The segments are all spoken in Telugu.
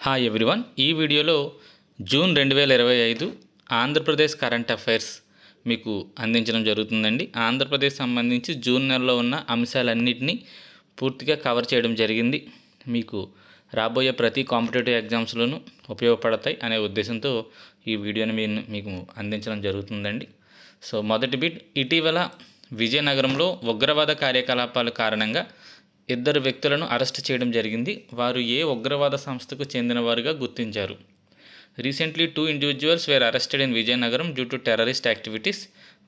Hi everyone. ఈ వీడియోలో జూన్ 2025 ఆంధ్రప్రదేశ్ కరెంట్ అఫైర్స్ మీకు అందించడం జరుగుతుందండి. ఆంధ్రప్రదేశ్ సంబంధించి జూన్ నెలలో ఉన్న అంశాలన్నింటినీ పూర్తిగా కవర్ చేయడం జరిగింది. మీకు రాబోయే ప్రతి కాంపిటేటివ్ ఎగ్జామ్స్లోనూ ఉపయోగపడతాయి అనే ఉద్దేశంతో ఈ వీడియోని మీకు అందించడం జరుగుతుందండి. సో మొదటి బిట్, ఇటీవల విజయనగరంలో ఉగ్రవాద కార్యకలాపాల కారణంగా ఇద్దరు వ్యక్తులను అరెస్ట్ చేయడం జరిగింది. వారు ఏ ఉగ్రవాద సంస్థకు చెందినవారుగా గుర్తించారు. Recently 2 individuals were arrested in Vijayanagaram due to terrorist activities.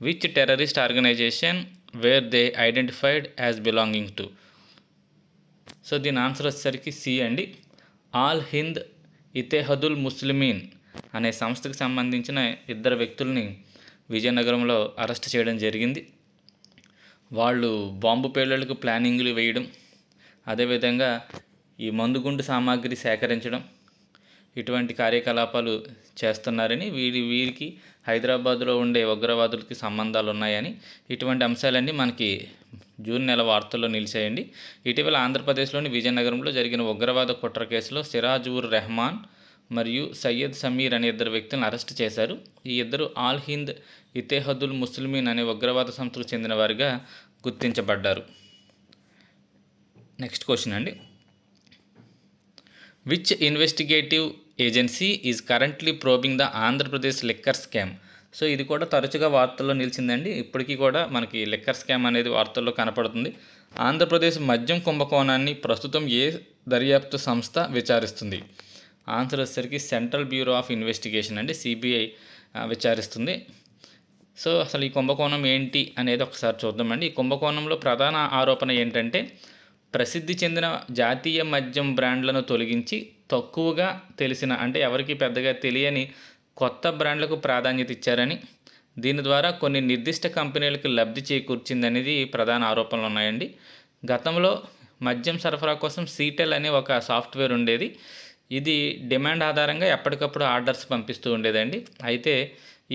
Which terrorist organization were they identified as belonging to? So దీని ఆన్సర్ వచ్చేసరికి సి అండి. ఆల్ హింద్ ఇతెహదుల్ ముస్లిమీన్ అనే సంస్థకు సంబంధించిన ఇద్దరు వ్యక్తుల్ని విజయనగరంలో అరెస్ట్ చేయడం జరిగింది. వాళ్ళు బాంబు పేలుళ్లకు ప్లానింగ్లు వేయడం, అదేవిధంగా ఈ మందుగుండు సామాగ్రి సేకరించడం, ఇటువంటి కార్యకలాపాలు చేస్తున్నారని, వీరికి హైదరాబాద్లో ఉండే ఉగ్రవాదులకి సంబంధాలు ఉన్నాయని, ఇటువంటి అంశాలన్నీ మనకి జూన్ నెల వార్తల్లో నిలిచాయండి. ఇటీవల ఆంధ్రప్రదేశ్లోని విజయనగరంలో జరిగిన ఉగ్రవాద కుట్ర కేసులో సిరాజ్ ఉర్ రెహమాన్ మరియు సయ్యద్ సమీర్ అనే ఇద్దరు వ్యక్తులను అరెస్ట్ చేశారు. ఈ ఇద్దరు ఆల్ హింద్ ఇతెహదుల్ ముస్లిమీన్ అనే ఉగ్రవాద సంస్థకు చెందిన వారిగా గుర్తించబడ్డారు. నెక్స్ట్ క్వశ్చన్ అండి. Which investigative agency is currently probing the Andhra Pradesh liquor scam? So ఇది కూడా తరచుగా వార్తల్లో నిలిచిందండి. ఇప్పటికీ కూడా మనకి లిక్కర్ స్కామ్ అనేది వార్తల్లో కనపడుతుంది. ఆంధ్రప్రదేశ్ మద్యం కుంభకోణాన్ని ప్రస్తుతం ఏ దర్యాప్తు సంస్థ విచారిస్తుంది? ఆన్సర్ వచ్చేసరికి సెంట్రల్ బ్యూరో ఆఫ్ ఇన్వెస్టిగేషన్ అండి, సిబిఐ విచారిస్తుంది. సో అసలు ఈ కుంభకోణం ఏంటి అనేది ఒకసారి చూద్దామండి. ఈ కుంభకోణంలో ప్రధాన ఆరోపణ ఏంటంటే, ప్రసిద్ధి చెందిన జాతీయ మద్యం బ్రాండ్లను తొలగించి తక్కువగా తెలిసిన, అంటే ఎవరికి పెద్దగా తెలియని కొత్త బ్రాండ్లకు ప్రాధాన్యత ఇచ్చారని, దీని ద్వారా కొన్ని నిర్దిష్ట కంపెనీలకు లబ్ధి చేకూర్చిందనేది ప్రధాన ఆరోపణలు ఉన్నాయండి. గతంలో మద్యం సరఫరా కోసం సీటెల్ అనే ఒక సాఫ్ట్వేర్ ఉండేది. ఇది డిమాండ్ ఆధారంగా ఎప్పటికప్పుడు ఆర్డర్స్ పంపిస్తూ ఉండేదండి. అయితే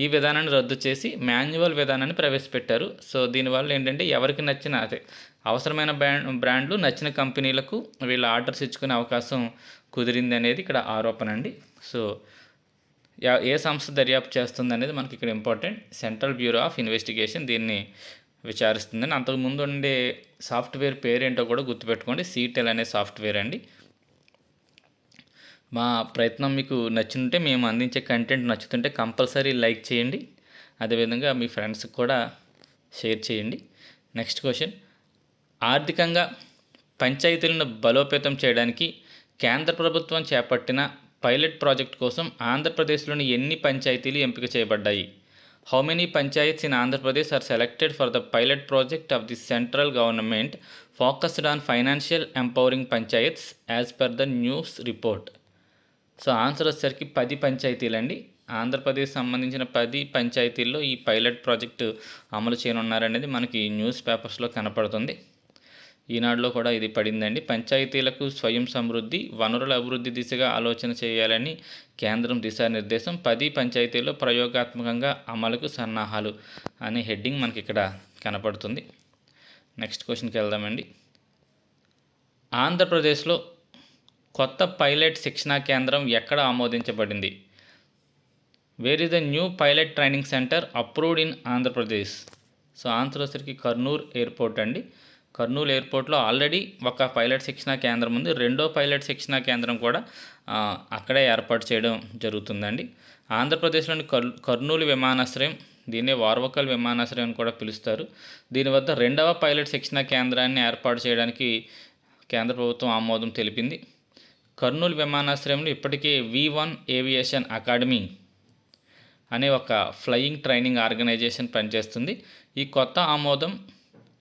ఈ విధానాన్ని రద్దు చేసి మాన్యువల్ విధానాన్ని ప్రవేశపెట్టారు. సో దీనివల్ల ఏంటంటే, ఎవరికి నచ్చిన అవసరమైన బ్రాండ్లు నచ్చిన కంపెనీలకు వీళ్ళు ఆర్డర్స్ ఇచ్చుకునే అవకాశం కుదిరింది అనేది ఇక్కడ ఆరోపణ అండి. సో ఏ సంస్థ దర్యాప్తు చేస్తుంది అనేది మనకి ఇక్కడ important. Central bureau of investigation దీన్ని విచారిస్తుందని. అంతకుముందు ఉండే సాఫ్ట్వేర్ పేరేంటో కూడా గుర్తుపెట్టుకోండి, సీటెల్ అనే సాఫ్ట్వేర్ అండి. మా ప్రయత్నం మీకు నచ్చుంటే, మేము అందించే కంటెంట్ నచ్చుతుంటే కంపల్సరీ లైక్ చేయండి. అదేవిధంగా మీ ఫ్రెండ్స్కి కూడా షేర్ చేయండి. Next question. ఆర్థికంగా పంచాయతీలను బలోపేతం చేయడానికి కేంద్ర ప్రభుత్వం చేపట్టిన పైలట్ ప్రాజెక్ట్ కోసం ఆంధ్రప్రదేశ్లోని ఎన్ని పంచాయతీలు ఎంపిక చేయబడ్డాయి? How many panchayats in Andhra Pradesh are selected for the pilot project of the central government focused on financial empowering panchayats as per the news report? So answer వచ్చేసరికి 10 పంచాయతీలండి. ఆంధ్రప్రదేశ్ సంబంధించిన 10 పంచాయతీల్లో ఈ పైలట్ ప్రాజెక్టు అమలు చేయనున్నారనేది మనకి న్యూస్ పేపర్స్లో కనపడుతుంది. ఈనాడులో కూడా ఇది పడిందండి. పంచాయతీలకు స్వయం సమృద్ధి, వనరుల అభివృద్ధి దిశగా ఆలోచన చేయాలని కేంద్రం దిశానిర్దేశం. 10 పంచాయతీల్లో ప్రయోగాత్మకంగా అమలుకు సన్నాహాలు అనే హెడ్డింగ్ మనకి ఇక్కడ కనపడుతుంది. నెక్స్ట్ క్వశ్చన్కి వెళ్దామండి. ఆంధ్రప్రదేశ్లో కొత్త పైలట్ శిక్షణా కేంద్రం ఎక్కడ ఆమోదించబడింది? Where is the new pilot training centre approved in Andhra Pradesh? So answer వచ్చరికి కర్నూలు ఎయిర్పోర్ట్ అండి. కర్నూలు ఎయిర్పోర్ట్లో ఆల్రెడీ ఒక పైలట్ శిక్షణా కేంద్రం ఉంది. రెండో పైలట్ శిక్షణా కేంద్రం కూడా అక్కడే ఏర్పాటు చేయడం జరుగుతుందండి. ఆంధ్రప్రదేశ్లోని కర్నూలు విమానాశ్రయం, దీన్నే వార్వకల్ విమానాశ్రయం అని కూడా పిలుస్తారు. దీని వద్ద రెండవ పైలట్ శిక్షణా కేంద్రాన్ని ఏర్పాటు చేయడానికి కేంద్ర ప్రభుత్వం ఆమోదం తెలిపింది. కర్నూలు విమానాశ్రయంలో ఇప్పటికే V1 ఏవియేషన్ అకాడమీ అనే ఒక ఫ్లయింగ్ ట్రైనింగ్ ఆర్గనైజేషన్ పనిచేస్తుంది. ఈ కొత్త ఆమోదం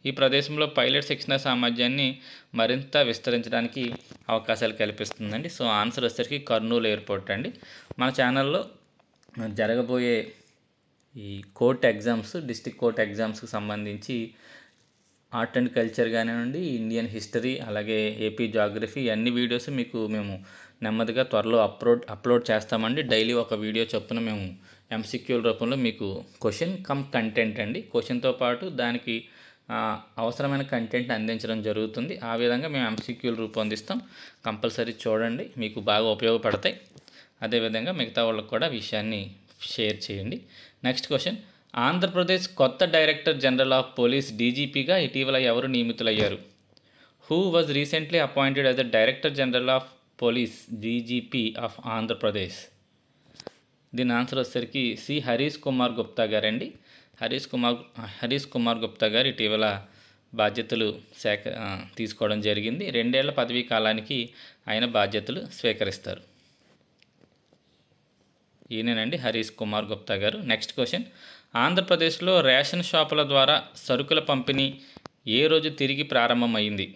ఈ ప్రదేశంలో పైలట్ శిక్షణ సామర్థ్యాన్ని మరింత విస్తరించడానికి అవకాశాలు కల్పిస్తుందండి. సో ఆన్సర్ వచ్చేసరికి కర్నూలు ఎయిర్పోర్ట్ అండి. మన ఛానల్లో జరగబోయే ఈ కోర్ట్ ఎగ్జామ్స్, డిస్ట్రిక్ట్ కోర్ట్ ఎగ్జామ్స్కి సంబంధించి ఆర్ట్ అండ్ కల్చర్ కానివ్వండి, ఇండియన్ హిస్టరీ, అలాగే ఏపీ జాగ్రఫీ, అన్ని వీడియోస్ మీకు మేము నెమ్మదిగా త్వరలో అప్లోడ్ చేస్తామండి. డైలీ ఒక వీడియో చొప్పున మేము MCQల రూపంలో మీకు క్వశ్చన్ కమ్ కంటెంట్ అండి, క్వశ్చన్తో పాటు దానికి అవసరమైన కంటెంట్ అందించడం జరుగుతుంది. ఆ విధంగా మేము ఎంసీక్యూలు రూపొందిస్తాం. కంపల్సరీ చూడండి, మీకు బాగా ఉపయోగపడతాయి. అదేవిధంగా మిగతా వాళ్ళకు కూడా విషయాన్ని షేర్ చేయండి. నెక్స్ట్ క్వశ్చన్, ఆంధ్రప్రదేశ్ కొత్త డైరెక్టర్ జనరల్ ఆఫ్ పోలీస్ డీజీపీగా ఇటీవల ఎవరు నియమితులయ్యారు? Who was recently appointed as the director general of police DGP of Andhra Pradesh? దీని ఆన్సర్ వచ్చేసరికి సి హరీష్ కుమార్ గుప్తా గారండి. హరీష్ కుమార్ గుప్తా గారు ఇటీవల బాధ్యతలు తీసుకోవడం జరిగింది. 2 ఏళ్ల పదవీ కాలానికి ఆయన బాధ్యతలు స్వీకరిస్తారు. ఈయనేనండి హరీష్ కుమార్ గుప్తా గారు. నెక్స్ట్ క్వశ్చన్, ఆంధ్రప్రదేశ్లో రేషన్ షాపుల ద్వారా సరుకుల పంపిణీ ఏ రోజు తిరిగి ప్రారంభమైంది?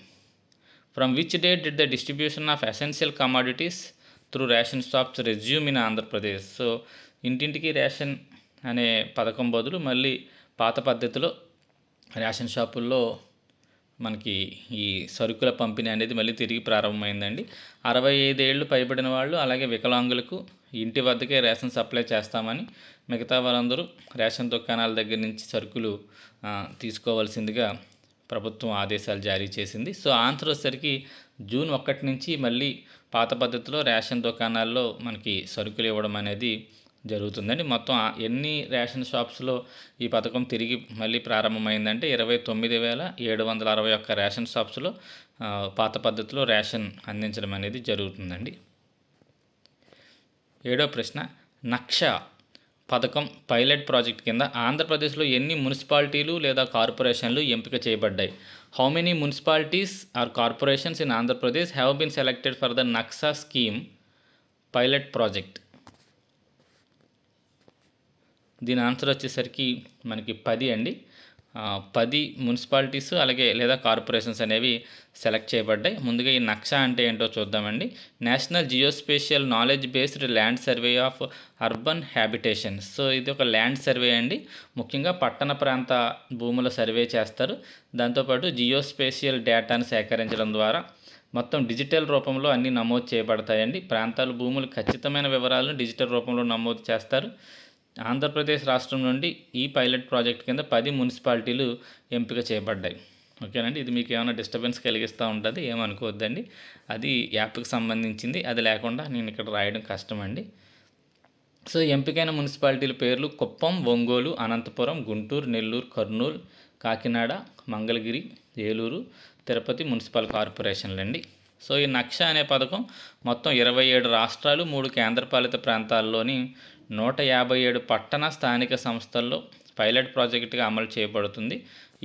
From which date did the distribution of essential commodities through ration shops resume in Andhra Pradesh? So ఇంటింటికి రేషన్ అనే పథకం బదులు మళ్ళీ పాత పద్ధతిలో రేషన్ షాపుల్లో మనకి ఈ సరుకుల పంపిణీ అనేది మళ్ళీ తిరిగి ప్రారంభమైందండి. 65 ఏళ్ళు పైబడిన వాళ్ళు అలాగే వికలాంగులకు ఇంటి వద్దకే రేషన్ సప్లై చేస్తామని, మిగతా వాళ్ళందరూ రేషన్ దుకాణాల దగ్గర నుంచి సరుకులు తీసుకోవాల్సిందిగా ప్రభుత్వం ఆదేశాలు జారీ చేసింది. సో ఆన్సర్ వచ్చేసరికి జూన్ 1 నుంచి మళ్ళీ పాత పద్ధతిలో రేషన్ దుకాణాల్లో మనకి సరుకులు ఇవ్వడం అనేది జరుగుతుందండి. మొత్తం ఎన్ని రేషన్ షాప్స్లో ఈ పథకం తిరిగి మళ్ళీ ప్రారంభమైందంటే 29,761 రేషన్ షాప్స్లో పాత పద్ధతిలో రేషన్ అందించడం అనేది జరుగుతుందండి. 7వ ప్రశ్న, నక్ష పథకం పైలట్ ప్రాజెక్ట్ కింద ఆంధ్రప్రదేశ్లో ఎన్ని మున్సిపాలిటీలు లేదా కార్పొరేషన్లు ఎంపిక చేయబడ్డాయి? How many municipalities or corporations in Andhra Pradesh have been selected for the Naksha scheme pilot project? దీని ఆన్సర్ వచ్చేసరికి మనకి 10 అండి. 10 మున్సిపాలిటీస్ అలాగే లేదా కార్పొరేషన్స్ అనేవి సెలెక్ట్ చేయబడ్డాయి. ముందుగా ఈ నక్ష అంటే ఏంటో చూద్దామండి. National geospatial knowledge based land survey of urban habitation. So ఇది ఒక ల్యాండ్ సర్వే అండి. ముఖ్యంగా పట్టణ ప్రాంత భూముల సర్వే చేస్తారు. దాంతోపాటు జియోస్పేషియల్ డేటాను సేకరించడం ద్వారా మొత్తం డిజిటల్ రూపంలో అన్నీ నమోదు చేయబడతాయండి. ప్రాంతాలు భూములు ఖచ్చితమైన వివరాలను డిజిటల్ రూపంలో నమోదు చేస్తారు. ఆంధ్రప్రదేశ్ రాష్ట్రం నుండి ఈ పైలట్ ప్రాజెక్ట్ కింద 10 మున్సిపాలిటీలు ఎంపిక చేయబడ్డాయి. ఓకేనండి, ఇది మీకు ఏమైనా డిస్టర్బెన్స్ కలిగిస్తూ ఉంటుంది, ఏమనుకోవద్దండి. అది యాప్కి సంబంధించింది, అది లేకుండా నేను ఇక్కడ రాయడం కష్టం అండి. సో ఎంపికైన మున్సిపాలిటీల పేర్లు కుప్పం, ఒంగోలు, అనంతపురం, గుంటూరు, నెల్లూరు, కర్నూలు, కాకినాడ, మంగళగిరి, ఏలూరు, తిరుపతి మున్సిపల్ కార్పొరేషన్లండి. సో ఈ నక్ష అనే పథకం మొత్తం 27 రాష్ట్రాలు 3 కేంద్రపాలిత ప్రాంతాల్లోని 157 పట్టణ స్థానిక సంస్థల్లో పైలట్ ప్రాజెక్టుగా అమలు చేయబడుతుంది.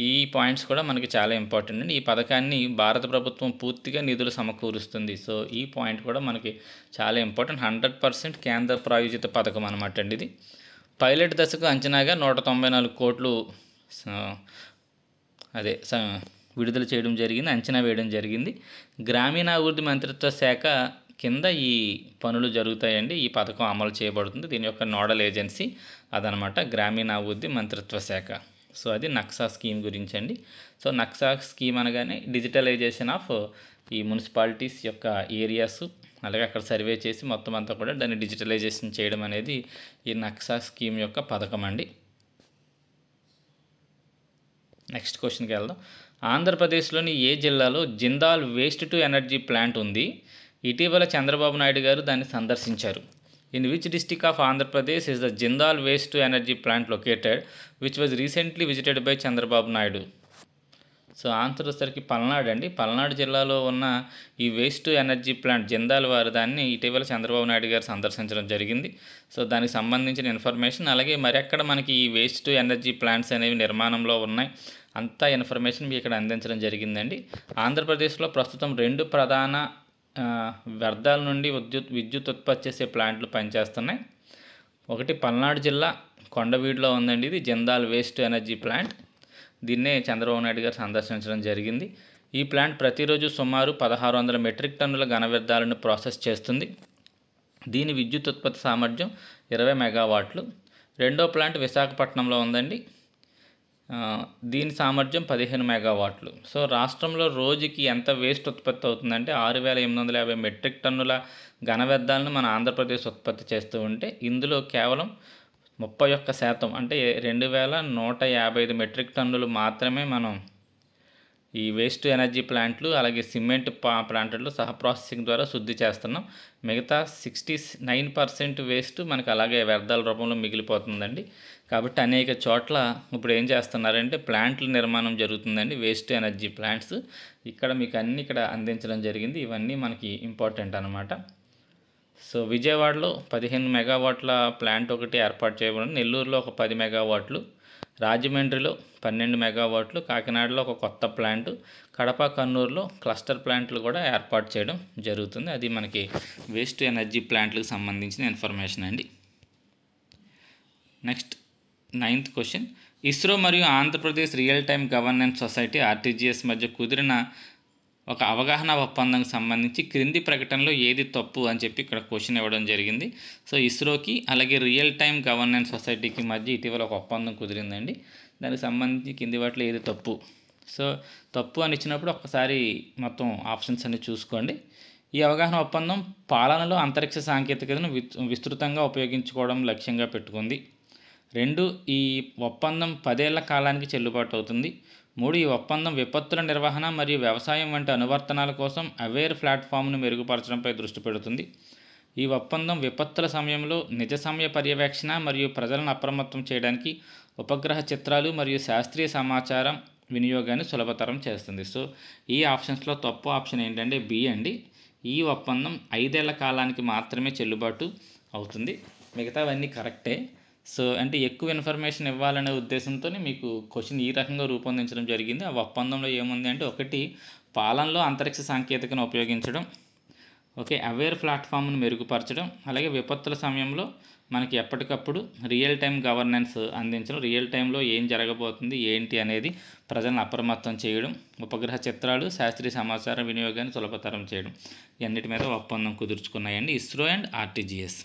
ఈ పాయింట్స్ కూడా మనకి చాలా ఇంపార్టెంట్ అండి. ఈ పథకాన్ని భారత ప్రభుత్వం పూర్తిగా నిధులు సమకూరుస్తుంది. సో ఈ పాయింట్ కూడా మనకి చాలా ఇంపార్టెంట్. 100% కేంద్ర ప్రాయోజిత పథకం అనమాట అండి ఇది. పైలట్ దశకు అంచనాగా 194 కోట్లు విడుదల చేయడం జరిగింది, అంచనా వేయడం జరిగింది. గ్రామీణాభివృద్ధి మంత్రిత్వ శాఖ కింద ఈ పనులు జరుగుతాయండి. ఈ పథకం అమలు చేయబడుతుంది. దీని యొక్క నోడల్ ఏజెన్సీ అదనమాట గ్రామీణాభివృద్ధి మంత్రిత్వ శాఖ. సో అది నక్సా స్కీమ్ గురించి అండి. సో నక్సా స్కీమ్ అనగానే డిజిటలైజేషన్ ఆఫ్ ఈ మున్సిపాలిటీస్ యొక్క ఏరియాస్ అలాగే అక్కడ సర్వే చేసి మొత్తం అంతా కూడా దాన్ని డిజిటలైజేషన్ చేయడం అనేది ఈ నక్సా స్కీమ్ యొక్క పథకం అండి. నెక్స్ట్ క్వశ్చన్కి వెళ్దాం. ఆంధ్రప్రదేశ్లోని ఏ జిల్లాలో Jindal waste to energy plant ఉంది? ఇటీవల చంద్రబాబు నాయుడు గారు దాన్ని సందర్శించారు. In which district of Andhra Pradesh is the Jindal waste to energy plant located which was recently visited by Chandrababu Naidu? So answer వచ్చేసరికి పల్నాడు అండి. పల్నాడు జిల్లాలో ఉన్న ఈ waste to energy plant Jindal వారు దాన్ని ఇటీవల చంద్రబాబు నాయుడు గారు సందర్శించడం జరిగింది. సో దానికి సంబంధించిన ఇన్ఫర్మేషన్ అలాగే మరెక్కడ మనకి ఈ వేస్ట్ టు ఎనర్జీ ప్లాంట్స్ అనేవి నిర్మాణంలో ఉన్నాయి అంతా ఇన్ఫర్మేషన్ మీకు ఇక్కడ అందించడం జరిగిందండి. ఆంధ్రప్రదేశ్లో ప్రస్తుతం 2 ప్రధాన వ్యర్థాల నుండి విద్యుత్ ఉత్పత్తి చేసే ప్లాంట్లు పనిచేస్తున్నాయి. ఒకటి పల్నాడు జిల్లా కొండవీడులో ఉందండి, ఇది Jindal waste to energy plant. దీన్నే చంద్రబాబు నాయుడు గారు సందర్శించడం జరిగింది. ఈ ప్లాంట్ ప్రతిరోజు సుమారు 1600 మెట్రిక్ టన్నుల ఘన వ్యర్థాలను ప్రాసెస్ చేస్తుంది. దీని విద్యుత్ ఉత్పత్తి సామర్థ్యం 20 మెగావాట్లు. రెండో ప్లాంట్ విశాఖపట్నంలో ఉందండి, దీని సామర్థ్యం 15 మెగావాట్లు. సో రాష్ట్రంలో రోజుకి ఎంత వేస్ట్ ఉత్పత్తి అవుతుందంటే 6850 మెట్రిక్ టన్నుల ఘన వ్యర్థాలను మన ఆంధ్రప్రదేశ్ ఉత్పత్తి చేస్తూ ఉంటే ఇందులో కేవలం 31% అంటే 2155 మెట్రిక్ టన్నులు మాత్రమే మనం ఈ వేస్ట్ ఎనర్జీ ప్లాంట్లు అలాగే సిమెంట్ ప్లాంట్లలో సహ ప్రాసెసింగ్ ద్వారా శుద్ధి చేస్తున్నాం. మిగతా 69% వేస్ట్ మనకు అలాగే వ్యర్థాల రూపంలో మిగిలిపోతుందండి. కాబట్టి అనేక చోట్ల ఇప్పుడు ఏం చేస్తున్నారంటే ప్లాంట్ల నిర్మాణం జరుగుతుందండి, వేస్ట్ ఎనర్జీ ప్లాంట్స్. ఇక్కడ మీకు అన్నీ ఇక్కడ అందించడం జరిగింది. ఇవన్నీ మనకి ఇంపార్టెంట్ అనమాట. సో విజయవాడలో 15 మెగావాట్ల ప్లాంట్ ఒకటి ఏర్పాటు చేయబడింది. నెల్లూరులో ఒక 10 మెగావాట్లు, రాజమండ్రిలో 12 మెగావాట్లు, కాకినాడలో ఒక కొత్త ప్లాంటు, కడప, కన్నూరులో క్లస్టర్ ప్లాంట్లు కూడా ఏర్పాటు చేయడం జరుగుతుంది. అది మనకి వేస్ట్ ఎనర్జీ ప్లాంట్లకు సంబంధించిన ఇన్ఫర్మేషన్ అండి. Next 9th question. ఇస్రో మరియు Andhra Pradesh real time governance society RTGS మధ్య కుదిరిన ఒక అవగాహన ఒప్పందంకి సంబంధించి క్రింది ప్రకటనలో ఏది తప్పు అని చెప్పి ఇక్కడ క్వశ్చన్ ఇవ్వడం జరిగింది. సో ఇస్రోకి అలాగే రియల్ టైమ్ గవర్నెన్స్ సొసైటీకి మధ్య ఇటీవల ఒక ఒప్పందం కుదిరిందండి. దానికి సంబంధించి కింది వాటిలో ఏది తప్పు. సో తప్పు అని ఇచ్చినప్పుడు ఒకసారి మొత్తం ఆప్షన్స్ అన్ని చూసుకోండి. ఈ అవగాహన ఒప్పందం పాలనలో అంతరిక్ష సాంకేతికతను విస్తృతంగా ఉపయోగించుకోవడం లక్ష్యంగా పెట్టుకుంది. 2, ఈ ఒప్పందం 10 ఏళ్ల కాలానికి చెల్లుబాటు అవుతుంది. 3, ఈ ఒప్పందం విపత్తుల నిర్వహణ మరియు వ్యవసాయం వంటి అనువర్తనాల కోసం అవేర్ ప్లాట్ఫామ్ను మెరుగుపరచడంపై దృష్టి పెడుతుంది. ఈ ఒప్పందం విపత్తుల సమయంలో నిజ సమయ పర్యవేక్షణ మరియు ప్రజలను అప్రమత్తం చేయడానికి ఉపగ్రహ చిత్రాలు మరియు శాస్త్రీయ సమాచారం వినియోగాన్ని సులభతరం చేస్తుంది. సో ఈ ఆప్షన్స్లో తప్పు ఆప్షన్ ఏంటంటే బి అండి. ఈ ఒప్పందం 5 ఏళ్ల కాలానికి మాత్రమే చెల్లుబాటు అవుతుంది. మిగతావన్నీ కరెక్టే. సో అంటే ఎక్కువ ఇన్ఫర్మేషన్ ఇవ్వాలనే ఉద్దేశంతో మీకు క్వశ్చన్ ఈ రకంగా రూపొందించడం జరిగింది. ఆ ఒప్పందంలో ఏముంది అంటే, ఒకటి పాలనలో అంతరిక్ష సాంకేతికను ఉపయోగించడం, ఓకే, అవేర్ ప్లాట్ఫామ్ను మెరుగుపరచడం, అలాగే విపత్తుల సమయంలో మనకి ఎప్పటికప్పుడు రియల్ టైం గవర్నెన్స్ అందించడం, రియల్ టైంలో ఏం జరగబోతుంది ఏంటి అనేది ప్రజలను అప్రమత్తం చేయడం, ఉపగ్రహ చిత్రాలు, శాస్త్రీయ సమాచార వినియోగాన్ని సులభతరం చేయడం, ఇవన్నిటి మీద ఒప్పందం కుదుర్చుకున్నాయండి ఇస్రో అండ్ ఆర్టీజీఎస్.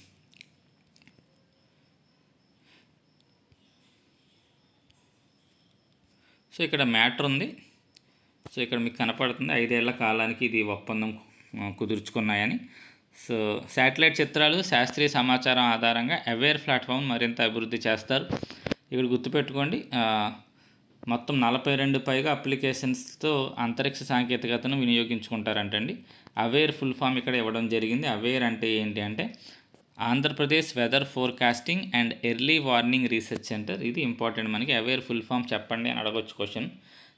సో ఇక్కడ మ్యాటర్ ఉంది. సో ఇక్కడ మీకు కనపడుతుంది 5 ఏళ్ల కాలానికి ఇది ఒప్పందం కుదుర్చుకున్నాయని. సో శాటిలైట్ చిత్రాలు, శాస్త్రీయ సమాచారం ఆధారంగా అవేర్ ప్లాట్ఫామ్ మరింత అభివృద్ధి చేస్తారు. ఇక్కడ గుర్తుపెట్టుకోండి, మొత్తం 42 పైగా అప్లికేషన్స్తో అంతరిక్ష సాంకేతికతను వినియోగించుకుంటారంటండి. అవేర్ ఫుల్ ఫామ్ ఇక్కడ ఇవ్వడం జరిగింది. అవేర్ అంటే ఏంటి అంటే Andhra Pradesh weather forecasting and early warning research centre. ఇది ఇంపార్టెంట్ మనకి. అవేర్ ఫుల్ ఫామ్ చెప్పండి అని అడగొచ్చు question.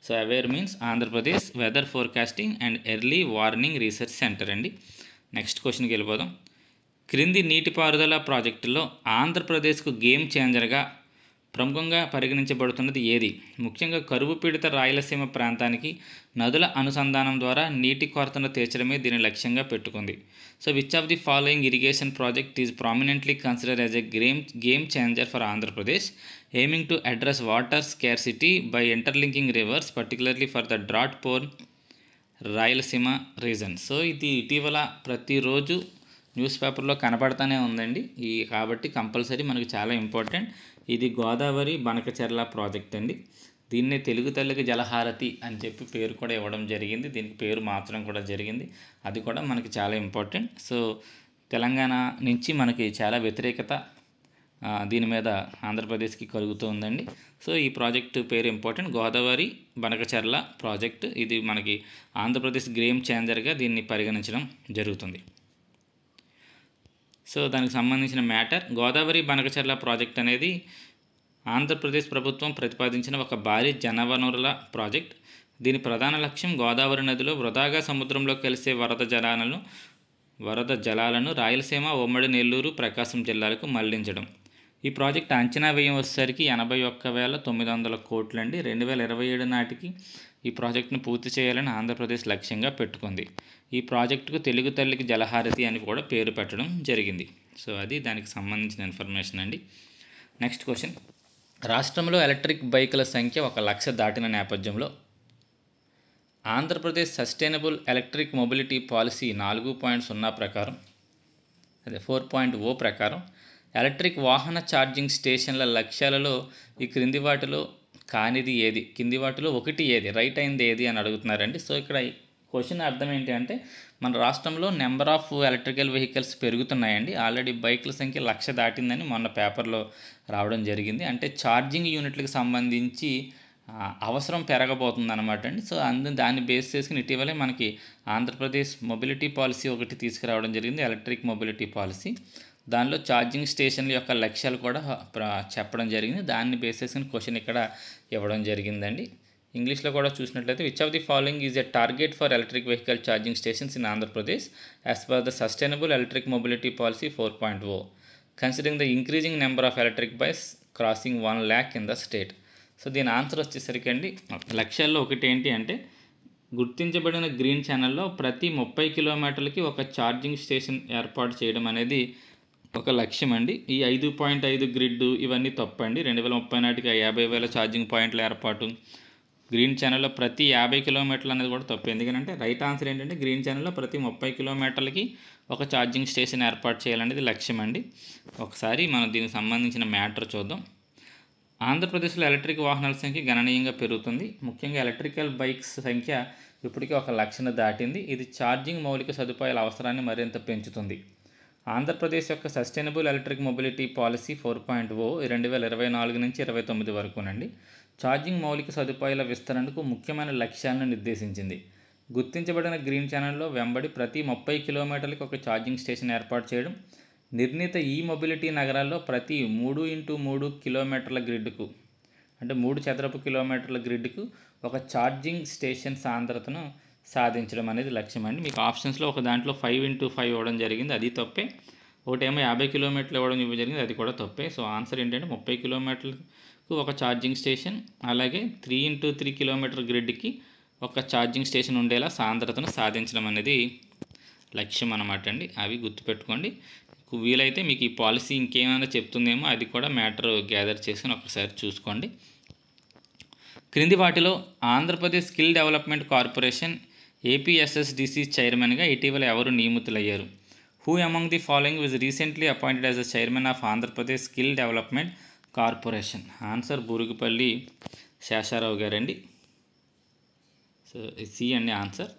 So aware means Andhra Pradesh weather forecasting and early warning research centre అండి. నెక్స్ట్ క్వశ్చన్కి వెళ్ళిపోదాం. క్రింది నీటిపారుదల ప్రాజెక్టులో ఆంధ్రప్రదేశ్కు గేమ్ చేంజర్గా ప్రముఖంగా పరిగణించబడుతున్నది ఏది? ముఖ్యంగా కరువు పీడిత రాయలసీమ ప్రాంతానికి నదుల అనుసంధానం ద్వారా నీటి కొరతను తీర్చడమే దీని లక్ష్యంగా పెట్టుకుంది. So which of the following irrigation project is prominently considered as a game changer for Andhra Pradesh, aiming to address water scarcity by interlinking reverse, particularly for the drought porn Rayalaseema reason. So ఇది ఇటీవల ప్రతిరోజు న్యూస్ పేపర్లో కనపడతానే ఉందండి. కాబట్టి కంపల్సరీ మనకు చాలా ఇంపార్టెంట్. ఇది గోదావరి బనకచెర్ల ప్రాజెక్ట్ అండి. దీన్నే తెలుగు తల్లికి జలహారతి అని చెప్పి పేరు కూడా ఇవ్వడం జరిగింది. దీనికి పేరు మార్చడం కూడా జరిగింది. అది కూడా మనకి చాలా ఇంపార్టెంట్. సో తెలంగాణ నుంచి మనకి చాలా వ్యతిరేకత దీని మీద ఆంధ్రప్రదేశ్కి కలుగుతూ ఉందండి. సో ఈ ప్రాజెక్టు పేరు ఇంపార్టెంట్, గోదావరి బనకచెర్ల ప్రాజెక్ట్. ఇది మనకి ఆంధ్రప్రదేశ్ గేమ్ చేంజర్గా దీన్ని పరిగణించడం జరుగుతుంది. సో దానికి సంబంధించిన మ్యాటర్, గోదావరి బనకచెర్ల ప్రాజెక్ట్ అనేది ఆంధ్రప్రదేశ్ ప్రభుత్వం ప్రతిపాదించిన ఒక భారీ జనవనరుల ప్రాజెక్ట్. దీని ప్రధాన లక్ష్యం గోదావరి నదిలో వృధాగా సముద్రంలో కలిసే వరద జలాలను రాయలసీమ, ఉమ్మడి నెల్లూరు, ప్రకాశం జిల్లాలకు మళ్లించడం. ఈ ప్రాజెక్ట్ అంచనా వ్యయం వచ్చేసరికి 81,900 కోట్లండి. 2027 నాటికి ఈ ప్రాజెక్టును పూర్తి చేయాలని ఆంధ్రప్రదేశ్ లక్ష్యంగా పెట్టుకుంది. ఈ ప్రాజెక్టుకు తెలుగు తల్లికి జలహారతి అని కూడా పేరు పెట్టడం జరిగింది. సో అది దానికి సంబంధించిన ఇన్ఫర్మేషన్ అండి. Next question. రాష్ట్రంలో ఎలక్ట్రిక్ బైకుల సంఖ్య 1,00,000 దాటిన నేపథ్యంలో Andhra Pradesh sustainable electric mobility policy 4.0 ప్రకారం, అదే 4.0 ప్రకారం ఎలక్ట్రిక్ వాహన ఛార్జింగ్ స్టేషన్ల లక్ష్యాలలో ఈ క్రింది వాటిలో కానిది ఏది? కింది వాటిలో ఒకటి ఏది? రైట్ అయింది ఏది అని అడుగుతున్నారండి. సో ఇక్కడ క్వశ్చన్ అర్థం ఏంటి అంటే, మన రాష్ట్రంలో నెంబర్ ఆఫ్ ఎలక్ట్రికల్ వెహికల్స్ పెరుగుతున్నాయండి. ఆల్రెడీ బైకుల సంఖ్య 1,00,000 దాటిందని మొన్న పేపర్లో రావడం జరిగింది. అంటే ఛార్జింగ్ యూనిట్లకు సంబంధించి అవసరం పెరగబోతుంది అనమాట అండి. సో దాన్ని బేస్ చేసుకుని ఇటీవలే మనకి ఆంధ్రప్రదేశ్ మొబిలిటీ పాలసీ ఒకటి తీసుకురావడం జరిగింది, ఎలక్ట్రిక్ మొబిలిటీ పాలసీ. దానిలో ఛార్జింగ్ స్టేషన్ల యొక్క లక్ష్యాలు కూడా చెప్పడం జరిగింది. దాన్ని బేస్ చేసుకుని క్వశ్చన్ ఇక్కడ ఇవ్వడం జరిగిందండి. ఇంగ్లీష్లో కూడా చూసినట్లయితే, which of the following is a target for electric vehicle charging stations in Andhra Pradesh as per the sustainable electric mobility policy 4.0 considering the increasing number of electric bikes crossing 1 lakh in the state. So దీని ఆన్సర్ వచ్చేసరికి అండి, లక్ష్యాల్లో ఒకటి ఏంటి అంటే, గుర్తించబడిన గ్రీన్ ఛానల్లో ప్రతి 30 కిలోమీటర్లకి ఒక ఛార్జింగ్ స్టేషన్ ఏర్పాటు చేయడం అనేది ఒక లక్ష్యం అండి. ఈ 5.5 గ్రిడ్ ఇవన్నీ తప్పండి. 2030 నాటికి 50,000 ఛార్జింగ్ పాయింట్ల ఏర్పాటు, గ్రీన్ ఛానల్లో ప్రతి 50 కిలోమీటర్లు అనేది కూడా తప్పు. ఎందుకంటే రైట్ ఆన్సర్ ఏంటంటే, గ్రీన్ ఛానల్లో ప్రతి 30 కిలోమీటర్లకి ఒక ఛార్జింగ్ స్టేషన్ ఏర్పాటు చేయాలనేది లక్ష్యం అండి. ఒకసారి మనం దీనికి సంబంధించిన మ్యాటర్ చూద్దాం. ఆంధ్రప్రదేశ్లో ఎలక్ట్రిక్ వాహనాల సంఖ్య గణనీయంగా పెరుగుతుంది. ముఖ్యంగా ఎలక్ట్రికల్ బైక్స్ సంఖ్య ఇప్పటికే 1 లక్షను దాటింది. ఇది ఛార్జింగ్ మౌలిక సదుపాయాల అవసరాన్ని మరింత పెంచుతుంది. ఆంధ్రప్రదేశ్ యొక్క సస్టైనబుల్ ఎలక్ట్రిక్ మొబిలిటీ పాలసీ 4.0 2024 నుంచి 29 వరకునండి ఛార్జింగ్ మౌలిక సదుపాయాల విస్తరణకు ముఖ్యమైన లక్ష్యాలను నిర్దేశించింది. గుర్తించబడిన గ్రీన్ ఛానల్లో వెంబడి ప్రతి 30 కిలోమీటర్లకు ఒక ఛార్జింగ్ స్టేషన్ ఏర్పాటు చేయడం, నిర్ణీత ఈ మొబిలిటీ నగరాల్లో ప్రతి 3x3 కిలోమీటర్ల గ్రిడ్కు, అంటే 3 చదరపు కిలోమీటర్ల గ్రిడ్కు ఒక ఛార్జింగ్ స్టేషన్ సాంద్రతను సాధించడం అనేది లక్ష్యం అండి. మీకు ఆప్షన్స్లో ఒక దాంట్లో 5x5 ఇవ్వడం జరిగింది, అది తప్పే. ఒకటేమో 50 కిలోమీటర్లు ఇవ్వడం జరిగింది, అది కూడా తప్పే. సో ఆన్సర్ ఏంటంటే 30 కిలోమీటర్లకు ఒక ఛార్జింగ్ స్టేషన్, అలాగే 3x3 కిలోమీటర్ గ్రిడ్కి ఒక ఛార్జింగ్ స్టేషన్ ఉండేలా సాంద్రతను సాధించడం అనేది లక్ష్యం అన్నమాట అండి. అవి గుర్తుపెట్టుకోండి. వీలైతే మీకు ఈ పాలసీ ఇంకేమైనా చెప్తుందేమో అది కూడా మ్యాటర్ గ్యాదర్ చేసుకుని ఒకసారి చూసుకోండి. క్రింది వాటిలో Andhra Pradesh skill development corporation APSSDC చైర్మన్గా ఇటీవల ఎవరు నియమితులయ్యారు? Who among the following was recently appointed as the chairman of Andhra Pradesh skill development corporation? Answer Burugupalli Sesharao గారండి. సో సి అండి ఆన్సర్,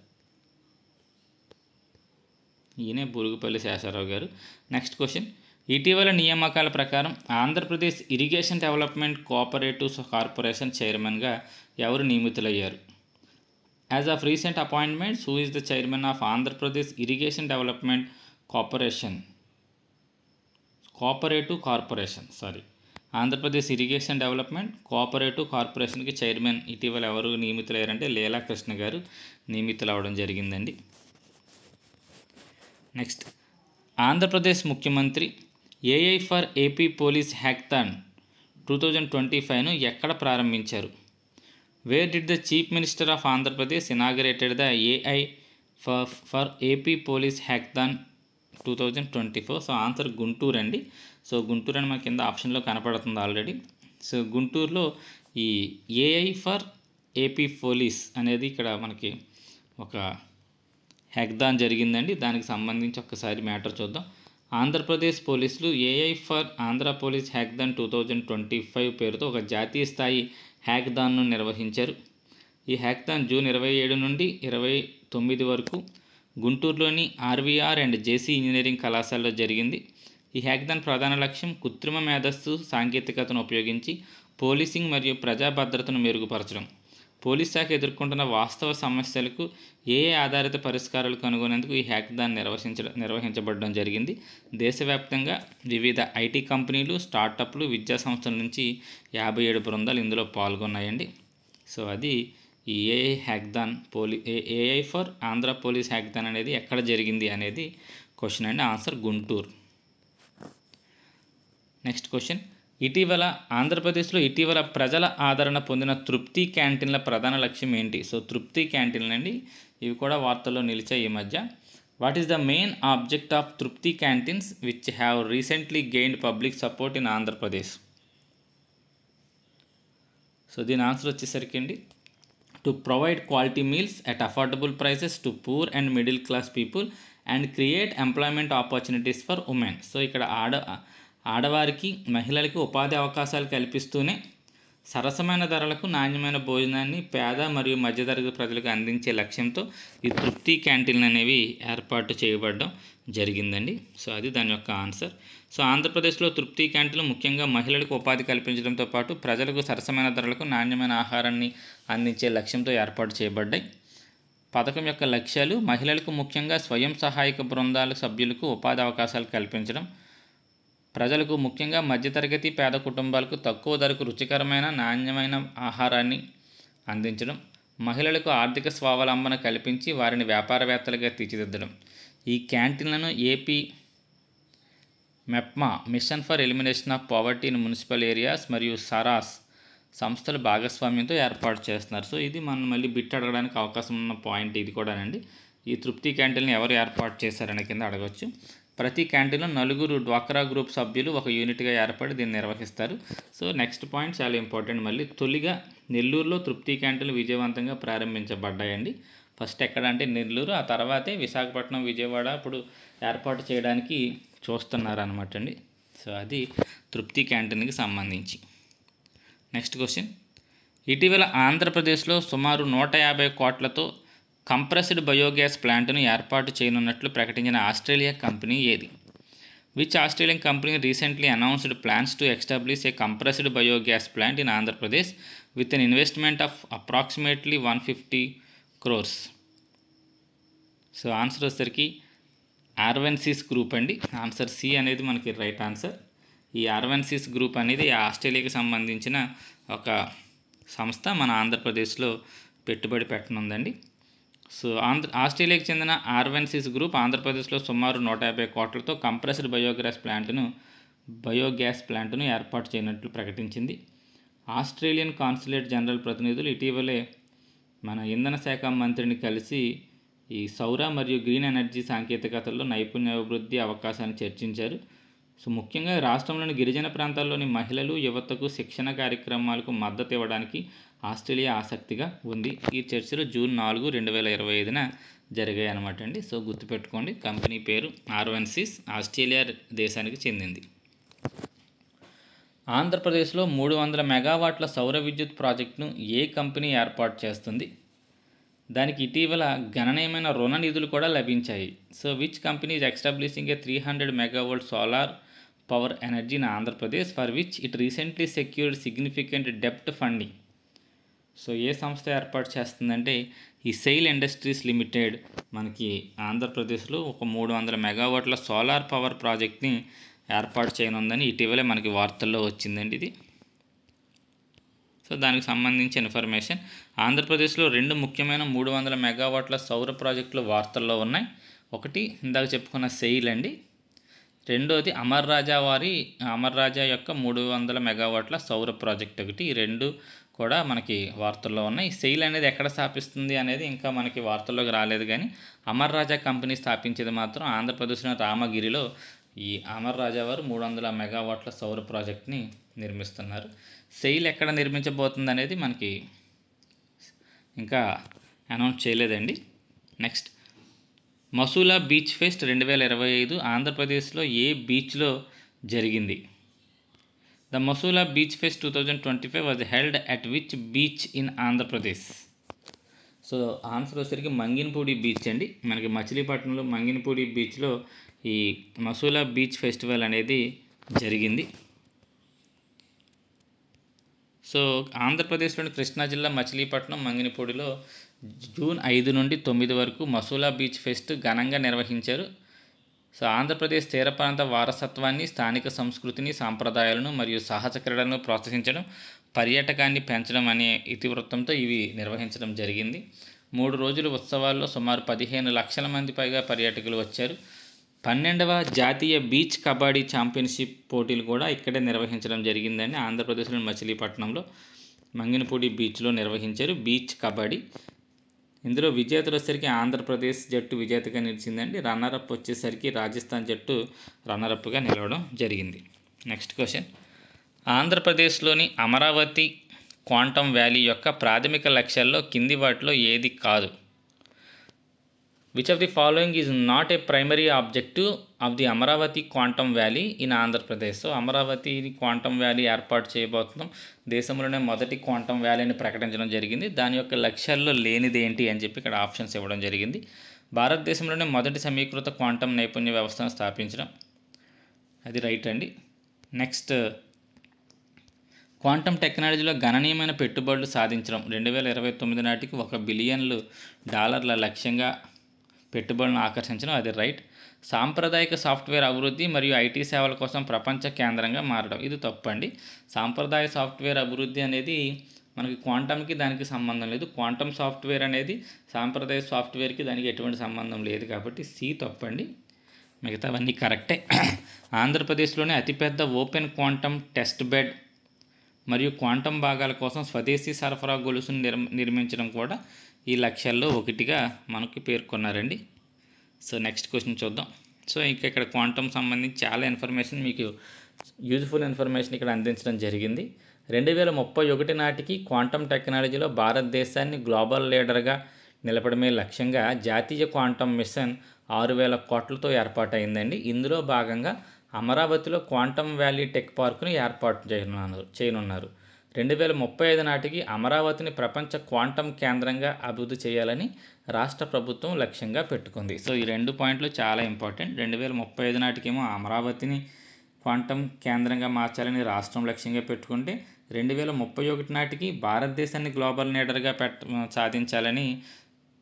ఈయనే బూరుగుపల్లి శేషారావు గారు. నెక్స్ట్ క్వశ్చన్, ఇటీవల నియామకాల ప్రకారం Andhra Pradesh irrigation development cooperatives corporation చైర్మన్గా ఎవరు నియమితులయ్యారు? As of recent appointments, who is the chairman of Andhra Pradesh irrigation development Andhra Pradesh irrigation development cooperative కార్పొరేషన్కి చైర్మన్ ఇటీవల ఎవరు నియమితులయ్యారంటే లీలా కృష్ణ గారు నియమితులవడం జరిగిందండి. నెక్స్ట్, ఆంధ్రప్రదేశ్ ముఖ్యమంత్రి AI for AP police hackathon 2025ను ఎక్కడ ప్రారంభించారు? Where did the chief minister of Andhra Pradesh inaugurated the AI for AP police hackathon 2024? So answer Guntur అండి. సో గుంటూరు అని మనకి కింద ఆప్షన్లో కనపడుతుంది ఆల్రెడీ. సో గుంటూరులో ఈ ఏఐ ఫర్ ఏపీ పోలీస్ అనేది ఇక్కడ మనకి ఒక హ్యాకథాన్ జరిగిందండి. దానికి సంబంధించి ఒక్కసారి మ్యాటర్ చూద్దాం. ఆంధ్రప్రదేశ్ పోలీసులు AI for Andhra police hackathon 2025 పేరుతో ఒక జాతీయ స్థాయి హ్యాకథాన్ను నిర్వహించారు. ఈ హ్యాకథాన్ జూన్ 27 నుండి 29 వరకు గుంటూరులోని ఆర్వీఆర్ అండ్ జేసీ ఇంజనీరింగ్ కళాశాలలో జరిగింది. ఈ హ్యాకథాన్ ప్రధాన లక్ష్యం కృత్రిమ మేధస్సు సాంకేతికతను ఉపయోగించి పోలీసింగ్ మరియు ప్రజా భద్రతను మెరుగుపరచడం. పోలీస్ శాఖ ఎదుర్కొంటున్న వాస్తవ సమస్యలకు ఏఐ ఆధారిత పరిష్కారాలు కనుగొనేందుకు ఈ హ్యాకథాన్ నిర్వహించబడడం జరిగింది. దేశవ్యాప్తంగా వివిధ ఐటీ కంపెనీలు, స్టార్టప్లు, విద్యా సంస్థల నుంచి 57 బృందాలు ఇందులో పాల్గొన్నాయండి. సో అది ఈ AI hackathon AI for Andhra police hackathon అనేది ఎక్కడ జరిగింది అనేది క్వశ్చన్ అండి. ఆన్సర్ గుంటూరు. నెక్స్ట్ క్వశ్చన్, ఆంధ్రప్రదేశ్లో ఇటీవల ప్రజల ఆదరణ పొందిన తృప్తి క్యాంటీన్ల ప్రధాన లక్ష్యం ఏంటి? సో తృప్తి క్యాంటీన్లు అండి, ఇవి కూడా వార్తల్లో నిలిచాయి ఈ మధ్య. What is the main object of Tripti canteens which have recently gained public support in Andhra Pradesh? So దీని ఆన్సర్ వచ్చేసరికి అండి, to provide quality meals at affordable prices to poor and middle class people and create employment opportunities for women. So ఇక్కడ ఆడవారికి, మహిళలకి ఉపాధి అవకాశాలు కల్పిస్తూనే సరసమైన ధరలకు నాణ్యమైన భోజనాన్ని పేద మరియు మధ్యతరగతి ప్రజలకు అందించే లక్ష్యంతో ఈ తృప్తి క్యాంటీన్లు అనేవి ఏర్పాటు చేయబడడం జరిగిందండి. సో అది దాని యొక్క ఆన్సర్. సో ఆంధ్రప్రదేశ్లో తృప్తి క్యాంటీన్లు ముఖ్యంగా మహిళలకు ఉపాధి కల్పించడంతో పాటు ప్రజలకు సరసమైన ధరలకు నాణ్యమైన ఆహారాన్ని అందించే లక్ష్యంతో ఏర్పాటు చేయబడ్డాయి. పథకం యొక్క లక్ష్యాలు మహిళలకు ముఖ్యంగా స్వయం సహాయక బృందాల సభ్యులకు ఉపాధి అవకాశాలు కల్పించడం, ప్రజలకు ముఖ్యంగా మధ్యతరగతి పేద కుటుంబాలకు తక్కువ ధరకు రుచికరమైన నాణ్యమైన ఆహారాన్ని అందించడం, మహిళలకు ఆర్థిక స్వావలంబన కల్పించి వారిని వ్యాపారవేత్తలుగా తీర్చిదిద్దడం. ఈ క్యాంటీన్లను AP MEPMA mission for elimination of poverty in municipal areas మరియు సరాస్ సంస్థల భాగస్వామ్యంతో ఏర్పాటు చేస్తున్నారు. సో ఇది మనం మళ్ళీ బిట్ అడగడానికి అవకాశం ఉన్న పాయింట్ ఇది కూడానండి. ఈ తృప్తి క్యాంటీన్లు ఎవరు ఏర్పాటు చేశారనే కింద అడగవచ్చు. ప్రతి క్యాంటీన్లో 4 డ్వాక్రా గ్రూప్ సభ్యులు ఒక యూనిట్గా ఏర్పడి దీన్ని నిర్వహిస్తారు. సో నెక్స్ట్ పాయింట్ చాలా ఇంపార్టెంట్. మళ్ళీ తొలిగా నెల్లూరులో తృప్తి క్యాంటీన్లు విజయవంతంగా ప్రారంభించబడ్డాయండి. ఫస్ట్ ఎక్కడ అంటే నెల్లూరు, ఆ తర్వాతే విశాఖపట్నం, విజయవాడ ఇప్పుడు ఏర్పాటు చేయడానికి చూస్తున్నారు అనమాట అండి. సో అది తృప్తి క్యాంటీన్కి సంబంధించి. నెక్స్ట్ క్వశ్చన్, ఇటీవల ఆంధ్రప్రదేశ్లో సుమారు 150 కోట్లతో కంప్రెస్డ్ బయోగ్యాస్ ప్లాంట్ను ఏర్పాటు చేయనున్నట్లు ప్రకటించిన ఆస్ట్రేలియా కంపెనీ ఏది? Which Australian company recently announced plans to establish A compressed biogas plant in Andhra Pradesh with an investment of approximately 150 crores? So answer వచ్చేసరికి ఆర్వెన్సిస్ గ్రూప్ అండి. ఆన్సర్ సి అనేది మనకి రైట్ ఆన్సర్. ఈ ఆర్వెన్సిస్ గ్రూప్ అనేది ఆస్ట్రేలియాకి సంబంధించిన ఒక సంస్థ మన ఆంధ్రప్రదేశ్లో పెట్టుబడి పెట్టనుందండి. సో ఆస్ట్రేలియాకి చెందిన ఆర్వెన్సిస్ గ్రూప్ ఆంధ్రప్రదేశ్లో సుమారు 150 కోట్లతో కంప్రెస్డ్ బయోగ్యాస్ ప్లాంట్ను ఏర్పాటు చేయనట్లు ప్రకటించింది. ఆస్ట్రేలియన్ కాన్సులేట్ జనరల్ ప్రతినిధులు ఇటీవలే మన ఇంధన శాఖ మంత్రిని కలిసి ఈ సౌర మరియు గ్రీన్ ఎనర్జీ సాంకేతికతల్లో నైపుణ్యాభివృద్ధి అవకాశాన్ని చర్చించారు. సో ముఖ్యంగా రాష్ట్రంలోని గిరిజన ప్రాంతాల్లోని మహిళలు, యువతకు శిక్షణ కార్యక్రమాలకు మద్దతు ఇవ్వడానికి ఆస్ట్రేలియా ఆసక్తిగా ఉంది. ఈ చర్చలు జూన్ 4, 2025న జరిగాయి అనమాట అండి. సో గుర్తుపెట్టుకోండి, కంపెనీ పేరు ఆర్వెన్సిస్, ఆస్ట్రేలియా దేశానికి చెందింది. ఆంధ్రప్రదేశ్లో 300 మెగావాట్ల సౌర విద్యుత్ ప్రాజెక్టును ఏ కంపెనీ ఏర్పాటు చేస్తుంది? దానికి ఇటీవల గణనీయమైన రుణ నిధులు కూడా లభించాయి. So which company is establishing a 300 megawatt solar power energy in Andhra Pradesh for which it recently secured significant డెప్ట్ ఫండింగ్? సో ఏ సంస్థ ఏర్పాటు చేస్తుందంటే ఈ సెయిల్ ఇండస్ట్రీస్ లిమిటెడ్ మనకి ఆంధ్రప్రదేశ్లో ఒక 300 మెగావాట్ల సోలార్ పవర్ ప్రాజెక్ట్ని ఏర్పాటు చేయనుందని ఇటీవలే మనకి వార్తల్లో వచ్చిందండి ఇది. సో దానికి సంబంధించి ఇన్ఫర్మేషన్. ఆంధ్రప్రదేశ్లో 2 ముఖ్యమైన 300 మెగావాట్ల సౌర ప్రాజెక్టులు వార్తల్లో ఉన్నాయి. ఒకటి ఇందాక చెప్పుకున్న సెయిల్ అండి, రెండోది అమర్ రాజా యొక్క 300 మెగావాట్ల సౌర ప్రాజెక్ట్ ఒకటి. ఈ 2 కూడా మనకి వార్తల్లో ఉన్నాయి. సెయిల్ అనేది ఎక్కడ స్థాపిస్తుంది అనేది ఇంకా మనకి వార్తల్లోకి రాలేదు, కానీ అమర్ రాజా కంపెనీ స్థాపించేది మాత్రం ఆంధ్రప్రదేశ్లోని రామగిరిలో ఈ అమర్ రాజా వారు 300 మెగావాట్ల సౌర ప్రాజెక్ట్ని నిర్మిస్తున్నారు. సెయిల్ ఎక్కడ నిర్మించబోతుంది అనేది మనకి ఇంకా అనౌన్స్ చేయలేదండి. నెక్స్ట్, మసూలా బీచ్ ఫెస్ట్ 2025 ఆంధ్రప్రదేశ్లో ఏ బీచ్లో జరిగింది? The Masula beach pest 2025 was held at which beach in Andhra Pradesh? So answer వచ్చేసరికి మంగినపూడి బీచ్ అండి. మనకి మచిలీపట్నంలో మంగినపూడి బీచ్లో ఈ మసూలా బీచ్ ఫెస్టివల్ అనేది జరిగింది. సో ఆంధ్రప్రదేశ్లోని కృష్ణా జిల్లా మచిలీపట్నం, మంగినపూడిలో జూన్ 5 నుండి 9 వరకు మసూలా బీచ్ ఫెస్ట్ ఘనంగా నిర్వహించారు. సో ఆంధ్రప్రదేశ్ తీర ప్రాంత వారసత్వాన్ని, స్థానిక సంస్కృతిని, సాంప్రదాయాలను మరియు సాహస క్రీడలను ప్రోత్సహించడం, పర్యాటకాన్ని పెంచడం అనే ఇతివృత్తంతో ఇవి నిర్వహించడం జరిగింది. 3 రోజుల ఉత్సవాల్లో సుమారు 15 లక్షల మంది పైగా పర్యాటకులు వచ్చారు. 12వ జాతీయ బీచ్ కబడ్డీ ఛాంపియన్షిప్ పోటీలు కూడా ఇక్కడే నిర్వహించడం జరిగిందండి. ఆంధ్రప్రదేశ్లోని మచిలీపట్నంలో మంగినపూడి బీచ్లో నిర్వహించారు బీచ్ కబడ్డీ. ఇందులో విజేతలు వచ్చేసరికి ఆంధ్రప్రదేశ్ జట్టు విజేతగా నిలిచిందండి. రన్నరప్ వచ్చేసరికి రాజస్థాన్ జట్టు రన్నరప్గా నిలవడం జరిగింది. నెక్స్ట్ క్వశ్చన్, ఆంధ్రప్రదేశ్లోని అమరావతి క్వాంటమ్ వ్యాలీ యొక్క ప్రాథమిక లక్ష్యాల్లో కింది వాటిలో ఏది కాదు? Which of the following is not a primary objective of the Amaravati quantum valley in Andhra Pradesh. So Amaravati quantum valley ఏర్పాటు చేయబోతున్నాం, దేశంలోనే మొదటి క్వాంటమ్ వ్యాలీని ప్రకటించడం జరిగింది. దాని యొక్క లక్ష్యాల్లో లేనిది ఏంటి అని చెప్పి ఇక్కడ ఆప్షన్స్ ఇవ్వడం జరిగింది. భారతదేశంలోనే మొదటి సమీకృత క్వాంటమ్ నైపుణ్య వ్యవస్థను స్థాపించడం, అది రైట్ అండి. నెక్స్ట్, క్వాంటమ్ టెక్నాలజీలో గణనీయమైన పెట్టుబడులు సాధించడం, 2029 నాటికి $1 బిలియన్ లక్ష్యంగా పెట్టుబడులను ఆకర్షించడం, అది రైట్. సాంప్రదాయిక సాఫ్ట్వేర్ అభివృద్ధి మరియు ఐటీ సేవల కోసం ప్రపంచ కేంద్రంగా మారడం, ఇది తప్పండి. సాంప్రదాయ సాఫ్ట్వేర్ అభివృద్ధి అనేది మనకి క్వాంటమ్కి దానికి సంబంధం లేదు. క్వాంటమ్ సాఫ్ట్వేర్ అనేది సాంప్రదాయ సాఫ్ట్వేర్కి దానికి ఎటువంటి సంబంధం లేదు కాబట్టి సి తప్పండి. మిగతావన్నీ కరెక్టే. ఆంధ్రప్రదేశ్లోనే అతిపెద్ద ఓపెన్ క్వాంటమ్ టెస్ట్ బెడ్ మరియు క్వాంటమ్ భాగాల కోసం స్వదేశీ సరఫరా గొలుసును నిర్మించడం కూడా ఈ లక్ష్యాల్లో ఒకటిగా మనకి పేర్కొన్నారండి. సో నెక్స్ట్ క్వశ్చన్ చూద్దాం. సో ఇంకా ఇక్కడ క్వాంటమ్ సంబంధించి చాలా ఇన్ఫర్మేషన్, మీకు యూజ్ఫుల్ ఇన్ఫర్మేషన్ ఇక్కడ అందించడం జరిగింది. 2031 నాటికి క్వాంటమ్ టెక్నాలజీలో భారతదేశాన్ని గ్లోబల్ లీడర్గా నిలపడమే లక్ష్యంగా జాతీయ క్వాంటమ్ మిషన్ 6,000 కోట్లతో ఏర్పాటైందండి. ఇందులో భాగంగా అమరావతిలో క్వాంటమ్ వ్యాలీ టెక్ పార్కును ఏర్పాటు చేయనున్నారు. 2035 నాటికి అమరావతిని ప్రపంచ క్వాంటమ్ కేంద్రంగా అభివృద్ధి చేయాలని రాష్ట్ర ప్రభుత్వం లక్ష్యంగా పెట్టుకుంది. సో ఈ 2 పాయింట్లు చాలా ఇంపార్టెంట్. 2035 నాటికేమో అమరావతిని క్వాంటమ్ కేంద్రంగా మార్చాలని రాష్ట్రం లక్ష్యంగా పెట్టుకుంటే, 2031 నాటికి భారతదేశాన్ని గ్లోబల్ లీడర్గా సాధించాలని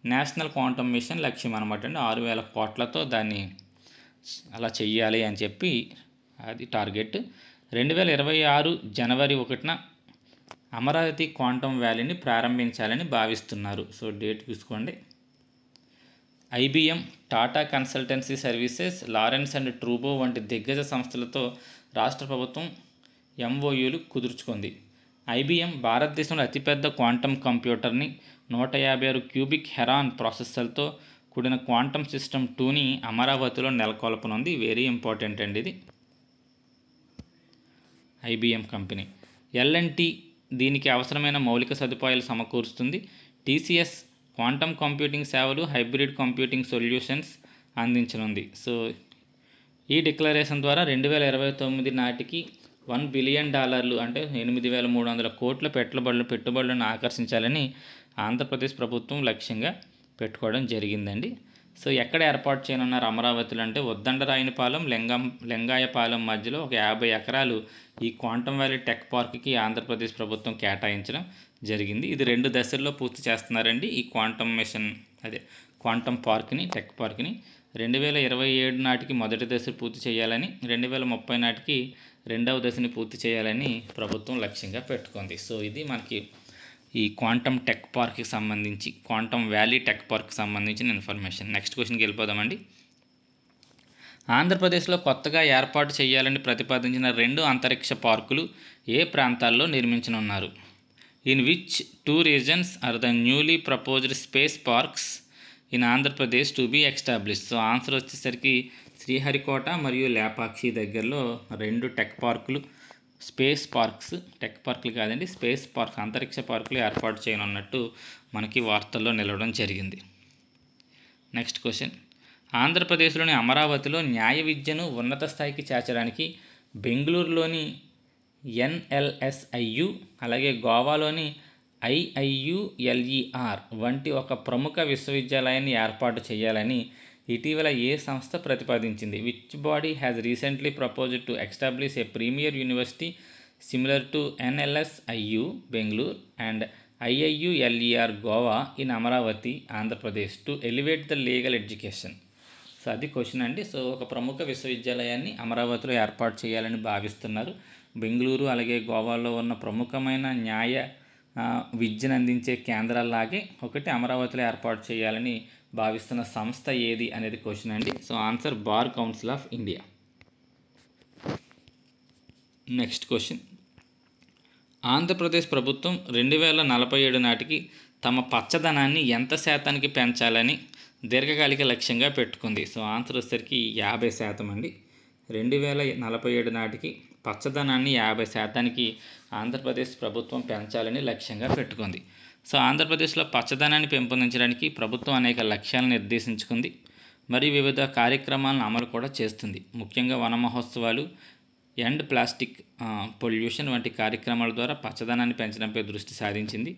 నేషనల్ క్వాంటమ్ మిషన్ లక్ష్యం అనమాట అండి. 6,000 కోట్లతో దాన్ని అలా చెయ్యాలి అని చెప్పి అది టార్గెట్. 2026 జనవరి 1న అమరావతి క్వాంటమ్ వ్యాలీని ప్రారంభించాలని భావిస్తున్నారు. సో డేట్ చూసుకోండి. IBM, Tata consultancy services, Lawrence and ట్రూబో వంటి దిగ్గజ సంస్థలతో రాష్ట్ర ప్రభుత్వం ఎంఓయూలు కుదుర్చుకుంది. ఐబిఎం భారతదేశంలో అతిపెద్ద క్వాంటమ్ కంప్యూటర్ని 156 క్యూబిక్ హెరాన్ ప్రాసెసర్తో కూడిన క్వాంటమ్ సిస్టమ్ 2ని అమరావతిలో నెలకొల్పనుంది. వెరీ ఇంపార్టెంట్ అండి ఇది. IBM company. ఎల్ఎన్టీ దీనికి అవసరమైన మౌలిక సదుపాయాలు సమకూరుస్తుంది. టీసీఎస్ క్వాంటమ్ కంప్యూటింగ్ సేవలు, హైబ్రిడ్ కంప్యూటింగ్ సొల్యూషన్స్ అందించనుంది. సో ఈ డిక్లరేషన్ ద్వారా 2029 నాటికి $1 బిలియన్ అంటే 8,300 కోట్ల పెట్టుబడులను ఆకర్షించాలని ఆంధ్రప్రదేశ్ ప్రభుత్వం లక్ష్యంగా పెట్టుకోవడం జరిగిందండి. సో ఎక్కడ ఏర్పాటు చేయనున్నారు అమరావతిలో అంటే, ఉద్దండరాయనిపాలెం, లింగాయపాలెం మధ్యలో ఒక 50 ఎకరాలు ఈ క్వాంటమ్ వ్యాలీ టెక్ పార్క్కి ఆంధ్రప్రదేశ్ ప్రభుత్వం కేటాయించడం జరిగింది. ఇది 2 దశల్లో పూర్తి చేస్తున్నారండి. ఈ క్వాంటమ్ మిషన్ క్వాంటమ్ పార్క్ని, టెక్ పార్క్ని 2027 నాటికి మొదటి దశ పూర్తి చేయాలని, 2030 నాటికి రెండవ దశని పూర్తి చేయాలని ప్రభుత్వం లక్ష్యంగా పెట్టుకుంది. సో ఇది మనకి ఈ క్వాంటమ్ టెక్ పార్క్కి సంబంధించి, క్వాంటమ్ వ్యాలీ టెక్ పార్క్కి సంబంధించిన ఇన్ఫర్మేషన్. నెక్స్ట్ క్వశ్చన్కి వెళ్ళిపోదామండి. ఆంధ్రప్రదేశ్లో కొత్తగా ఏర్పాటు చేయాలని ప్రతిపాదించిన 2 అంతరిక్ష పార్కులు ఏ ప్రాంతాల్లో నిర్మించనున్నారు? In which 2 regions are the newly proposed space parks in Andhra Pradesh to be established? So answer వచ్చేసరికి శ్రీహరికోట మరియు లేపాక్షి దగ్గరలో 2 టెక్ పార్కులు, స్పేస్ పార్క్స్, టెక్ పార్కులు కాదండి, స్పేస్ పార్క్స్, అంతరిక్ష పార్కులు ఏర్పాటు చేయనున్నట్టు మనకి వార్తల్లో నిలవడం జరిగింది. Next question. ఆంధ్రప్రదేశ్లోని అమరావతిలో న్యాయ విద్యను ఉన్నత స్థాయికి చేర్చడానికి బెంగళూరులోని NLSIU అలాగే గోవాలోని IIULER వంటి ఒక ప్రముఖ విశ్వవిద్యాలయాన్ని ఏర్పాటు చేయాలని ఇటీవల ఏ సంస్థ ప్రతిపాదించింది? Which body has recently proposed to establish a premier university similar to NLSIU Bengaluru and IIULER Goa in Amaravati Andhra Pradesh to elevate the legal education? So అది క్వశ్చన్ అండి. సో ఒక ప్రముఖ విశ్వవిద్యాలయాన్ని అమరావతిలో ఏర్పాటు చేయాలని భావిస్తున్నారు. బెంగళూరు అలాగే గోవాలో ఉన్న ప్రముఖమైన న్యాయ విద్యను అందించే కేంద్రాల్లాగే ఒకటి అమరావతిలో ఏర్పాటు చేయాలని భావిస్తున్న సంస్థ ఏది అనేది క్వశ్చన్ అండి. So answer bar council of India. Next question. Andhra Pradesh ప్రభుత్వం 2047 నాటికి తమ పచ్చదనాన్ని ఎంత శాతానికి పెంచాలని దీర్ఘకాలిక లక్ష్యంగా పెట్టుకుంది? సో ఆన్సర్ వచ్చేసరికి 50% అండి. 2047 నాటికి పచ్చదనాన్ని 50% ఆంధ్రప్రదేశ్ ప్రభుత్వం పెంచాలని లక్ష్యంగా పెట్టుకుంది. సో ఆంధ్రప్రదేశ్లో పచ్చదనాన్ని పెంపొందించడానికి ప్రభుత్వం అనేక లక్ష్యాలను నిర్దేశించుకుంది మరియు వివిధ కార్యక్రమాలను అమలు కూడా చేస్తుంది. ముఖ్యంగా వన మహోత్సవాలు, ఎండ్ ప్లాస్టిక్ పొల్యూషన్ వంటి కార్యక్రమాల ద్వారా పచ్చదనాన్ని పెంచడంపై దృష్టి సారించింది.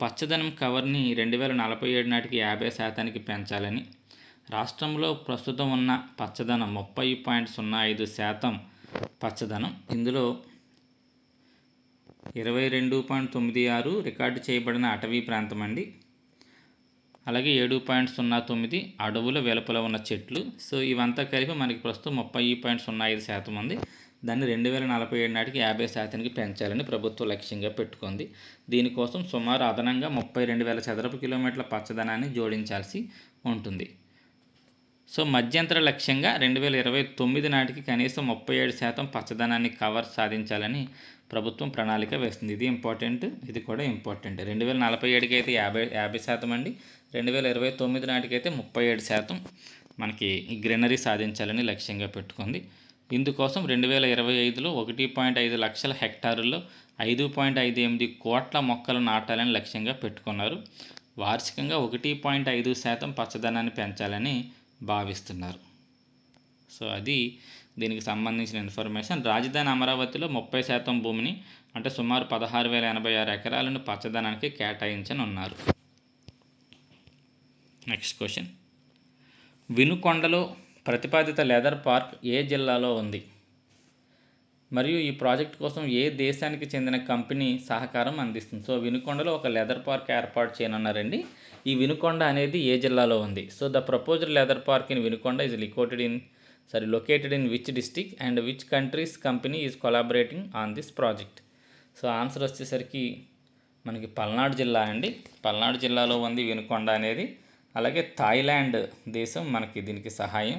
పచ్చదనం కవర్ని 2047 నాటికి 50% పెంచాలని, రాష్ట్రంలో ప్రస్తుతం ఉన్న పచ్చదనం 30.05% పచ్చదనం, ఇందులో 22.96 రికార్డు చేయబడిన అటవీ ప్రాంతం అండి. అలాగే 7.09 అడవుల వెలుపల ఉన్న చెట్లు. సో ఇవంతా కలిపి మనకి ప్రస్తుతం 30.05% ఉంది. దాన్ని 2047 నాటికి 50%కి పెంచాలని ప్రభుత్వం లక్ష్యంగా పెట్టుకుంది. దీనికోసం సుమారు అదనంగా 32,000 చదరపు కిలోమీటర్ల పచ్చదనాన్ని జోడించాల్సి ఉంటుంది. సో మధ్యంతర లక్ష్యంగా 2029 నాటికి కనీసం 37% పచ్చదనాన్ని కవర్ సాధించాలని ప్రభుత్వం ప్రణాళిక వేస్తుంది. ఇది ఇంపార్టెంట్, ఇది కూడా ఇంపార్టెంట్. 2047కి అయితే 50% అండి. 2029 నాటికైతే 37% మనకి గ్రీనరీ సాధించాలని లక్ష్యంగా పెట్టుకుంది. ఇందుకోసం 2025లో 1.5 లక్షల హెక్టారుల్లో 5.58 కోట్ల మొక్కలు నాటాలని లక్ష్యంగా పెట్టుకున్నారు. వార్షికంగా 1.5% పచ్చదనాన్ని పెంచాలని భావిస్తున్నారు. సో అది దీనికి సంబంధించిన ఇన్ఫర్మేషన్. రాజధాని అమరావతిలో 30% భూమిని, అంటే సుమారు 16,086 ఎకరాలను పచ్చదనానికి కేటాయించనున్నారు. నెక్స్ట్ క్వశ్చన్, వినుకొండలో ప్రతిపాదిత లెదర్ పార్క్ ఏ జిల్లాలో ఉంది మరియు ఈ ప్రాజెక్ట్ కోసం ఏ దేశానికి చెందిన కంపెనీ సహకారం అందిస్తుంది? సో వినుకొండలో ఒక లెదర్ పార్క్ ఏర్పాటు చేయనున్నారండి. ఈ వినుకొండ అనేది ఏ జిల్లాలో ఉంది? So the proposed leather park in Vinukonda is located in which district and which country's company is collaborating on this project? So answer వచ్చేసరికి మనకి పల్నాడు జిల్లా అండి. పల్నాడు జిల్లాలో ఉంది వినుకొండ అనేది. అలాగే థాయిలాండ్ దేశం మనకి దీనికి సహాయం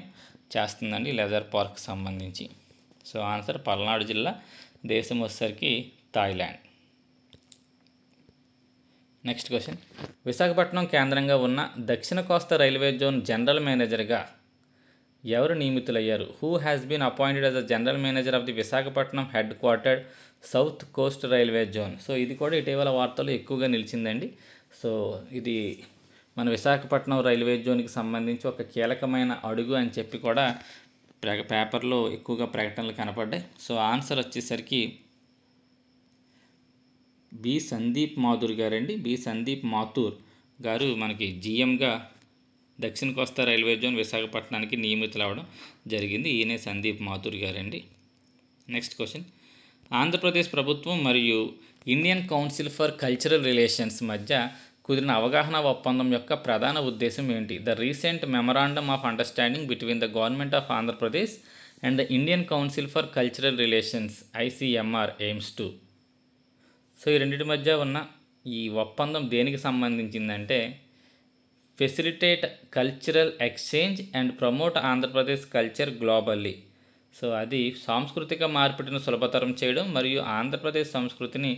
చేస్తుందండి లెదర్ పార్క్ సంబంధించి. సో ఆన్సర్ పల్నాడు జిల్లా, దేశం వచ్చేసరికి థాయిలాండ్. నెక్స్ట్ క్వశ్చన్, విశాఖపట్నం కేంద్రంగా ఉన్న దక్షిణ కోస్తా రైల్వే జోన్ జనరల్ మేనేజర్గా ఎవరు నియమితులయ్యారు? Who has been appointed as the general manager of the Visakhapatnam headquartered south coast railway zone? So ఇది కూడా ఇటీవల వార్తలు ఎక్కువగా నిలిచిందండి. సో ఇది మన విశాఖపట్నం రైల్వే జోన్కి సంబంధించి ఒక కీలకమైన అడుగు అని చెప్పి కూడా పేపర్లో ఎక్కువగా ప్రకటనలు కనపడ్డాయి. సో ఆన్సర్ వచ్చేసరికి బి సందీప్ మాథూర్ గారండి. బి సందీప్ మాథూర్ గారు మనకి జిఎంగా దక్షిణ కోస్తా రైల్వే జోన్ విశాఖపట్నానికి నియమితులవడం జరిగింది. ఈయనే సందీప్ మాథూర్ గారండి. నెక్స్ట్ క్వశ్చన్, ఆంధ్రప్రదేశ్ ప్రభుత్వం మరియు Indian Council for Cultural Relations మధ్య కుదిరిన అవగాహన ఒప్పందం యొక్క ప్రధాన ఉద్దేశం ఏంటి? The recent memorandum of understanding between the government of Andhra Pradesh and the Indian Council for Cultural Relations ICMR aims to. So ఈ రెండింటి మధ్య ఉన్న ఈ ఒప్పందం దేనికి సంబంధించిందంటే facilitate cultural exchange and promote Andhra Pradesh culture globally. So అది సాంస్కృతిక మార్పిడిని సులభతరం చేయడం మరియు ఆంధ్రప్రదేశ్ సంస్కృతిని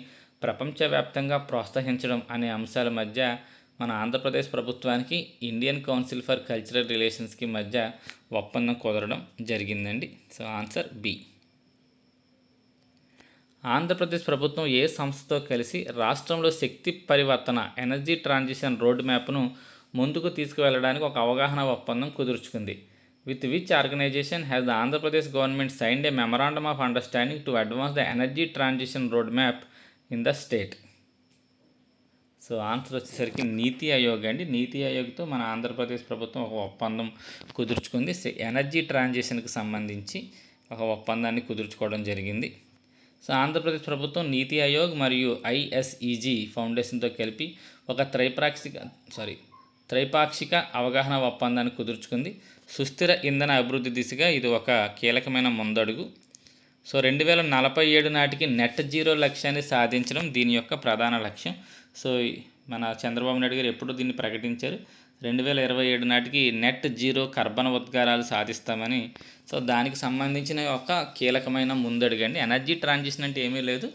ప్రపంచవ్యాప్తంగా ప్రోత్సహించడం అనే అంశాల మధ్య మన ఆంధ్రప్రదేశ్ ప్రభుత్వానికి ఇండియన్ కౌన్సిల్ ఫర్ కల్చరల్ రిలేషన్స్కి మధ్య ఒప్పందం కుదరడం జరిగిందండి. So answer B. ఆంధ్రప్రదేశ్ ప్రభుత్వం ఏ సంస్థతో కలిసి రాష్ట్రంలో శక్తి పరివర్తన ఎనర్జీ ట్రాన్సిషన్ రోడ్ మ్యాప్ను ముందుకు తీసుకువెళ్ళడానికి ఒక అవగాహన ఒప్పందం కుదుర్చుకుంది? With which organisation has the Andhra Pradesh government signed a memorandum of understanding to advance the energy transition road map in the state? So answer వచ్చేసరికి నీతి ఆయోగ్ అండి. నీతి ఆయోగ్తో మన ఆంధ్రప్రదేశ్ ప్రభుత్వం ఒక ఒప్పందం కుదుర్చుకుంది. ఎనర్జీ ట్రాన్సిషన్కి సంబంధించి ఒక ఒప్పందాన్ని కుదుర్చుకోవడం జరిగింది. సో ఆంధ్రప్రదేశ్ ప్రభుత్వం నీతి ఆయోగ్ మరియు ISEG ఫౌండేషన్తో కలిపి ఒక త్రైపాక్షిక అవగాహన ఒప్పందాన్ని కుదుర్చుకుంది. సుస్థిర ఇంధన అభివృద్ధి దిశగా ఇది ఒక కీలకమైన ముందడుగు. సో 2047 నాటికి నెట్ జీరో లక్ష్యాన్ని సాధించడం దీని యొక్క ప్రధాన లక్ష్యం. సో మన చంద్రబాబు నాయుడు గారు ఎప్పుడు దీన్ని ప్రకటించారు? 2027 నాటికి నెట్ జీరో కర్బన ఉద్గారాలు సాధిస్తామని. సో దానికి సంబంధించిన ఒక కీలకమైన ముందడుగు అండి. ఎనర్జీ ట్రాన్సిషన్ అంటే ఏమీ లేదు,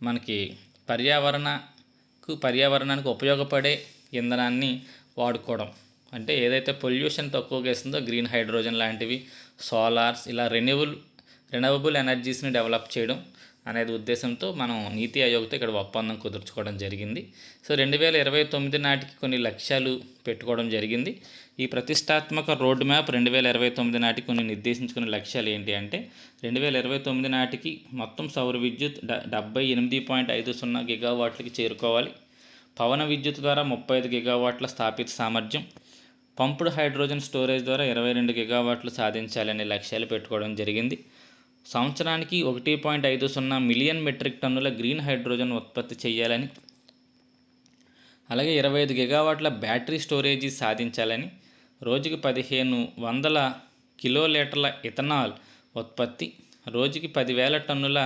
మనకి పర్యావరణానికి ఉపయోగపడే ఇంధనాన్ని వాడుకోవడం. అంటే ఏదైతే పొల్యూషన్ తక్కువగా ఇస్తుందో గ్రీన్ హైడ్రోజన్ లాంటివి, సోలార్స్, ఇలా రెన్యూవబుల్ ఎనర్జీస్ని డెవలప్ చేయడం అనేది ఉద్దేశంతో మనం నీతి ఆయోగ్తో ఇక్కడ ఒప్పందం కుదుర్చుకోవడం జరిగింది. సో 2029 నాటికి కొన్ని లక్ష్యాలు పెట్టుకోవడం జరిగింది. ఈ ప్రతిష్టాత్మక రోడ్ మ్యాప్ 2029 నాటికి కొన్ని నిర్దేశించుకున్న లక్ష్యాలు ఏంటి అంటే 2029 నాటికి మొత్తం సౌర విద్యుత్ 78.50 గిగావాట్లకి చేరుకోవాలి. పవన విద్యుత్ ద్వారా 35 గిగావాట్ల స్థాపిత సామర్థ్యం, పంప్డ్ హైడ్రోజన్ స్టోరేజ్ ద్వారా 22 గిగావాట్లు సాధించాలనే లక్ష్యాలు పెట్టుకోవడం జరిగింది. సంవత్సరానికి 1.50 మిలియన్ మెట్రిక్ టన్నుల గ్రీన్ హైడ్రోజన్ ఉత్పత్తి చేయాలని, అలాగే 25 గిగావాట్ల బ్యాటరీ స్టోరేజీ సాధించాలని, రోజుకి 1500 కిలోలీటర్ల ఇథనాల్ ఉత్పత్తి, రోజుకి 10,000 టన్నుల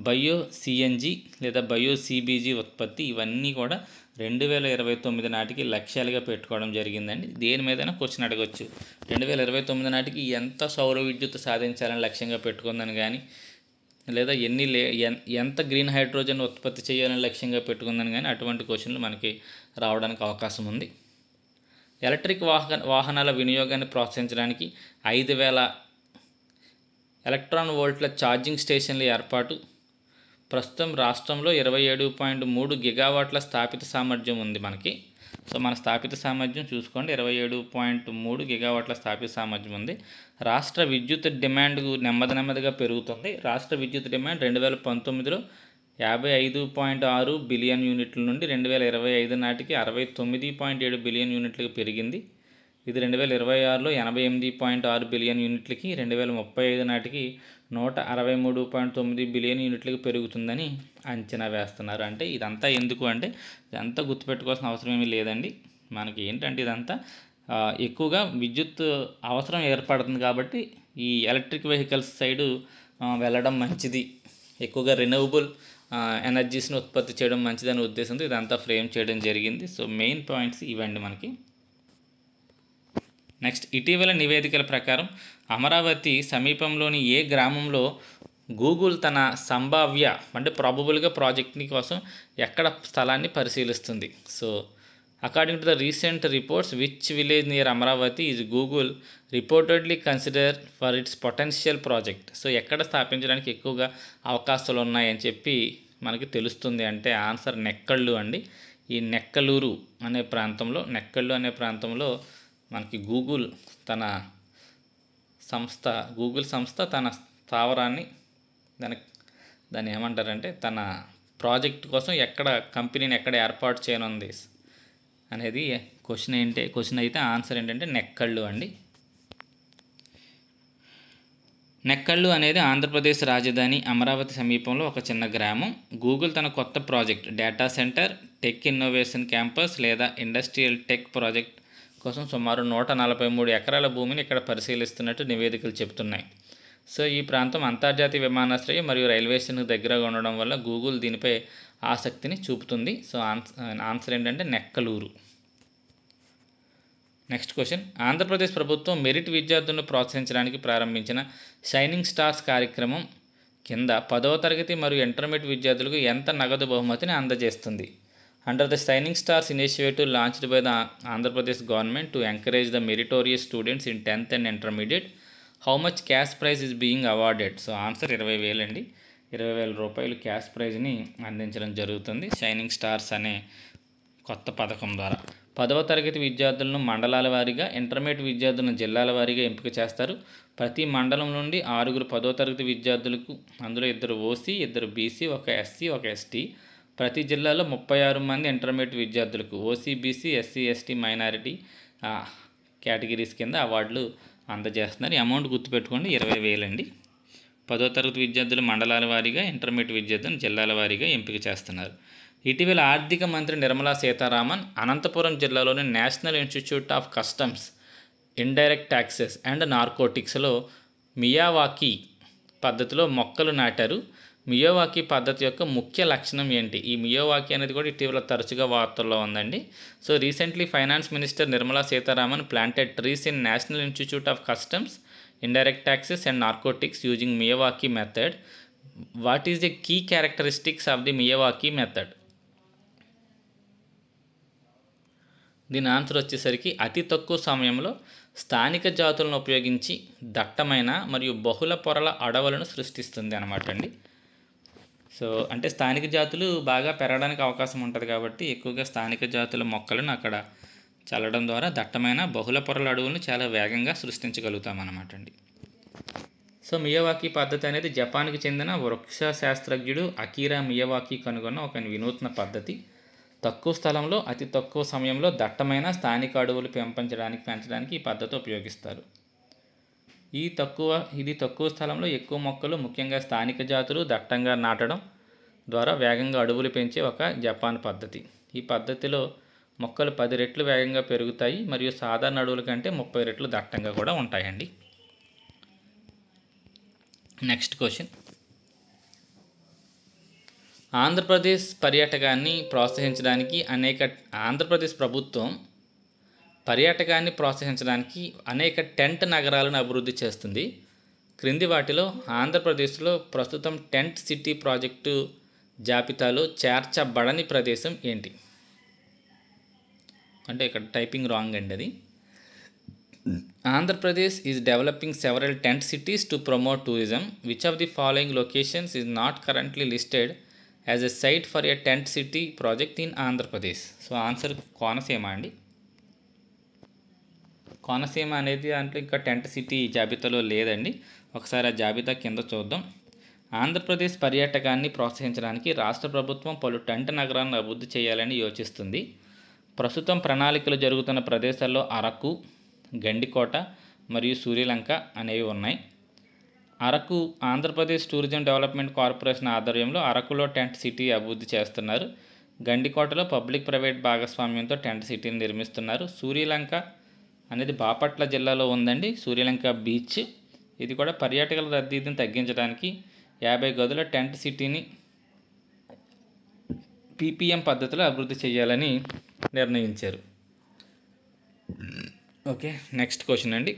బయో సిఎన్జి లేదా బయో సిబిజి ఉత్పత్తి, ఇవన్నీ కూడా 2029 నాటికి లక్ష్యాలుగా పెట్టుకోవడం జరిగిందండి. దేని మీదైనా క్వశ్చన్ అడగవచ్చు. 2029 నాటికి ఎంత సౌర విద్యుత్ సాధించాలని లక్ష్యంగా పెట్టుకుందని కానీ, లేదా ఎంత గ్రీన్ హైడ్రోజన్ ఉత్పత్తి చేయాలని లక్ష్యంగా పెట్టుకుందని కానీ అటువంటి క్వశ్చన్లు మనకి రావడానికి అవకాశం ఉంది. ఎలక్ట్రిక్ వాహనాల వినియోగాన్ని ప్రోత్సహించడానికి 5,000 ఎలక్ట్రాన్ వోల్ట్ల ఛార్జింగ్ స్టేషన్ల ఏర్పాటు. ప్రస్తుతం రాష్ట్రంలో 27.3 గిగావాట్ల స్థాపిత సామర్థ్యం ఉంది మనకి. సో మన స్థాపిత సామర్థ్యం చూసుకోండి, 27.3 గిగావాట్ల స్థాపిత సామర్థ్యం ఉంది. రాష్ట్ర విద్యుత్ డిమాండ్ నెమ్మదిగా పెరుగుతుంది. రాష్ట్ర విద్యుత్ డిమాండ్ 2019లో 55.6 బిలియన్ యూనిట్ల నుండి 2025 నాటికి 69.7 బిలియన్ యూనిట్లకు పెరిగింది. ఇది 2026లో 88.6 బిలియన్ యూనిట్లకి, 2035 నాటికి 163.9 బిలియన్ యూనిట్లకు పెరుగుతుందని అంచనా వేస్తున్నారు. అంటే ఇదంతా ఎందుకు అంటే ఇదంతా గుర్తుపెట్టుకోవాల్సిన అవసరం ఏమీ లేదండి. మనకి ఏంటంటే ఇదంతా ఎక్కువగా విద్యుత్ అవసరం ఏర్పడుతుంది కాబట్టి ఈ ఎలక్ట్రిక్ వెహికల్స్ సైడు వెళ్ళడం మంచిది, ఎక్కువగా రెన్యూవబుల్ ఎనర్జీస్ని ఉత్పత్తి చేయడం మంచిదనే ఉద్దేశంతో ఇదంతా ఫ్రేమ్ చేయడం జరిగింది. సో మెయిన్ పాయింట్స్ ఇవ్వండి మనకి. నెక్స్ట్, ఇటీవల నివేదికల ప్రకారం అమరావతి సమీపంలోని ఏ గ్రామంలో గూగుల్ తన సంభావ్య అంటే ప్రాబబుల్గా ప్రాజెక్ట్ని కోసం ఎక్కడ స్థలాన్ని పరిశీలిస్తుంది. So according to the recent reports, which village near Amaravati is Google reportedly consider for it's potential project. So ఎక్కడ స్థాపించడానికి ఎక్కువగా అవకాశాలు ఉన్నాయని చెప్పి మనకి తెలుస్తుంది అంటే ఆన్సర్ నెక్కళ్ళు అండి. ఈ నెక్కలూరు అనే ప్రాంతంలో మనకి గూగుల్ సంస్థ తన స్థావరాన్ని దాన్ని ఏమంటారంటే తన ప్రాజెక్ట్ కోసం కంపెనీని ఎక్కడ ఏర్పాటు చేయనుంది అనేది క్వశ్చన్ అయితే ఆన్సర్ ఏంటంటే నెక్కళ్ళు అండి. నెక్కళ్ళు అనేది ఆంధ్రప్రదేశ్ రాజధాని అమరావతి సమీపంలో ఒక చిన్న గ్రామం. గూగుల్ తన కొత్త project data centre, tech innovation campus లేదా ఇండస్ట్రియల్ టెక్ ప్రాజెక్ట్ కోసం సుమారు 143 ఎకరాల భూమిని ఇక్కడ పరిశీలిస్తున్నట్టు నివేదికలు చెబుతున్నాయి. సో ఈ ప్రాంతం అంతర్జాతీయ విమానాశ్రయం మరియు రైల్వే స్టేషన్కు దగ్గరగా ఉండడం వల్ల గూగుల్ దీనిపై ఆసక్తిని చూపుతుంది. సో ఆన్సర్ ఏంటంటే నెక్కలూరు. నెక్స్ట్ క్వశ్చన్, ఆంధ్రప్రదేశ్ ప్రభుత్వం మెరిట్ విద్యార్థులను ప్రోత్సహించడానికి ప్రారంభించిన షైనింగ్ స్టార్స్ కార్యక్రమం కింద 10వ తరగతి మరియు ఇంటర్మీడియట్ విద్యార్థులకు ఎంత నగదు బహుమతిని అందజేస్తుంది? Under the Shining Stars initiative launched by the Andhra Pradesh government to encourage the meritorious students in 10th and intermediate, how much cash prize is being awarded? So answer 20,000 అండి. 20,000 రూపాయలు క్యాష్ ప్రైజ్ని అందించడం జరుగుతుంది షైనింగ్ స్టార్స్ అనే కొత్త పథకం ద్వారా. 10వ తరగతి విద్యార్థులను మండలాల వారీగా, ఇంటర్మీడియట్ విద్యార్థులను జిల్లాల వారీగా ఎంపిక చేస్తారు. ప్రతి మండలం నుండి 6 10వ తరగతి విద్యార్థులకు, అందులో 2 ఓసీ, 2 బీసీ, 1 ఎస్సీ, 1 ఎస్టీ, ప్రతి జిల్లాలో 36 మంది ఇంటర్మీడియట్ విద్యార్థులకు OC, BC, SC, ST, minority categories కింద అవార్డులు అందజేస్తున్నారు. అమౌంట్ గుర్తుపెట్టుకోండి, 20,000 అండి. 10వ తరగతి విద్యార్థులు మండలాల వారీగా, ఇంటర్మీడియట్ విద్యార్థులను జిల్లాల వారీగా ఎంపిక చేస్తున్నారు. ఇటీవల ఆర్థిక మంత్రి నిర్మలా సీతారామన్ అనంతపురం జిల్లాలోని national institute of customs, indirect taxes and నార్కోటిక్స్లో మియావాకీ పద్ధతిలో మొక్కలు నాటారు. మియావాకీ పద్ధతి యొక్క ముఖ్య లక్షణం ఏంటి? ఈ మియావాకీ అనేది కూడా ఇటీవల తరచుగా వార్తల్లో ఉందండి. So recently finance minister Nirmala Sitharaman planted trees in national institute of customs, indirect taxes and narcotics using Miyawaki method. What is the key characteristics of the Miyawaki method? దీని ఆన్సర్ వచ్చేసరికి అతి తక్కువ సమయంలో స్థానిక జాతులను ఉపయోగించి దట్టమైన మరియు బహుళ పొరల అడవులను సృష్టిస్తుంది అనమాట అండి. సో అంటే స్థానిక జాతులు బాగా పెరగడానికి అవకాశం ఉంటుంది కాబట్టి ఎక్కువగా స్థానిక జాతుల మొక్కలను అక్కడ చల్లడం ద్వారా దట్టమైన బహుళ పొరల అడవులను చాలా వేగంగా సృష్టించగలుగుతాం అన్నమాట అండి. సో మియావాకీ పద్ధతి అనేది జపాన్కి చెందిన వృక్ష శాస్త్రజ్ఞుడు అకీరా మియావాకీ కనుగొన్న ఒక వినూత్న పద్ధతి. తక్కువ స్థలంలో అతి తక్కువ సమయంలో దట్టమైన స్థానిక అడవులు పెంచడానికి ఈ పద్ధతి ఉపయోగిస్తారు. ఇది తక్కువ స్థలంలో ఎక్కువ మొక్కలు, ముఖ్యంగా స్థానిక జాతులు దట్టంగా నాటడం ద్వారా వేగంగా అడవులు పెంచే ఒక జపాన్ పద్ధతి. ఈ పద్ధతిలో మొక్కలు 10 రెట్లు వేగంగా పెరుగుతాయి మరియు సాధారణ అడవుల కంటే 30 రెట్లు దట్టంగా కూడా ఉంటాయండి. నెక్స్ట్ క్వశ్చన్, ఆంధ్రప్రదేశ్ పర్యాటకాన్ని ప్రోత్సహించడానికి ఆంధ్రప్రదేశ్ ప్రభుత్వం అనేక టెంట్ నగరాలను అభివృద్ధి చేస్తుంది. క్రింది వాటిలో ఆంధ్రప్రదేశ్లో ప్రస్తుతం టెంట్ సిటీ ప్రాజెక్టు జాబితాలో చేర్చబడని ప్రదేశం ఏంటి? అంటే ఇక్కడ టైపింగ్ రాంగ్ అండి అది. Andhra Pradesh is developing several tent cities to promote tourism. Which of the following locations is not currently listed as a site for a tent city project in Andhra Pradesh? So answer Konaseema అండి. కోనసీమ అనేది అంటే ఇంకా టెంట్ సిటీ జాబితాలో లేదండి. ఒకసారి ఆ జాబితా కింద చూద్దాం. ఆంధ్రప్రదేశ్ పర్యాటకాన్ని ప్రోత్సహించడానికి రాష్ట్ర ప్రభుత్వం పలు టెంట్ నగరాలను అభివృద్ధి చేయాలని యోచిస్తుంది. ప్రస్తుతం ప్రణాళికలు జరుగుతున్న ప్రదేశాల్లో అరకు, గండికోట మరియు సూర్యలంక అనేవి ఉన్నాయి. Araku Andhra Pradesh tourism development corporation ఆధ్వర్యంలో అరకులో టెంట్ సిటీ అభివృద్ధి చేస్తున్నారు. గండికోటలో పబ్లిక్ ప్రైవేట్ భాగస్వామ్యంతో టెంట్ సిటీని నిర్మిస్తున్నారు. సూర్యలంక అనేది బాపట్ల జిల్లాలో ఉందండి. సూర్యలంక బీచ్ ఇది కూడా పర్యాటకుల రద్దీని తగ్గించడానికి 50 గదుల టెంట్ సిటీని పీపీఎం పద్ధతిలో అభివృద్ధి చేయాలని నిర్ణయించారు. ఓకే, నెక్స్ట్ క్వశ్చన్ అండి.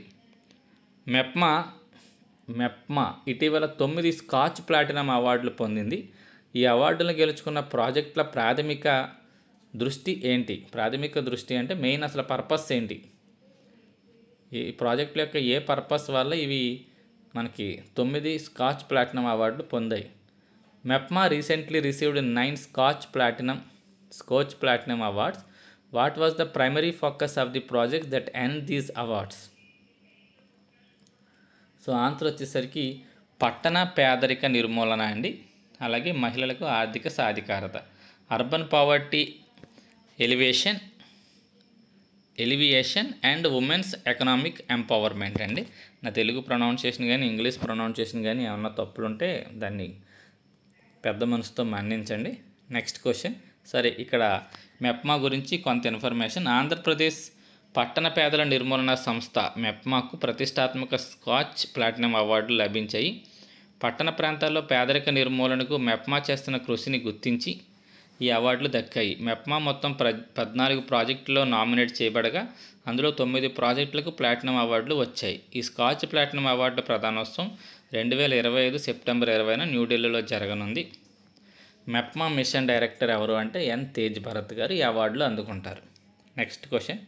మెప్మా ఇటీవల 9 స్కాచ్ ప్లాటినం అవార్డులు పొందింది. ఈ అవార్డులను గెలుచుకున్న ప్రాజెక్టుల ప్రాథమిక దృష్టి ఏంటి? ప్రాథమిక దృష్టి అంటే మెయిన్ అసలు పర్పస్ ఏంటి? ఈ ప్రాజెక్టుల యొక్క ఏ పర్పస్ వల్ల ఇవి మనకి 9 స్కాచ్ ప్లాటినం అవార్డులు పొందాయి? MEPMA recently received 9 scotch platinum awards. What was the primary focus of the project that earn these awards? So answer వచ్చేసరికి పట్టణ పేదరిక నిర్మూలన అండి, అలాగే మహిళలకు ఆర్థిక సాధికారత, urban poverty alleviation and women's economic empowerment అండి. నా తెలుగు ప్రొనౌన్సియేషన్ కానీ ఇంగ్లీష్ ప్రొనౌన్సియేషన్ కానీ ఏమన్నా తప్పులు ఉంటే దాన్ని పెద్ద మనసుతో మన్నించండి. Next question. సరే, ఇక్కడ మెప్మా గురించి కొంత ఇన్ఫర్మేషన్. ఆంధ్రప్రదేశ్ పట్టణ పేదల నిర్మూలన సంస్థ మెప్మాకు ప్రతిష్టాత్మక స్కాచ్ ప్లాటినం అవార్డులు లభించాయి. పట్టణ ప్రాంతాల్లో పేదరిక నిర్మూలనకు మెప్మా చేస్తున్న కృషిని గుర్తించి ఈ అవార్డులు దక్కాయి. మెప్మా మొత్తం 14 ప్రాజెక్టుల్లో నామినేట్ చేయబడగా అందులో 9 ప్రాజెక్టులకు ప్లాటినం అవార్డులు వచ్చాయి. ఈ స్కాచ్ ప్లాటినం అవార్డుల ప్రధానోత్సవం 2025 సెప్టెంబర్ 20న న్యూఢిల్లీలో జరగనుంది. మెప్మా మిషన్ డైరెక్టర్ ఎవరు అంటే ఎన్ తేజ్ భరత్ గారు ఈ అవార్డులు అందుకుంటారు. Next question.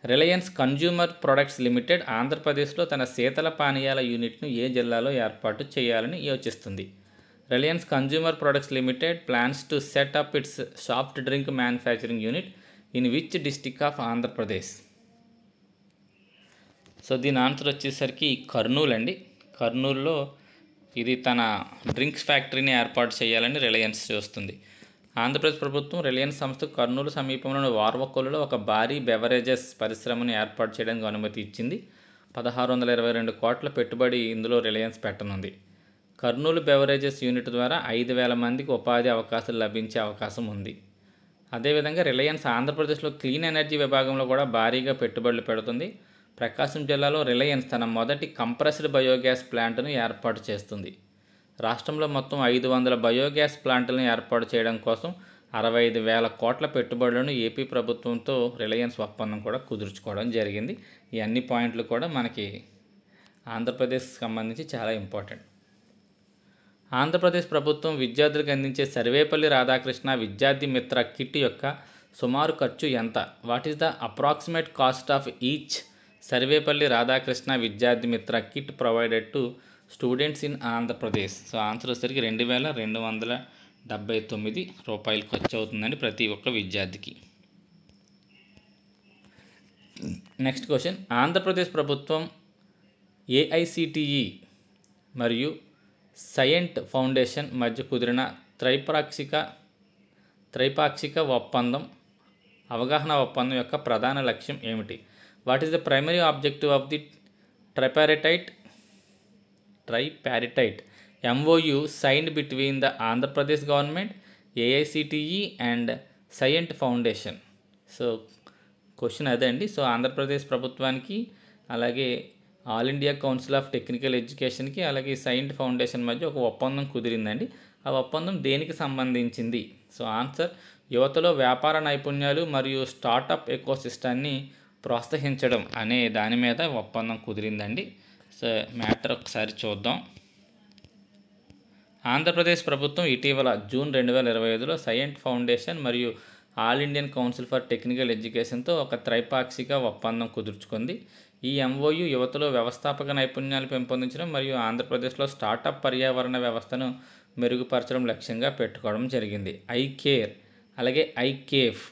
Reliance Consumer Products Limited ఆంధ్రప్రదేశ్లో తన శీతల పానీయాల యూనిట్ను ఏ జిల్లాలో ఏర్పాటు చేయాలని యోచిస్తుంది? Reliance Consumer Products Limited plans to set up its soft drink manufacturing unit in which district of Andhra Pradesh? So దీని ఆన్సర్ వచ్చేసరికి కర్నూలు అండి. కర్నూలులో ఇది తన డ్రింక్స్ ఫ్యాక్టరీని ఏర్పాటు చేయాలని రిలయన్స్ చూస్తుంది. ఆంధ్రప్రదేశ్ ప్రభుత్వం రిలయన్స్ సంస్థకు కర్నూలు సమీపంలోని వార్వకొల్లులో ఒక భారీ బెవరేజెస్ పరిశ్రమను ఏర్పాటు చేయడానికి అనుమతి ఇచ్చింది. 1622 కోట్ల పెట్టుబడి ఇందులో రిలయన్స్ పెట్టనుంది. కర్నూలు బెవరేజెస్ యూనిట్ ద్వారా 5,000 మందికి ఉపాధి అవకాశాలు లభించే అవకాశం ఉంది. అదేవిధంగా రిలయన్స్ ఆంధ్రప్రదేశ్లో క్లీన్ ఎనర్జీ విభాగంలో కూడా భారీగా పెట్టుబడులు పెడుతుంది. ప్రకాశం జిల్లాలో రిలయన్స్ తన మొదటి కంప్రెస్డ్ బయోగ్యాస్ ప్లాంట్ను ఏర్పాటు చేస్తుంది. రాష్ట్రంలో మొత్తం 500 బయోగ్యాస్ ప్లాంట్లను ఏర్పాటు చేయడం కోసం 65,000 కోట్ల పెట్టుబడులను ఏపీ ప్రభుత్వంతో రిలయన్స్ ఒప్పందం కూడా కుదుర్చుకోవడం జరిగింది. ఈ అన్ని పాయింట్లు కూడా మనకి ఆంధ్రప్రదేశ్కి సంబంధించి చాలా ఇంపార్టెంట్. ఆంధ్రప్రదేశ్ ప్రభుత్వం విద్యార్థులకు అందించే సర్వేపల్లి రాధాకృష్ణ విద్యార్థి మిత్ర కిట్ యొక్క సుమారు ఖర్చు ఎంత? What is the approximate cost of each Sarvepalli Radhakrishna విద్యార్థి మిత్ర kit provided to students in Andhra Pradesh. So answer వచ్చేసరికి 2279 రూపాయలు ఖర్చు అవుతుందండి ప్రతి ఒక్క విద్యార్థికి. నెక్స్ట్ క్వశ్చన్, ఆంధ్రప్రదేశ్ ప్రభుత్వం ఏఐసిటిఈ మరియు సైంట్ ఫౌండేషన్ మధ్య కుదిరిన త్రైపాక్షిక ఒప్పందం అవగాహన ఒప్పందం యొక్క ప్రధాన లక్ష్యం ఏమిటి? What is the primary objective of the tripartite MOU signed between the Andhra Pradesh government, AICTE and Cyient Foundation? So question అదే అండి. సో ఆంధ్రప్రదేశ్ ప్రభుత్వానికి అలాగే All India Council of Technical ఎడ్యుకేషన్కి అలాగే సైంట్ ఫౌండేషన్ మధ్య ఒక ఒప్పందం కుదిరిందండి. ఆ ఒప్పందం దేనికి సంబంధించింది? సో ఆన్సర్, యువతలో వ్యాపార నైపుణ్యాలు మరియు స్టార్టప్ ఎకోసిస్టాన్ని ప్రోత్సహించడం అనే దాని మీద ఒప్పందం కుదిరిందండి. సో మ్యాటర్ ఒకసారి చూద్దాం. ఆంధ్రప్రదేశ్ ప్రభుత్వం ఇటీవల జూన్ 2025లో సైంట్ ఫౌండేషన్ మరియు All Indian Council for Technical ఎడ్యుకేషన్తో ఒక త్రైపాక్షిక ఒప్పందం కుదుర్చుకుంది. ఈ MOU యువతలో వ్యవస్థాపక నైపుణ్యాలు పెంపొందించడం మరియు ఆంధ్రప్రదేశ్లో స్టార్టప్ పర్యావరణ వ్యవస్థను మెరుగుపరచడం లక్ష్యంగా పెట్టుకోవడం జరిగింది. ఐకేర్ అలాగే ఐకేఫ్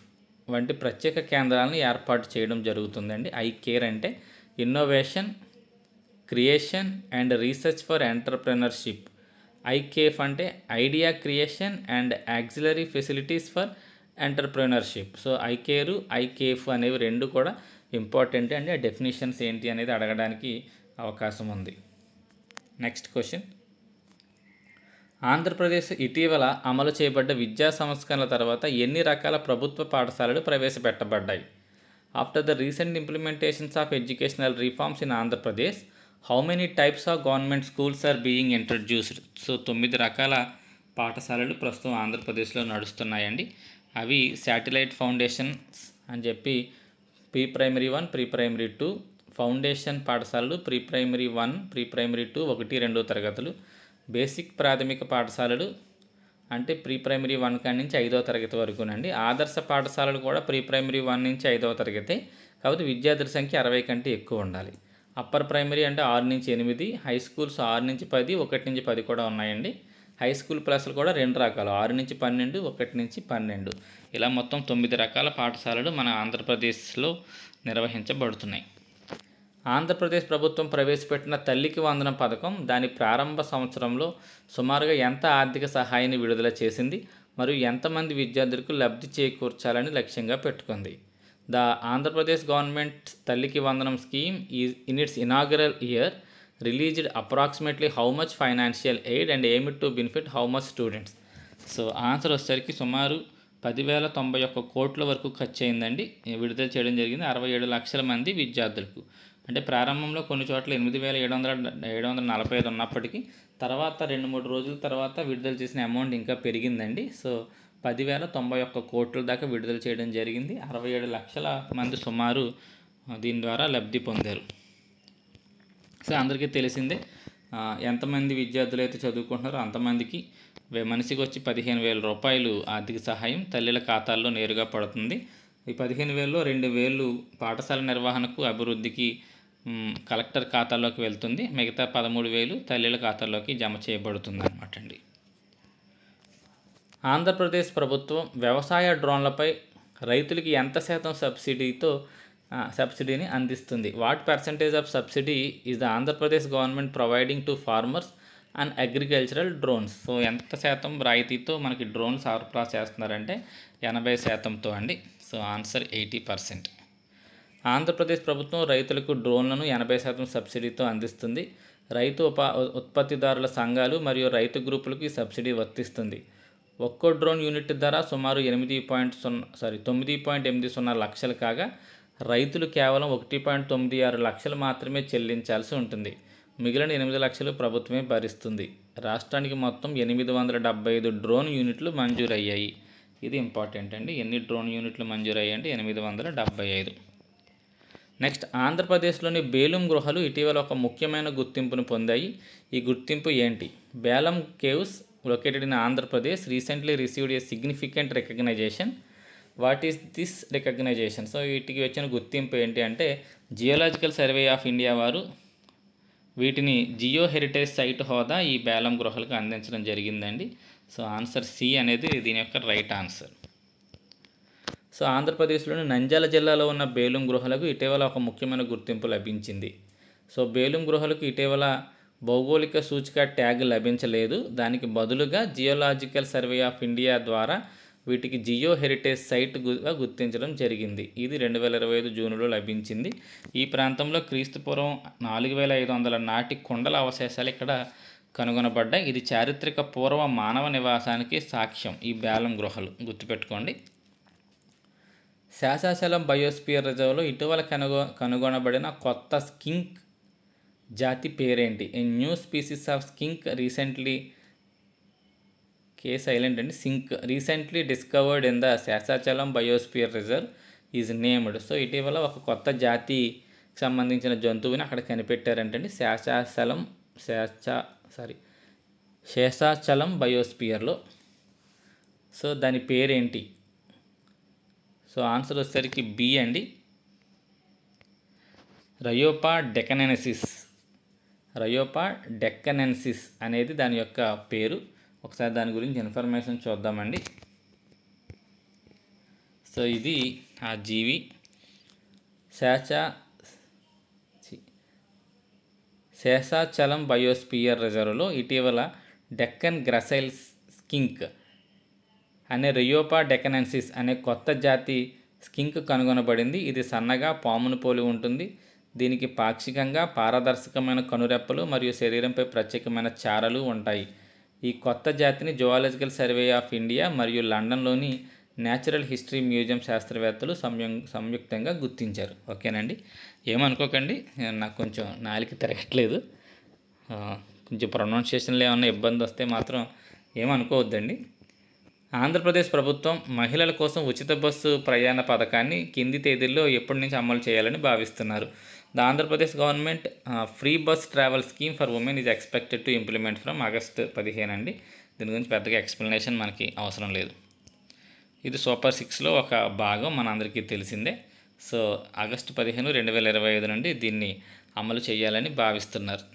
వంటి ప్రత్యేక కేంద్రాలను ఏర్పాటు చేయడం జరుగుతుందండి. ఐకేర్ అంటే innovation, creation and research for entrepreneurship. ICAF అంటే idea creation and ancillary facilities for entrepreneurship. So ICARE ICAF అనేవి రెండు కూడా ఇంపార్టెంట్ అండి. ఆ డెఫినేషన్స్ ఏంటి అనేది అడగడానికి అవకాశం ఉంది. నెక్స్ట్ క్వశ్చన్, ఆంధ్రప్రదేశ్ ఇటీవల అమలు చేయబడ్డ విద్యా సంస్కరణల తర్వాత ఎన్ని రకాల ప్రభుత్వ పాఠశాలలు ప్రవేశపెట్టబడ్డాయి? After the recent implementations of educational reforms in Andhra Pradesh, how many types of government schools are being introduced? So 9 రకాల పాఠశాలలు ప్రస్తుతం ఆంధ్రప్రదేశ్లో నడుస్తున్నాయండి. అవి శాటిలైట్ ఫౌండేషన్స్ అని చెప్పి pre primary 1, pre primary 2, foundation పాఠశాలలు ప్రీ ప్రైమరీ 1, ప్రీ ప్రైమరీ 2 1, 2 తరగతులు, బేసిక్ ప్రాథమిక పాఠశాలలు అంటే ప్రీ ప్రైమరీ 1 కాడి నుంచి 5వ తరగతి వరకునండి. ఆదర్శ పాఠశాలలు కూడా ప్రీ ప్రైమరీ 1 నుంచి 5వ తరగతి, కాకపోతే విద్యార్థుల సంఖ్య 60 కంటే ఎక్కువ ఉండాలి. అప్పర్ ప్రైమరీ అంటే 6 నుంచి 8, హై స్కూల్స్ 6 నుంచి 10, 1 నుంచి 10 కూడా ఉన్నాయండి. హై స్కూల్ క్లాసులు కూడా 2 రకాలు, 6 నుంచి 12, 1 నుంచి 12. ఇలా మొత్తం 9 రకాల పాఠశాలలు మన ఆంధ్రప్రదేశ్లో నిర్వహించబడుతున్నాయి. ఆంధ్రప్రదేశ్ ప్రభుత్వం ప్రవేశపెట్టిన తల్లికి వందనం పథకం దాని ప్రారంభ సంవత్సరంలో సుమారుగా ఎంత ఆర్థిక సహాయాన్ని విడుదల చేసింది మరియు ఎంతమంది విద్యార్థులకు లబ్ధి చేకూర్చాలని లక్ష్యంగా పెట్టుకుంది? ద ఆంధ్రప్రదేశ్ గవర్నమెంట్ తల్లికి వందనం scheme is in it's inaugural year released approximately how much financial aid and aimed to benefit how much students? So answer వచ్చేసరికి సుమారు 10,091 కోట్ల వరకు ఖర్చు అయిందండి. విడుదల చేయడం జరిగింది 67 లక్షల మంది విద్యార్థులకు. అంటే ప్రారంభంలో కొన్ని చోట్ల 8,745 ఉన్నప్పటికీ తర్వాత 2-3 రోజుల తర్వాత విడుదల చేసిన అమౌంట్ ఇంకా పెరిగిందండి. సో 10,091 కోట్ల దాకా విడుదల చేయడం జరిగింది. 67 లక్షల మంది సుమారు దీని ద్వారా లబ్ధి పొందారు. సో అందరికీ తెలిసిందే, ఎంతమంది విద్యార్థులు అయితే చదువుకుంటున్నారో అంతమందికి మనిషికి వచ్చి 15,000 రూపాయలు ఆర్థిక సహాయం తల్లుల ఖాతాల్లో నేరుగా పడుతుంది. ఈ 15,000లో 2,000 పాఠశాల నిర్వహణకు అభివృద్ధికి కలెక్టర్ ఖాతాలోకి వెళ్తుంది. మిగతా 13,000 తల్లుల ఖాతాల్లోకి జమ చేయబడుతుంది అన్నమాట అండి. ఆంధ్రప్రదేశ్ ప్రభుత్వం వ్యవసాయ డ్రోన్లపై రైతులకి ఎంత శాతం సబ్సిడీని అందిస్తుంది? What percentage of subsidy is the Andhra Pradesh government providing to farmers and agricultural drones? So ఎంత శాతం రాయితీతో మనకి డ్రోన్ సరఫరా చేస్తున్నారంటే 80%తో అండి. So answer 80%. ఆంధ్రప్రదేశ్ ప్రభుత్వం రైతులకు డ్రోన్లను 80% సబ్సిడీతో అందిస్తుంది. రైతు ఉత్పత్తిదారుల సంఘాలు మరియు రైతు గ్రూపులకు ఈ సబ్సిడీ వర్తిస్తుంది. ఒక్కో డ్రోన్ యూనిట్ ధర సుమారు 9.80 లక్షలు కాగా రైతులు కేవలం 1.96 లక్షలు మాత్రమే చెల్లించాల్సి ఉంటుంది. మిగిలిన 8 లక్షలు ప్రభుత్వమే భరిస్తుంది. రాష్ట్రానికి మొత్తం 875 డ్రోన్ యూనిట్లు మంజూరయ్యాయి. ఇది ఇంపార్టెంట్ అండి. ఎన్ని డ్రోన్ యూనిట్లు మంజూరయ్యాయి అంటే 875. నెక్స్ట్, ఆంధ్రప్రదేశ్లోని బేలుం గృహాలు ఇటీవల ఒక ముఖ్యమైన గుర్తింపును పొందాయి. ఈ గుర్తింపు ఏంటి? Balaam caves located in Andhra Pradesh recently received a significant recognition. What is this recognition? So వీటికి వచ్చిన గుర్తింపు ఏంటి అంటే జియోలాజికల్ సర్వే ఆఫ్ ఇండియా వారు వీటిని జియో హెరిటేజ్ సైట్ హోదా ఈ బేలం గృహాలకు అందించడం జరిగిందండి. సో ఆన్సర్ సి అనేది దీని యొక్క రైట్ ఆన్సర్. సో ఆంధ్రప్రదేశ్లోని నంద్యాల జిల్లాలో ఉన్న బేలుం గృహాలకు ఇటీవల ఒక ముఖ్యమైన గుర్తింపు లభించింది. సో బేలుం గృహాలకు ఇటీవల భౌగోళిక సూచిక ట్యాగ్ లభించలేదు. దానికి బదులుగా జియోలాజికల్ సర్వే ఆఫ్ ఇండియా ద్వారా వీటికి జియో హెరిటేజ్ సైట్గా గుర్తించడం జరిగింది. ఇది 2025 జూన్లో లభించింది. ఈ ప్రాంతంలో క్రీస్తుపూర్వం 4500 నాటి కొండల అవశేషాలు ఇక్కడ కనుగొనబడ్డాయి. ఇది చారిత్రక పూర్వ మానవ నివాసానికి సాక్ష్యం. ఈ బేలం గృహలు గుర్తుపెట్టుకోండి. శేషాచలం బయోస్పియర్ రిజర్వ్లో ఇటీవల కనుగొనబడిన కొత్త స్కింక్ జాతి పేరేంటి? A new species of skink recently recently discovered in the Seshachalam biosphere reserve is named. So ఇటీవల ఒక కొత్త జాతికి సంబంధించిన జంతువుని అక్కడ కనిపెట్టారంటండి శేషాచలం బయోస్పియర్లో. సో దాని పేరేంటి? సో ఆన్సర్ వచ్చేసరికి బి అండి, రయోపా డెక్కనెన్సిస్ అనేది దాని యొక్క పేరు. ఒకసారి దాని గురించి ఇన్ఫర్మేషన్ చూద్దామండి. సో ఇది ఆ జీవి శేషాచలం బయోస్పియర్ రిజర్వ్లో ఇటీవల డెక్కన్ గ్రసైల్ స్కింక్ అనే రయోపా డెక్కనెన్సిస్ అనే కొత్త జాతి స్కింక్ కనుగొనబడింది. ఇది సన్నగా పామును పోలి ఉంటుంది. దీనికి పాక్షికంగా పారదర్శకమైన కనురెప్పలు మరియు శరీరంపై ప్రత్యేకమైన చారలు ఉంటాయి. ఈ కొత్త జాతిని జువాలజికల్ సర్వే ఆఫ్ ఇండియా మరియు లండన్లోని న్యాచురల్ హిస్టరీ మ్యూజియం శాస్త్రవేత్తలు సంయుక్తంగా గుర్తించారు. ఓకేనండి, ఏమనుకోకండి, నాకు కొంచెం నాలుక తిరగట్లేదు, కొంచెం ప్రొనౌన్సియేషన్లో ఏమన్నా ఇబ్బంది వస్తే మాత్రం ఏమనుకోవద్దండి. ఆంధ్రప్రదేశ్ ప్రభుత్వం మహిళల కోసం ఉచిత బస్సు ప్రయాణ పథకాన్ని కింది తేదీల్లో ఎప్పటి నుంచి అమలు చేయాలని భావిస్తున్నారు? The Andhra Pradesh government free bus travel scheme for women is expected to implement from August 15 అండి. దీని గురించి పెద్దగా ఎక్స్ప్లెనేషన్ మనకి అవసరం లేదు. ఇది సూపర్ 6లో ఒక భాగం, మనందరికీ తెలిసిందే. సో ఆగస్టు 15, 2025 నుండి దీన్ని అమలు చేయాలని భావిస్తున్నారు.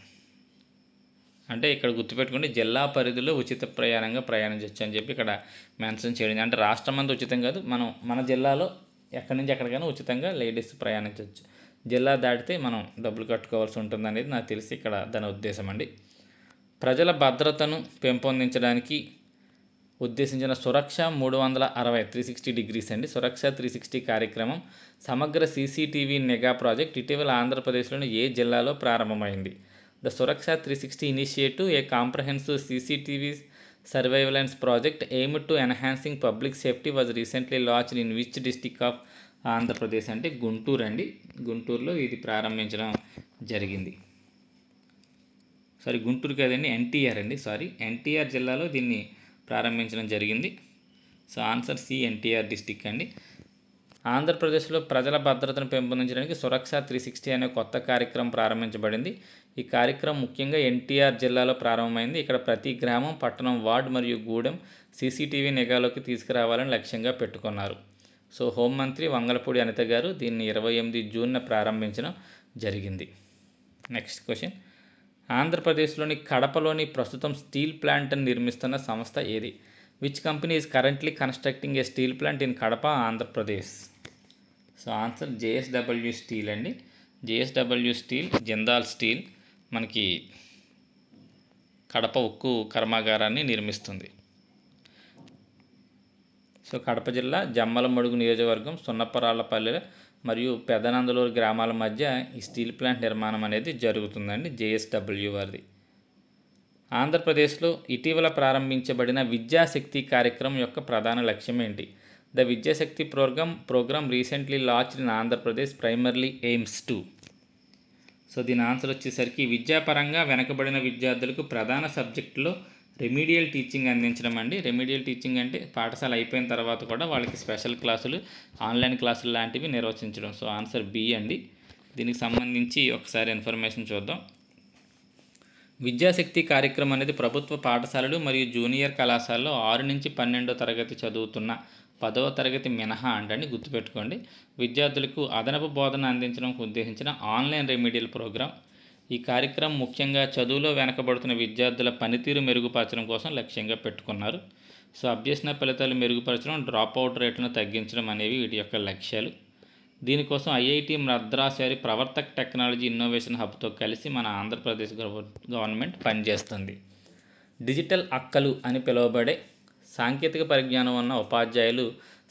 అంటే ఇక్కడ గుర్తుపెట్టుకోండి, జిల్లా పరిధిలో ఉచిత ప్రయాణంగా ప్రయాణించవచ్చు అని చెప్పి ఇక్కడ మెన్షన్ చేయడం. అంటే రాష్ట్రం అంతా ఉచితం కాదు, మన జిల్లాలో ఎక్కడి నుంచి ఎక్కడికైనా ఉచితంగా లేడీస్ ప్రయాణించవచ్చు. జిల్లా దాటితే మనం డబ్బులు కట్టుకోవాల్సి ఉంటుంది అనేది నాకు తెలిసి ఇక్కడ దాని ఉద్దేశం అండి. ప్రజల భద్రతను పెంపొందించడానికి ఉద్దేశించిన సురక్ష 360 డిగ్రీస్ అండి, సురక్ష 360 కార్యక్రమం సమగ్ర సీసీటీవీ నిఘా ప్రాజెక్ట్ ఇటీవల ఆంధ్రప్రదేశ్లోని ఏ జిల్లాలో ప్రారంభమైంది? The Suraksha 360 initiative A comprehensive CCTV surveillance project aimed to enhancing public safety was recently launched in which district of Andhra Pradesh? అంటే గుంటూరు అండి, గుంటూరులో ఇది ప్రారంభించడం జరిగింది. గుంటూరు కాదండి, ఎన్టీఆర్ అండి, ఎన్టీఆర్ జిల్లాలో దీన్ని ప్రారంభించడం జరిగింది. So answer C, NTR district అండి. ఆంధ్రప్రదేశ్లో ప్రజల భద్రతను పెంపొందించడానికి సురక్ష 360 అనే కొత్త కార్యక్రమం ప్రారంభించబడింది. ఈ కార్యక్రమం ముఖ్యంగా ఎన్టీఆర్ జిల్లాలో ప్రారంభమైంది. ఇక్కడ ప్రతి గ్రామం, పట్టణం, వార్డు మరియు గూడెం సీసీటీవీ నిఘాలోకి తీసుకురావాలని లక్ష్యంగా పెట్టుకున్నారు. సో హోంమంత్రి వంగలపూడి అనిత గారు దీన్ని 28 జూన్న ప్రారంభించడం జరిగింది. నెక్స్ట్ క్వశ్చన్, ఆంధ్రప్రదేశ్లోని కడపలోని ప్రస్తుతం స్టీల్ ప్లాంట్ని నిర్మిస్తున్న సంస్థ ఏది? Which company is currently constructing A steel plant in Kadapa, Andhra Pradesh? So answer JSW steel అండి. JSW స్టీల్, జిందాల్ స్టీల్ మనకి కడప ఉక్కు కర్మాగారాన్ని నిర్మిస్తుంది. సో కడప జిల్లా జమ్మలమడుగు నియోజకవర్గం సున్నపరాళ్లపల్లె మరియు పెదనందలూరు గ్రామాల మధ్య ఈ స్టీల్ ప్లాంట్ నిర్మాణం అనేది జరుగుతుందండి, JSW వారిది. ఆంధ్రప్రదేశ్లో ఇటీవల ప్రారంభించబడిన విద్యాశక్తి కార్యక్రమం యొక్క ప్రధాన లక్ష్యం ఏంటి? The Vidyashakti programme recently launched in Andhra Pradesh primarily AIIMS to. So దీని ఆన్సర్ వచ్చేసరికి విద్యాపరంగా వెనకబడిన విద్యార్థులకు ప్రధాన సబ్జెక్టులో రెమీడియల్ టీచింగ్ అందించడం అండి. రెమీడియల్ టీచింగ్ అంటే పాఠశాల అయిపోయిన తర్వాత కూడా వాళ్ళకి స్పెషల్ క్లాసులు, ఆన్లైన్ క్లాసులు లాంటివి నిర్వహించడం. సో ఆన్సర్ బి అండి. దీనికి సంబంధించి ఒకసారి ఇన్ఫర్మేషన్ చూద్దాం. విద్యాశక్తి కార్యక్రమం అనేది ప్రభుత్వ పాఠశాలలు మరియు జూనియర్ కళాశాలలో 6 నుంచి 12వ తరగతి చదువుతున్న 10వ తరగతి మినహా అంటండి, గుర్తుపెట్టుకోండి. విద్యార్థులకు అదనపు బోధన అందించడానికి ఉద్దేశించిన ఆన్లైన్ రెమెడియల్ ప్రోగ్రాం. ఈ కార్యక్రమం ముఖ్యంగా చదువులో వెనకబడుతున్న విద్యార్థుల పనితీరు మెరుగుపరచడం కోసం లక్ష్యంగా పెట్టుకున్నారు. సో అభ్యసన ఫలితాలు మెరుగుపరచడం, డ్రాప్ అవుట్ రేట్లను తగ్గించడం అనేవి వీటి యొక్క లక్ష్యాలు. దీనికోసం ఐఐటి మద్రాస్ వారి ప్రవర్తక్ టెక్నాలజీ ఇన్నోవేషన్ హబ్తో కలిసి మన ఆంధ్రప్రదేశ్ గవర్నమెంట్ పనిచేస్తుంది. డిజిటల్ అక్కలు అని పిలువబడే సాంకేతిక పరిజ్ఞానం ఉన్న ఉపాధ్యాయులు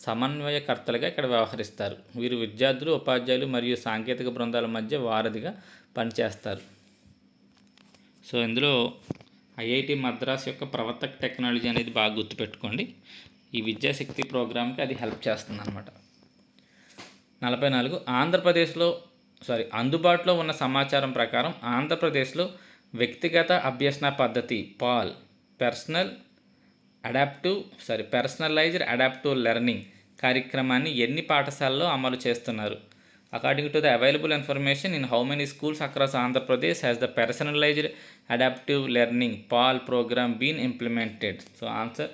సమన్వయకర్తలుగా ఇక్కడ వ్యవహరిస్తారు. వీరు విద్యార్థులు, ఉపాధ్యాయులు మరియు సాంకేతిక బృందాల మధ్య వారధిగా పనిచేస్తారు. సో ఇందులో ఐఐటి మద్రాస్ యొక్క ప్రవర్తక్ టెక్నాలజీ అనేది బాగా గుర్తుపెట్టుకోండి. ఈ విద్యాశక్తి ప్రోగ్రామ్కి అది హెల్ప్ చేస్తుంది అన్నమాట. 44 అందుబాటులో ఉన్న సమాచారం ప్రకారం ఆంధ్రప్రదేశ్లో వ్యక్తిగత అభ్యసన పద్ధతి పాల్ పర్సనలైజ్డ్ అడాప్టివ్ లెర్నింగ్ కార్యక్రమాన్ని ఎన్ని పాఠశాలల్లో అమలు చేస్తున్నారు? According to the available information, in how many schools across Andhra Pradesh has the personalised adaptive learning Paul programme been implemented? So answer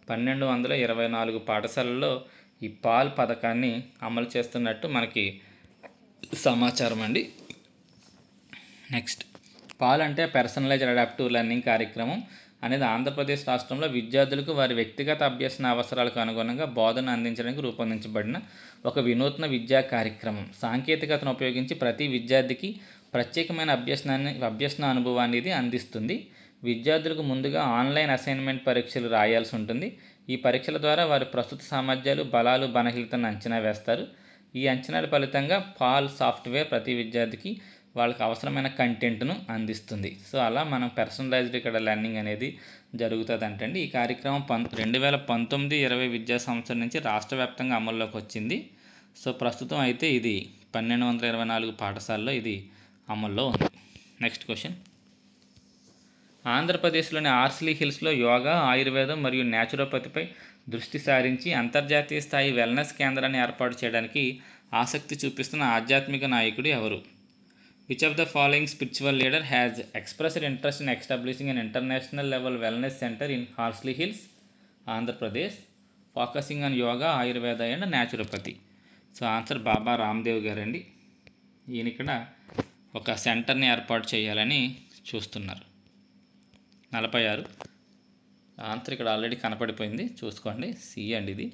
1224 పాఠశాలల్లో ఈ పాల్ పథకాన్ని అమలు చేస్తున్నట్టు మనకి సమాచారం అండి. నెక్స్ట్, పాల్ అంటే పర్సనలైజ్డ్ అడాప్టివ్ లెర్నింగ్ కార్యక్రమం అనేది ఆంధ్రప్రదేశ్ రాష్ట్రంలో విద్యార్థులకు వారి వ్యక్తిగత అభ్యసన అవసరాలకు అనుగుణంగా బోధన అందించడానికి రూపొందించబడిన ఒక వినూత్న విద్యా కార్యక్రమం. సాంకేతికతను ఉపయోగించి ప్రతి విద్యార్థికి ప్రత్యేకమైన అభ్యసన అనుభవాన్ని ఇది అందిస్తుంది. విద్యార్థులకు ముందుగా ఆన్లైన్ అసైన్మెంట్ పరీక్షలు రాయాల్సి ఉంటుంది. ఈ పరీక్షల ద్వారా వారి ప్రస్తుత సామర్థ్యాలు, బలాలు, బలహీనతలను అంచనా వేస్తారు. ఈ అంచనాల ఫలితంగా పాల్ సాఫ్ట్వేర్ ప్రతి విద్యార్థికి వాళ్ళకి అవసరమైన కంటెంట్ను అందిస్తుంది. సో అలా మనం పర్సనలైజ్డ్ ఇక్కడ లెర్నింగ్ అనేది జరుగుతుంది అంటండి. ఈ కార్యక్రమం 2019-20 విద్యా సంవత్సరం నుంచి రాష్ట్ర వ్యాప్తంగా అమల్లోకి వచ్చింది. సో ప్రస్తుతం అయితే ఇది 1224 పాఠశాలలో ఇది అమల్లో ఉంది. నెక్స్ట్ క్వశ్చన్, ఆంధ్రప్రదేశ్లోని ఆర్సిలీ హిల్స్లో యోగా, ఆయుర్వేదం మరియు న్యాచురోపతిపై దృష్టి సారించి అంతర్జాతీయ స్థాయి వెల్నెస్ కేంద్రాన్ని ఏర్పాటు చేయడానికి ఆసక్తి చూపిస్తున్న ఆధ్యాత్మిక నాయకుడు ఎవరు? Which of the following spiritual leader has expressed interest in establishing an international level wellness centre in Horsley Hills, Andhra Pradesh, focusing on yoga, Ayurveda and naturopathy? So answer Baba Ramdev గారండి. ఈయన ఇక్కడ ఒక సెంటర్ని ఏర్పాటు చేయాలని చూస్తున్నారు. 46 ఆన్సర్ ఇక్కడ ఆల్రెడీ కనపడిపోయింది, చూసుకోండి. సి అండి ఇది.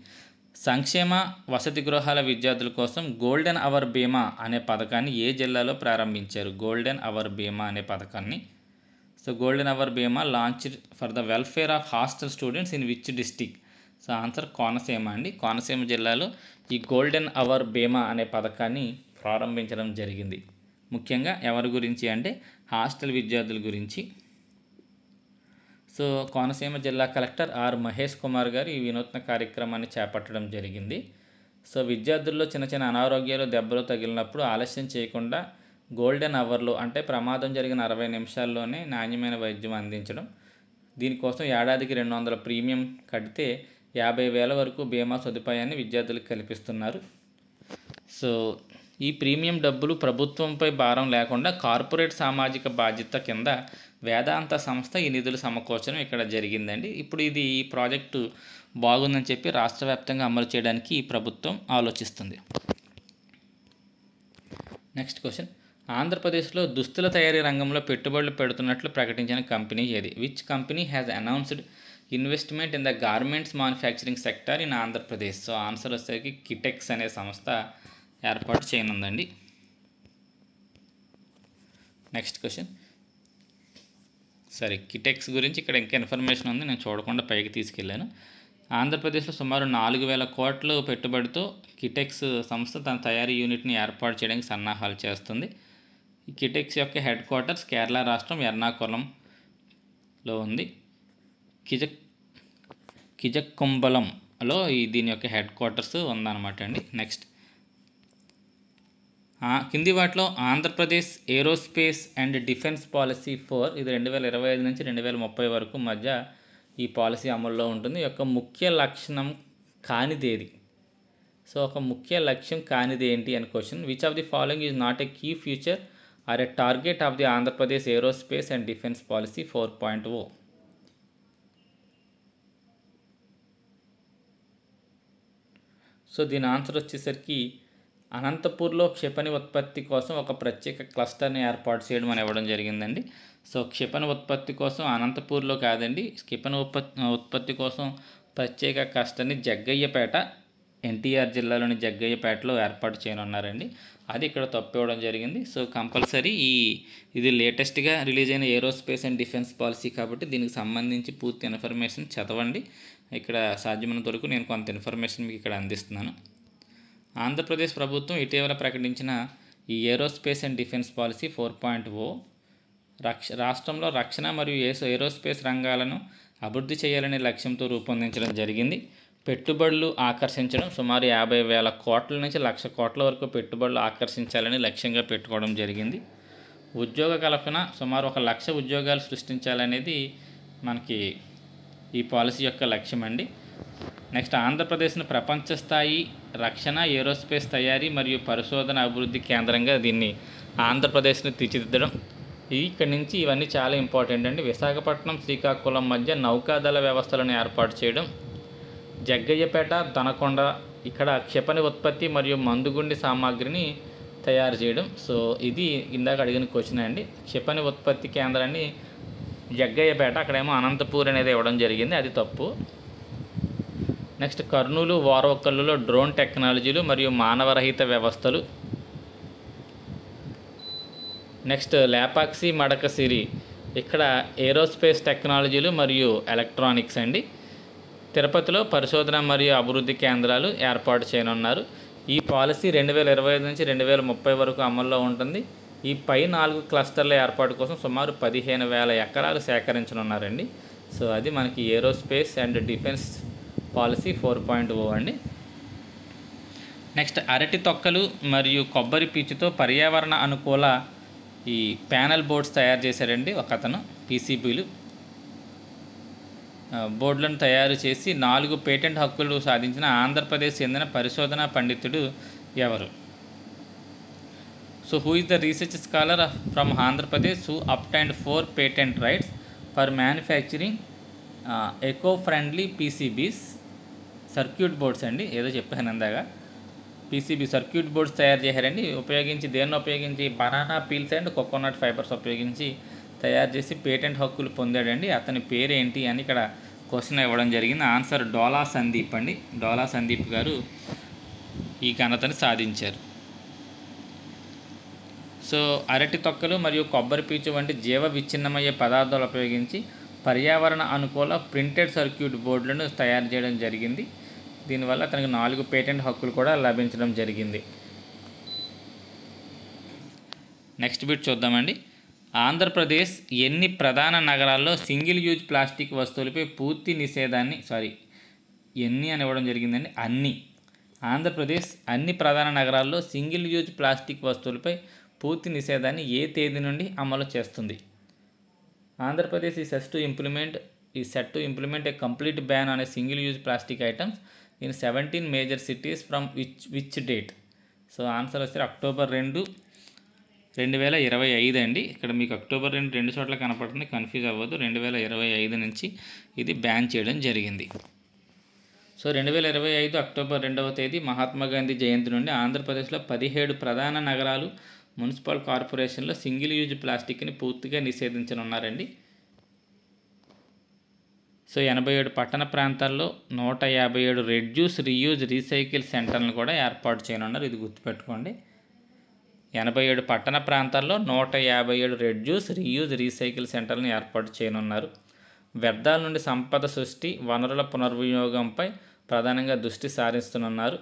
సంక్షేమ వసతి గృహాల విద్యార్థుల కోసం గోల్డెన్ అవర్ బీమా అనే పథకాన్ని ఏ జిల్లాలో ప్రారంభించారు? గోల్డెన్ అవర్ బీమా అనే పథకాన్ని. సో గోల్డెన్ అవర్ బీమా launched for the welfare of hostel students in which district? So answer Konaseema అండి. కోనసీమ జిల్లాలో ఈ గోల్డెన్ అవర్ బీమా అనే పథకాన్ని ప్రారంభించడం జరిగింది. ముఖ్యంగా ఎవరి గురించి అంటే హాస్టల్ విద్యార్థుల గురించి. సో కోనసీమ జిల్లా కలెక్టర్ ఆర్ మహేష్ కుమార్ గారు ఈ వినూత్న కార్యక్రమాన్ని చేపట్టడం జరిగింది. సో విద్యార్థుల్లో చిన్న చిన్న అనారోగ్యాలు, దెబ్బలు తగిలినప్పుడు ఆలస్యం చేయకుండా గోల్డెన్ అవర్లో అంటే ప్రమాదం జరిగిన 60 నిమిషాల్లోనే నాణ్యమైన వైద్యం అందించడం. దీనికోసం ఏడాదికి 200 ప్రీమియం కడితే 50,000 వరకు బీమా సదుపాయాన్ని విద్యార్థులకు కల్పిస్తున్నారు. సో ఈ ప్రీమియం డబ్బులు ప్రభుత్వంపై భారం లేకుండా కార్పొరేట్ సామాజిక బాధ్యత కింద వేదాంత సంస్థ ఈ నిధులు సమకూర్చడం ఇక్కడ జరిగిందండి. ఇప్పుడు ఈ ప్రాజెక్టు బాగుందని చెప్పి రాష్ట్ర వ్యాప్తంగా అమలు చేయడానికి ఈ ప్రభుత్వం ఆలోచిస్తుంది. నెక్స్ట్ క్వశ్చన్, ఆంధ్రప్రదేశ్లో దుస్తుల తయారీ రంగంలో పెట్టుబడులు పెడుతున్నట్లు ప్రకటించిన కంపెనీ ఏది? Which company has announced investment in the garments manufacturing sector in Andhra Pradesh? So answer వచ్చేసరికి కిటెక్స్ అనే సంస్థ ఏర్పాటు చేయనుందండి. నెక్స్ట్ క్వశ్చన్, కిటెక్స్ గురించి ఇక్కడ ఇంకా ఇన్ఫర్మేషన్ ఉంది, నేను చూడకుండా పైకి తీసుకెళ్ళాను. ఆంధ్రప్రదేశ్లో సుమారు 4,000 కోట్ల పెట్టుబడితో కిటెక్స్ సంస్థ తన తయారీ యూనిట్ని ఏర్పాటు చేయడానికి సన్నాహాలు చేస్తుంది. ఈ కిటెక్స్ యొక్క హెడ్ క్వార్టర్స్ కేరళ రాష్ట్రం ఎర్నాకుళంలో ఉంది. కిజక్కుంబలంలో దీని యొక్క హెడ్ క్వార్టర్స్ ఉందన్నమాట అండి. నెక్స్ట్, కింది వాటిలో Andhra Pradesh aerospace and defence policy 4 ఇది 2025 నుంచి 2030 వరకు మధ్య ఈ పాలసీ అమల్లో ఉంటుంది. యొక్క ముఖ్య లక్షణం కానిదేది? సో ఒక ముఖ్య లక్ష్యం కానిది ఏంటి అని question. Which of the following is not a key future are a target of the Andhra Pradesh aerospace and defence policy 4.0? So దీని ఆన్సర్ వచ్చేసరికి అనంతపూర్లో క్షిపణి ఉత్పత్తి కోసం ఒక ప్రత్యేక క్లస్టర్ని ఏర్పాటు చేయడం అని ఇవ్వడం జరిగిందండి. సో క్షిపణి ఉత్పత్తి కోసం అనంతపూర్లో కాదండి, క్షిపణి ఉత్పత్తి కోసం ప్రత్యేక క్లస్టర్ని జగ్గయ్యపేట, ఎన్టీఆర్ జిల్లాలోని జగ్గయ్యపేటలో ఏర్పాటు చేయనున్నారండి. అది ఇక్కడ తప్పు ఇవ్వడం జరిగింది. సో కంపల్సరీ ఇది లేటెస్ట్గా రిలీజ్ అయిన ఏరోస్పేస్ అండ్ డిఫెన్స్ పాలసీ కాబట్టి దీనికి సంబంధించి పూర్తి ఇన్ఫర్మేషన్ చదవండి. ఇక్కడ సాధ్యమైనంత వరకు నేను కొంత ఇన్ఫర్మేషన్ మీకు ఇక్కడ అందిస్తున్నాను. ఆంధ్రప్రదేశ్ ప్రభుత్వం ఇటీవల ప్రకటించిన ఈ ఏరోస్పేస్ అండ్ డిఫెన్స్ పాలసీ 4.0 రాష్ట్రంలో రక్షణ మరియు ఏరోస్పేస్ రంగాలను అభివృద్ధి చేయాలనే లక్ష్యంతో రూపొందించడం జరిగింది. పెట్టుబడులు ఆకర్షించడం, సుమారు 50,000 కోట్ల నుంచి 1,00,000 కోట్ల వరకు పెట్టుబడులు ఆకర్షించాలని లక్ష్యంగా పెట్టుకోవడం జరిగింది. ఉద్యోగ కల్పన, సుమారు 1,00,000 ఉద్యోగాలు సృష్టించాలనేది మనకి ఈ పాలసీ యొక్క లక్ష్యం అండి. నెక్స్ట్, ఆంధ్రప్రదేశ్ను ప్రపంచ స్థాయి రక్షణ, ఏరోస్పేస్ తయారీ మరియు పరిశోధన అభివృద్ధి కేంద్రంగా దీన్ని ఆంధ్రప్రదేశ్ని తీర్చిదిద్దడం. ఇక్కడి నుంచి ఇవన్నీ చాలా ఇంపార్టెంట్ అండి. విశాఖపట్నం, శ్రీకాకుళం మధ్య నౌకాదళ వ్యవస్థలను ఏర్పాటు చేయడం. జగ్గయ్యపేట, దనకొండ ఇక్కడ క్షిపణి ఉత్పత్తి మరియు మందుగుండి సామాగ్రిని తయారు చేయడం. సో ఇది ఇందాక అడిగిన క్వశ్చన్ అండి. క్షిపణి ఉత్పత్తి కేంద్రాన్ని జగ్గయ్యపేట, అక్కడేమో అనంతపూర్ అనేది ఇవ్వడం జరిగింది, అది తప్పు. నెక్స్ట్, కర్నూలు, ఓర్వకల్లులో డ్రోన్ టెక్నాలజీలు మరియు మానవరహిత వ్యవస్థలు. నెక్స్ట్, లేపాక్షి, మడకసిరి ఇక్కడ ఏరోస్పేస్ టెక్నాలజీలు మరియు ఎలక్ట్రానిక్స్ అండి. తిరుపతిలో పరిశోధన మరియు అభివృద్ధి కేంద్రాలు ఏర్పాటు చేయనున్నారు. ఈ పాలసీ 2025 నుంచి 2030 వరకు అమల్లో ఉంటుంది. ఈ పై 4 క్లస్టర్ల ఏర్పాటు కోసం సుమారు 15,000 ఎకరాలు సేకరించనున్నారండి. సో అది మనకి ఏరోస్పేస్ అండ్ డిఫెన్స్ పాలసీ 4.0 అండి. నెక్స్ట్, అరటి తొక్కలు మరియు కొబ్బరి పీచుతో పర్యావరణ అనుకూల ఈ ప్యానల్ బోర్డ్స్ తయారు చేశారండి ఒక అతను. పీసీబీలు బోర్డులను తయారు చేసి 4 పేటెంట్ హక్కులు సాధించిన ఆంధ్రప్రదేశ్ చెందిన పరిశోధనా పండితుడు ఎవరు? So who is the research scholar from Andhra Pradesh who obtained 4 patent rights for manufacturing eco friendly PCBs circuit boards అండి. ఏదో చెప్పాను అందాక, పీసీబీ సర్క్యూట్ బోర్డ్స్ తయారు చేశారండి. దేన్ని ఉపయోగించి banana peels and coconut fibres ఉపయోగించి తయారు చేసి పేటెంట్ హక్కులు పొందాడండి. అతని పేరు ఏంటి అని ఇక్కడ క్వశ్చన్ ఇవ్వడం జరిగింది. ఆన్సర్ డోలా సందీప్ అండి. డోలా సందీప్ గారు ఈ ఘనతను సాధించారు. సో అరటి తొక్కలు మరియు కొబ్బరి పీచు వంటి జీవ విచ్ఛిన్నమయ్యే పదార్థాలు ఉపయోగించి పర్యావరణ అనుకూల ప్రింటెడ్ సర్క్యూట్ బోర్డులను తయారు చేయడం జరిగింది. దీనివల్ల అతనికి 4 పేటెంట్ హక్కులు కూడా లభించడం జరిగింది. నెక్స్ట్ బిట్ చూద్దామండి. ఆంధ్రప్రదేశ్ ఎన్ని ప్రధాన నగరాల్లో సింగిల్ యూజ్ ప్లాస్టిక్ వస్తువులపై పూర్తి నిషేధాన్ని ఎన్ని అని ఇవ్వడం జరిగిందండి. ఆంధ్రప్రదేశ్ అన్ని ప్రధాన నగరాల్లో సింగిల్ యూజ్ ప్లాస్టిక్ వస్తువులపై పూర్తి నిషేధాన్ని ఏ తేదీ నుండి అమలు చేస్తుంది? Andhra Pradesh is set to implement a complete ban on a single use plastic items in 17 major cities from which date? So answer వచ్చి అక్టోబర్ 2, 2025 అండి. ఇక్కడ మీకు అక్టోబర్ 2 రెండు చోట్ల కనపడుతుంది, కన్ఫ్యూజ్ అవ్వద్దు. 2025 నుంచి ఇది బ్యాన్ చేయడం జరిగింది. సో 2025 అక్టోబర్ 2వ తేదీ మహాత్మా గాంధీ జయంతి నుండి ఆంధ్రప్రదేశ్లో 17 ప్రధాన నగరాలు, మున్సిపల్ కార్పొరేషన్లో సింగిల్ యూజ్ ప్లాస్టిక్ని పూర్తిగా నిషేధించనున్నారండి. సో 87 పట్టణ ప్రాంతాల్లో 157 రెడ్యూస్, రీయూజ్, రీసైకిల్ సెంటర్లను కూడా ఏర్పాటు చేయనున్నారు. ఇది గుర్తుపెట్టుకోండి. 87 పట్టణ ప్రాంతాల్లో 157 రెడ్యూస్, రీయూజ్, రీసైకిల్ సెంటర్లను ఏర్పాటు చేయనున్నారు. వ్యర్థాల నుండి సంపద సృష్టి, వనరుల పునర్వినియోగంపై ప్రధానంగా దృష్టి సారిస్తున్నారు.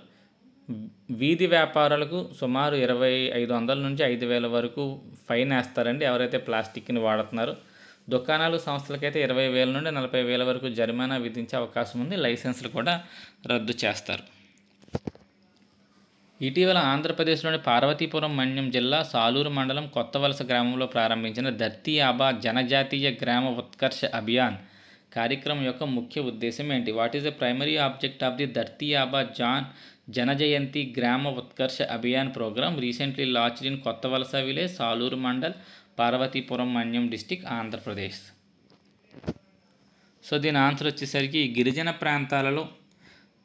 వీధి వ్యాపారాలకు సుమారు 2,500 నుంచి 5,000 వరకు ఫైన్ వేస్తారండి ఎవరైతే ప్లాస్టిక్ని వాడుతున్నారో. దుకాణాలు, సంస్థలకైతే 20,000 నుండి 40,000 వరకు జరిమానా విధించే అవకాశం ఉంది. లైసెన్సులు కూడా రద్దు చేస్తారు. ఇటీవల ఆంధ్రప్రదేశ్లోని పార్వతీపురం మన్యం జిల్లా సాలూరు మండలం కొత్తవలస గ్రామంలో ప్రారంభించిన ధర్తీ ఆబా జనజాతీయ గ్రామ ఉత్కర్ష అభియాన్ కార్యక్రమం యొక్క ముఖ్య ఉద్దేశం ఏంటి? What is the primary object of the Dharti Aaba Janjatiya Gram Utkarsh Abhiyan programme recently launched in Kothavalasa village, Saluru mandal, Parvathipuram Manyam district, Andhra Pradesh. So దీని ఆన్సర్ వచ్చేసరికి గిరిజన ప్రాంతాలలో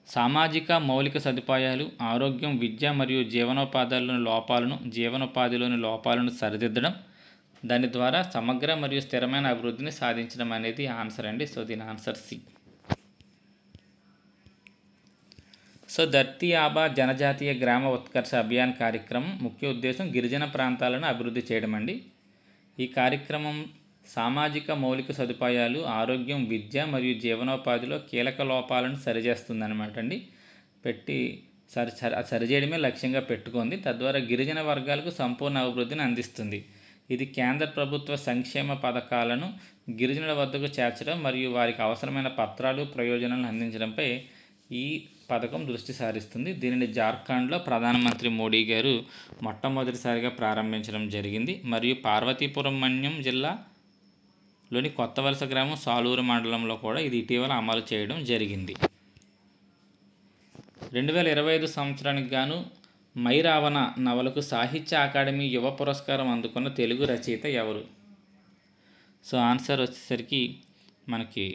సామాజిక మౌలిక సదుపాయాలు, ఆరోగ్యం, విద్య మరియు జీవనోపాధిలోని లోపాలను సరిదిద్దడం, దాని ద్వారా సమగ్ర మరియు స్థిరమైన అభివృద్ధిని సాధించడం అనేది ఆన్సర్ అండి. సో దీని ఆన్సర్ సి. సో ధర్తీ ఆబా జనజాతీయ గ్రామ ఉత్కర్ష అభియాన్ కార్యక్రమం ముఖ్య ఉద్దేశం గిరిజన ప్రాంతాలను అభివృద్ధి చేయడం అండి. ఈ కార్యక్రమం సామాజిక మౌలిక సదుపాయాలు, ఆరోగ్యం, విద్య మరియు జీవనోపాధిలో కీలక లోపాలను సరిచేస్తుందన్నమాట అండి. సరిచేయడమే లక్ష్యంగా పెట్టుకుంది. తద్వారా గిరిజన వర్గాలకు సంపూర్ణ అభివృద్ధిని అందిస్తుంది. ఇది కేంద్ర ప్రభుత్వ సంక్షేమ పథకాలను గిరిజనుల వద్దకు చేర్చడం మరియు వారికి అవసరమైన పత్రాలు, ప్రయోజనాలను అందించడంపై ఈ పథకం దృష్టి సారిస్తుంది. దీనిని జార్ఖండ్లో ప్రధానమంత్రి మోడీ గారు మొట్టమొదటిసారిగా ప్రారంభించడం జరిగింది. మరియు పార్వతీపురం మన్యం జిల్లాలోని కొత్త వలస గ్రామం సాలూరు మండలంలో కూడా ఇది ఇటీవల అమలు చేయడం జరిగింది. 2025 సంవత్సరానికి గాను మై రావణ నవలకు సాహిత్య అకాడమీ యువ పురస్కారం అందుకున్న తెలుగు రచయిత ఎవరు? సో ఆన్సర్ వచ్చేసరికి మనకి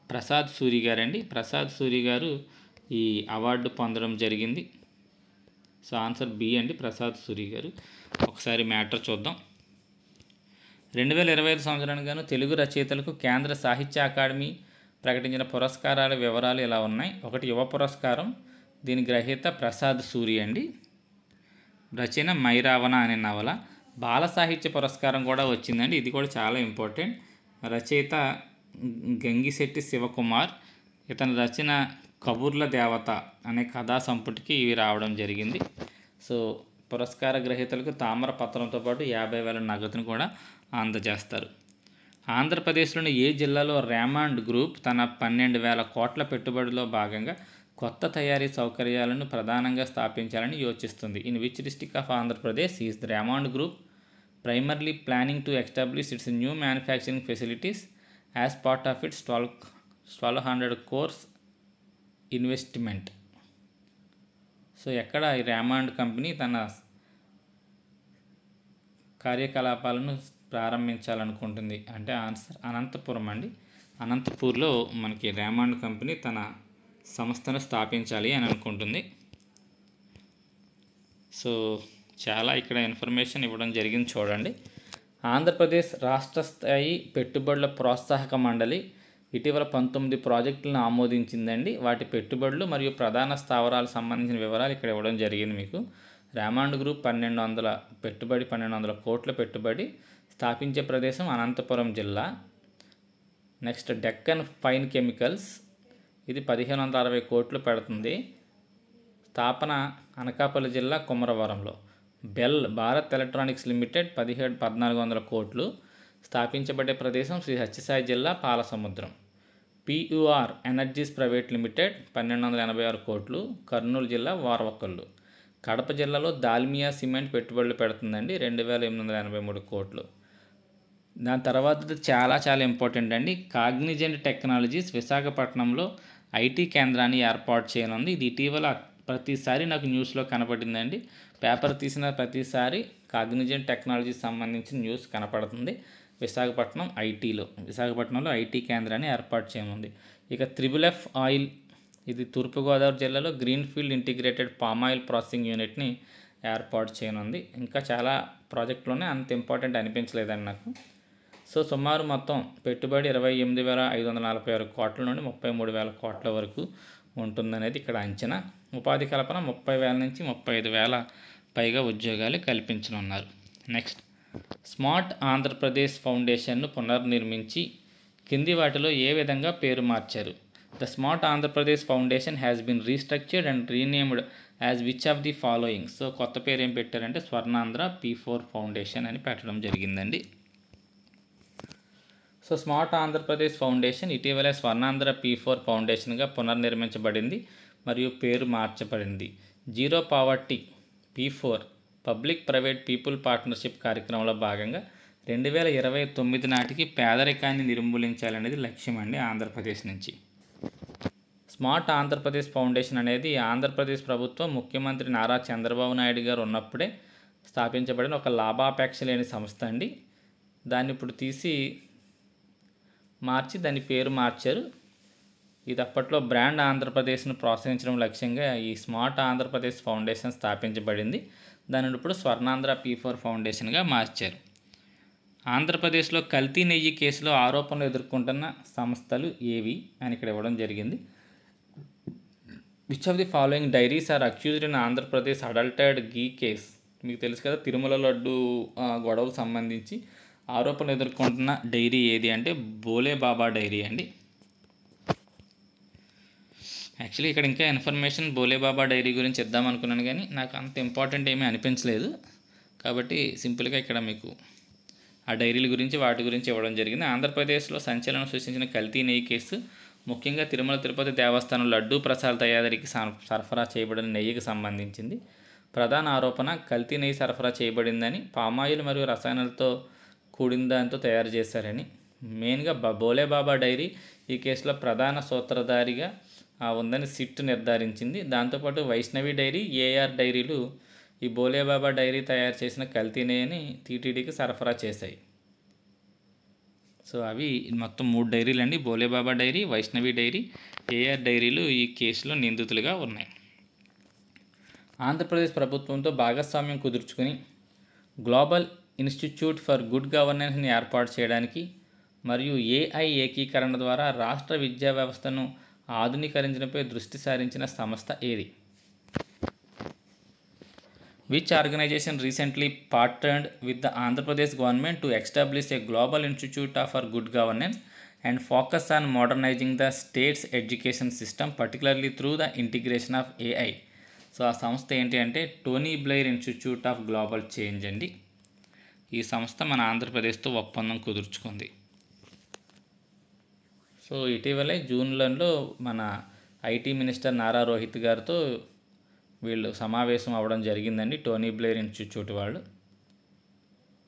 ప్రసాద్ సూరి గారండి. ప్రసాద్ సూరి గారు ఈ అవార్డు పొందడం జరిగింది. సో ఆన్సర్ బి అండి, ప్రసాద్ సూరి గారు. ఒకసారి మ్యాటర్ చూద్దాం. 2025 సంవత్సరానికి గాను తెలుగు రచయితలకు కేంద్ర సాహిత్య అకాడమీ ప్రకటించిన పురస్కారాల వివరాలు ఇలా ఉన్నాయి. ఒకటి యువ పురస్కారం, దీని గ్రహీత ప్రసాద్ సూరి అండి. రచన మై రావణ అనే నవల. బాల సాహిత్య పురస్కారం కూడా వచ్చిందండి, ఇది కూడా చాలా ఇంపార్టెంట్. రచయిత గంగిశెట్టి శివకుమార్. ఇతని రచన కబుర్ల దేవత అనే కథా సంపుటికి ఇవి రావడం జరిగింది. సో పురస్కార గ్రహీతలకు తామర పత్రంతో పాటు 50,000 నగదును కూడా అందజేస్తారు. ఆంధ్రప్రదేశ్లోని ఏ జిల్లాలో రేమాండ్ గ్రూప్ తన 12,000 కోట్ల పెట్టుబడిలో భాగంగా కొత్త తయారీ సౌకర్యాలను ప్రధానంగా స్థాపించాలని యోచిస్తుంది? In which district of Andhra Pradesh is the Raymond group primarily planning to establish its new manufacturing facilities as part of its 1200 crores investment? So ఎక్కడ ఈ రేమాండ్ కంపెనీ తన కార్యకలాపాలను ప్రారంభించాలనుకుంటుంది అంటే ఆన్సర్ అనంతపురం అండి. అనంతపూర్లో మనకి రేమాండ్ కంపెనీ తన సంస్థను స్థాపించాలి అని అనుకుంటుంది. సో చాలా ఇక్కడ ఇన్ఫర్మేషన్ ఇవ్వడం జరిగింది చూడండి. ఆంధ్రప్రదేశ్ రాష్ట్ర స్థాయి పెట్టుబడుల ప్రోత్సాహక మండలి ఇటీవల 19 ప్రాజెక్టులను ఆమోదించిందండి. వాటి పెట్టుబడులు మరియు ప్రధాన స్థావరాలకు సంబంధించిన వివరాలు ఇక్కడ ఇవ్వడం జరిగింది మీకు. రేమాండ్ గ్రూప్ 1200 కోట్ల పెట్టుబడి, స్థాపించే ప్రదేశం అనంతపురం జిల్లా. నెక్స్ట్ డెక్కన్ ఫైన్ కెమికల్స్, ఇది 1560 కోట్లు పెడుతుంది. స్థాపన అనకాపల్లి జిల్లా కుమరవరంలో. బెల్ భారత్ ఎలక్ట్రానిక్స్ లిమిటెడ్ 1400 కోట్లు, స్థాపించబడే ప్రదేశం శ్రీ సత్యసాయి జిల్లా పాలసముద్రం. పియుఆర్ ఎనర్జీస్ ప్రైవేట్ లిమిటెడ్ 1286 కోట్లు, కర్నూలు జిల్లా వారవకల్లు. కడప జిల్లాలో దాల్మియా సిమెంట్ పెట్టుబడులు పెడుతుందండి, 2883 కోట్లు. దాని తర్వాత చాలా ఇంపార్టెంట్ అండి, కాగ్నిజెంట్ టెక్నాలజీస్ విశాఖపట్నంలో ఐటీ కేంద్రాన్ని ఏర్పాటు చేయనుంది. ఇది ఇటీవల ప్రతిసారి నాకు న్యూస్లో కనపడిందండి. పేపర్ తీసిన ప్రతిసారి కాగ్నిజెంట్ టెక్నాలజీకి సంబంధించిన న్యూస్ కనపడుతుంది. విశాఖపట్నంలో ఐటీ కేంద్రాన్ని ఏర్పాటు చేయనుంది. ఇక త్రిబుల్-ఎఫ్ ఆయిల్, ఇది తూర్పుగోదావరి జిల్లాలో greenfield integrated palm oil processing యూనిట్ని ఏర్పాటు చేయనుంది. ఇంకా చాలా ప్రాజెక్టులోనే అంత ఇంపార్టెంట్ అనిపించలేదండి నాకు. సో సుమారు మొత్తం పెట్టుబడి 28,546 కోట్ల నుండి 33,000 కోట్ల వరకు ఉంటుందనేది ఇక్కడ అంచనా. ఉపాధి కల్పన 30,000 నుంచి 35,000 పైగా ఉద్యోగాలు కల్పించనున్నారు. నెక్స్ట్, స్మార్ట్ ఆంధ్రప్రదేశ్ ఫౌండేషన్ను పునర్నిర్మించి కింది వాటిలో ఏ విధంగా పేరు మార్చారు? The smart Andhra Pradesh foundation has been restructured and renamed as which of the following? So కొత్త పేరు ఏం పెట్టారంటే స్వర్ణాంధ్ర P4 ఫౌండేషన్ అని పెట్టడం జరిగిందండి. సో స్మార్ట్ ఆంధ్రప్రదేశ్ ఫౌండేషన్ ఇటీవలే స్వర్ణాంధ్ర P4 ఫౌండేషన్గా పునర్నిర్మించబడింది మరియు పేరు మార్చబడింది. Zero poverty P4 public private people partnership కార్యక్రమంలో భాగంగా 2029 నాటికి పేదరికాన్ని నిర్మూలించాలనేది లక్ష్యం అండి ఆంధ్రప్రదేశ్ నుంచి. స్మార్ట్ ఆంధ్రప్రదేశ్ ఫౌండేషన్ అనేది ఆంధ్రప్రదేశ్ ప్రభుత్వం ముఖ్యమంత్రి నారా చంద్రబాబు నాయుడు గారు ఉన్నప్పుడే స్థాపించబడిన ఒక లాభాపేక్ష లేని సంస్థ అండి. దాన్ని ఇప్పుడు తీసి మార్చి దాని పేరు మార్చారు. ఇది అప్పట్లో బ్రాండ్ ఆంధ్రప్రదేశ్ను ప్రోత్సహించడం లక్ష్యంగా ఈ స్మార్ట్ ఆంధ్రప్రదేశ్ ఫౌండేషన్ స్థాపించబడింది. దానిని ఇప్పుడు స్వర్ణాంధ్ర P4 ఫౌండేషన్గా మార్చారు. ఆంధ్రప్రదేశ్లో కల్తీ నెయ్యి కేసులో ఆరోపణలు ఎదుర్కొంటున్న సంస్థలు ఏవి అని ఇక్కడ ఇవ్వడం జరిగింది. Which of the following dairies are accused in Andhra Pradesh adulterated ghee case? మీకు తెలుసు కదా, తిరుమల లడ్డు గొడవకు సంబంధించి ఆరోపణలు ఎదుర్కొంటున్న డైరీ ఏది అంటే బోలే బాబా డైరీ అండి. యాక్చువల్లీ ఇక్కడ ఇంకా ఇన్ఫర్మేషన్ బోలే బాబా డైరీ గురించి ఇద్దాం అనుకున్నాను, కానీ నాకు అంత ఇంపార్టెంట్ ఏమీ అనిపించలేదు. కాబట్టి సింపుల్గా ఇక్కడ మీకు ఆ డైరీల గురించి వాటి గురించి ఇవ్వడం జరిగింది. ఆంధ్రప్రదేశ్లో సంచలనం సృష్టించిన కల్తీ నెయ్యి కేసు ముఖ్యంగా తిరుమల తిరుపతి దేవస్థానం లడ్డూ ప్రసాద తయారీకి సరఫరా చేయబడిన నెయ్యికి సంబంధించింది. ప్రధాన ఆరోపణ కల్తీ నెయ్యి సరఫరా చేయబడిందని, పామాయిల్ మరియు రసాయనాలతో కూడిన దాంతో తయారు చేశారని. మెయిన్గా బోలే బాబా డైరీ ఈ కేసులో ప్రధాన సూత్రధారిగా ఉందని సిట్ నిర్ధారించింది. దాంతోపాటు వైష్ణవి డైరీ, ఏఆర్ డైరీలు ఈ బోలే బాబా డైరీ తయారు చేసిన కల్తీ నెయ్యిని టీటీడీకి సరఫరా చేశాయి. సో అవి మొత్తం 3 డైరీలు అండి. బోలే బాబా డైరీ, వైష్ణవి డైరీ, ఏఆర్ డైరీలు ఈ కేసులో నిందితులుగా ఉన్నాయి. ఆంధ్రప్రదేశ్ ప్రభుత్వంతో భాగస్వామ్యం కుదుర్చుకుని గ్లోబల్ ఇన్స్టిట్యూట్ ఫర్ గుడ్ గవర్నెన్స్ని ఏర్పాటు చేయడానికి మరియు ఏఐ ఏకీకరణ ద్వారా రాష్ట్ర విద్యా వ్యవస్థను ఆధునీకరించడంపై దృష్టి సారించిన సంస్థ ఏది? Which organization recently partnered with the Andhra Pradesh government to establish a global institute for good governance and focus on modernizing the state's education system, particularly through the integration of AI? So ఆ సంస్థ ఏంటి అంటే Tony Blair institute of global change అండి. ఈ సంస్థ మన ఆంధ్రప్రదేశ్తో ఒప్పందం కుదుర్చుకుంది. సో ఇటీవలే జూన్లో మన ఐటీ మినిస్టర్ నారా రోహిత్ గారితో వీళ్ళు సమావేశం అవ్వడం జరిగిందండి, టోనీ బ్లెయిర్ ఇన్స్టిట్యూట్ వాళ్ళు.